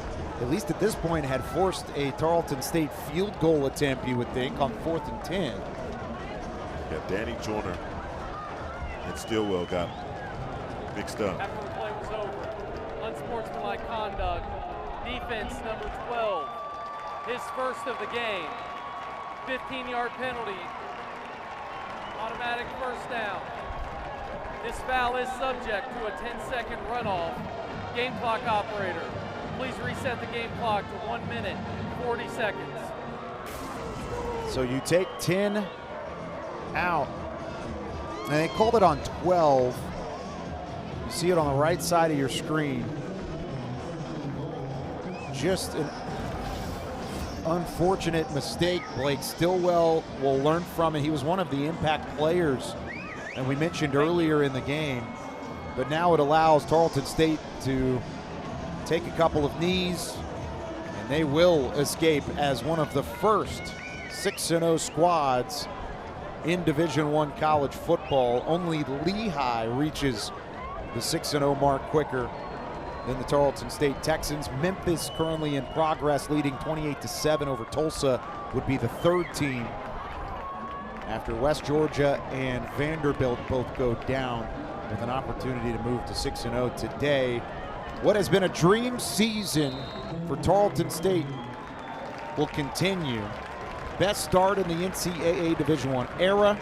at least at this point, had forced a Tarleton State field goal attempt, you would think, on 4th and 10. Yeah, Danny Joyner and Stillwell got mixed up. After the play was over, unsportsmanlike conduct, defense number 12, his first of the game, 15-yard penalty, automatic 1st down. This foul is subject to a 10-second runoff. Game clock operator, please reset the game clock to 1 minute, 40 seconds. So you take 10 out, and they called it on 12. You see it on the right side of your screen. Just an unfortunate mistake. Blake Stillwell will learn from it. He was one of the impact players, and we mentioned earlier in the game, but now it allows Tarleton State to take a couple of knees, and they will escape as one of the first 6-0 squads in Division I college football. Only Lehigh reaches the 6-0 mark quicker than the Tarleton State Texans. Memphis currently in progress, leading 28-7 over Tulsa, would be the 3rd team after West Georgia and Vanderbilt both go down, with an opportunity to move to 6-0 today. What has been a dream season for Tarleton State will continue. Best start in the NCAA Division I era.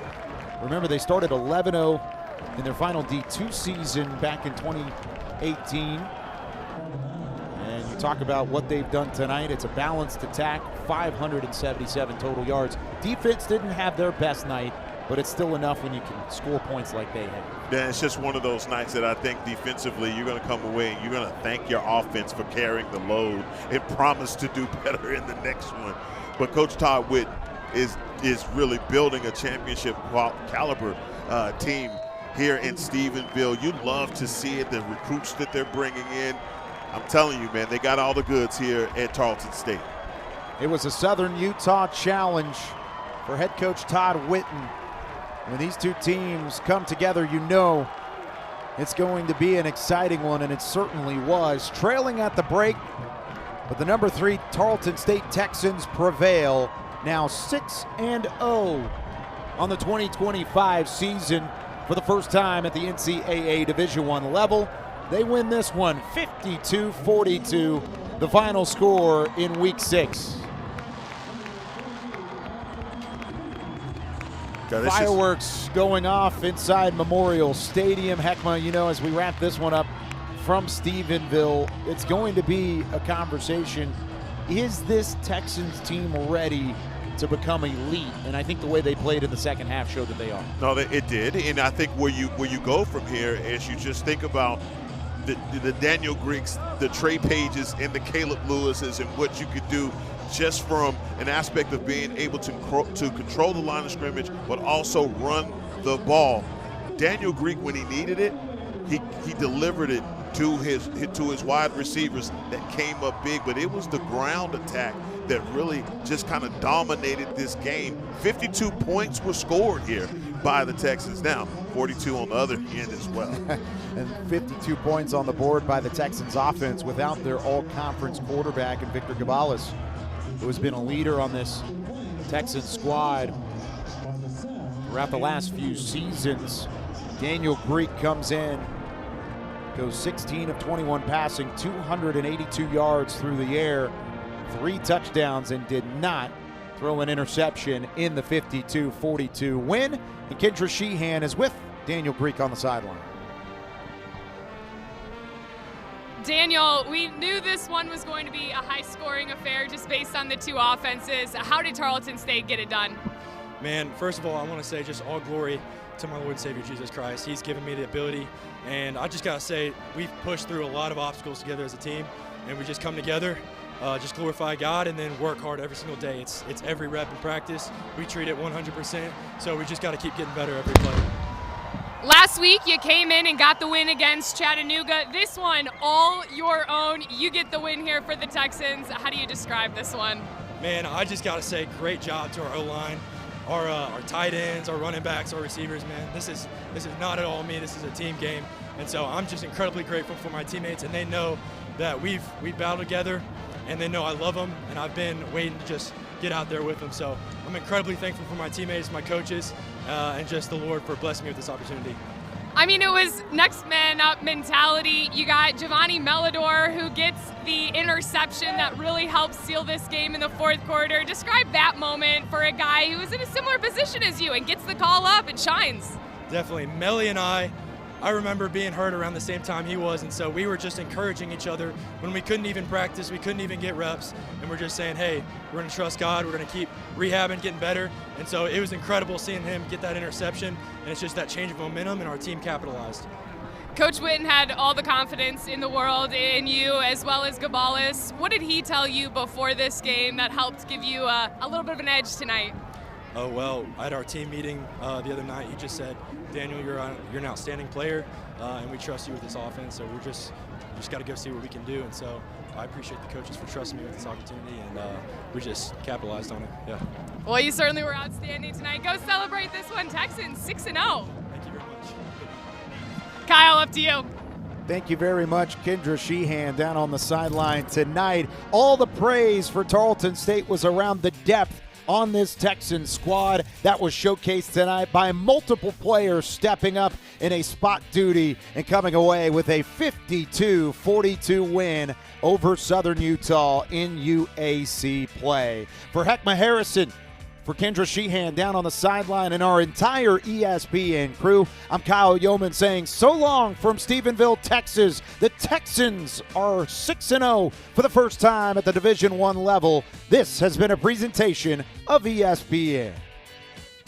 Remember, they started 11-0 in their final D2 season back in 2018. And you talk about what they've done tonight. It's a balanced attack, 577 total yards. Defense didn't have their best night, but it's still enough when you can score points like they have. Yeah, it's just one of those nights that I think defensively you're going to come away and you're going to thank your offense for carrying the load and promise to do better in the next one. But Coach Todd Witt is really building a championship caliber team here in Stephenville. You love to see it, the recruits that they're bringing in. I'm telling you, man, they got all the goods here at Tarleton State. It was a Southern Utah challenge for head coach Todd Witten. When these two teams come together, you know it's going to be an exciting one, and it certainly was. Trailing at the break, but the number 3 Tarleton State Texans prevail, now 6-0 on the 2025 season for the first time at the NCAA Division I level. They win this one 52-42, the final score in week 6. Fireworks going off inside Memorial Stadium. Heckma, you know, as we wrap this one up from Stephenville, it's going to be a conversation. Is this Texans team ready to become elite? And I think the way they played in the second half showed that they are. No, it did. And I think where you go from here is you just think about the Daniel Greeks, the Trey Pages, and the Caleb Lewises, and what you could do just from an aspect of being able to control the line of scrimmage, but also run the ball. Daniel Greek, when he needed it, he delivered it to his wide receivers that came up big, but it was the ground attack that really just kind of dominated this game. 52 points were scored here by the Texans. Now, 42 on the other end as well. And 52 points on the board by the Texans offense without their all-conference quarterback and Victor Gabales, who has been a leader on this Texans squad throughout the last few seasons. Daniel Greek comes in, goes 16 of 21 passing, 282 yards through the air, 3 touchdowns, and did not throw an interception in the 52-42 win. And Kendra Sheehan is with Daniel Greek on the sideline. Daniel, we knew this one was going to be a high-scoring affair just based on the two offenses. How did Tarleton State get it done? Man, first of all, I want to say just all glory to my Lord and Savior Jesus Christ. He's given me the ability, and I just got to say we've pushed through a lot of obstacles together as a team, and we just come together, just glorify God, and then work hard every single day. It's every rep in practice. We treat it 100%, so we just got to keep getting better every play. Last week, you came in and got the win against Chattanooga. This one, all your own. You get the win here for the Texans. How do you describe this one? Man, I just got to say great job to our O-line, our tight ends, our running backs, our receivers, man. This is not at all me. This is a team game. And so I'm just incredibly grateful for my teammates, and they know that we've battled together, and they know I love them, and I've been waiting to just get out there with them. So I'm incredibly thankful for my teammates, my coaches, and just the Lord for blessing me with this opportunity. I mean, it was next man up mentality. You got Giovanni Melidor, who gets the interception that really helps seal this game in the fourth quarter. Describe that moment for a guy who was in a similar position as you and gets the call up and shines. Definitely. Melly and I remember being hurt around the same time he was, and so we were just encouraging each other when we couldn't even practice, we couldn't even get reps, and we're just saying, hey, we're going to trust God, we're going to keep rehabbing, getting better. And so it was incredible seeing him get that interception, and it's just that change of momentum, and our team capitalized. Coach Witten had all the confidence in the world in you as well as Gabales. What did he tell you before this game that helped give you a little bit of an edge tonight? Oh, well, at our team meeting the other night, he just said, Daniel, you're an outstanding player, and we trust you with this offense, so we just got to go see what we can do. And so I appreciate the coaches for trusting me with this opportunity, and we just capitalized on it. Yeah. Well, you certainly were outstanding tonight. Go celebrate this one, Texans 6-0. Thank you very much. Kyle, up to you. Thank you very much, Kendra Sheehan, down on the sideline tonight. All the praise for Tarleton State was around the depth on this Texan squad. That was showcased tonight by multiple players stepping up in a spot duty and coming away with a 52-42 win over Southern Utah in UAC play. For Heckma Harrison, for Kendra Sheehan down on the sideline and our entire ESPN crew, I'm Kyle Yeoman saying so long from Stephenville, Texas. The Texans are 6-0 for the first time at the Division I level. This has been a presentation of ESPN.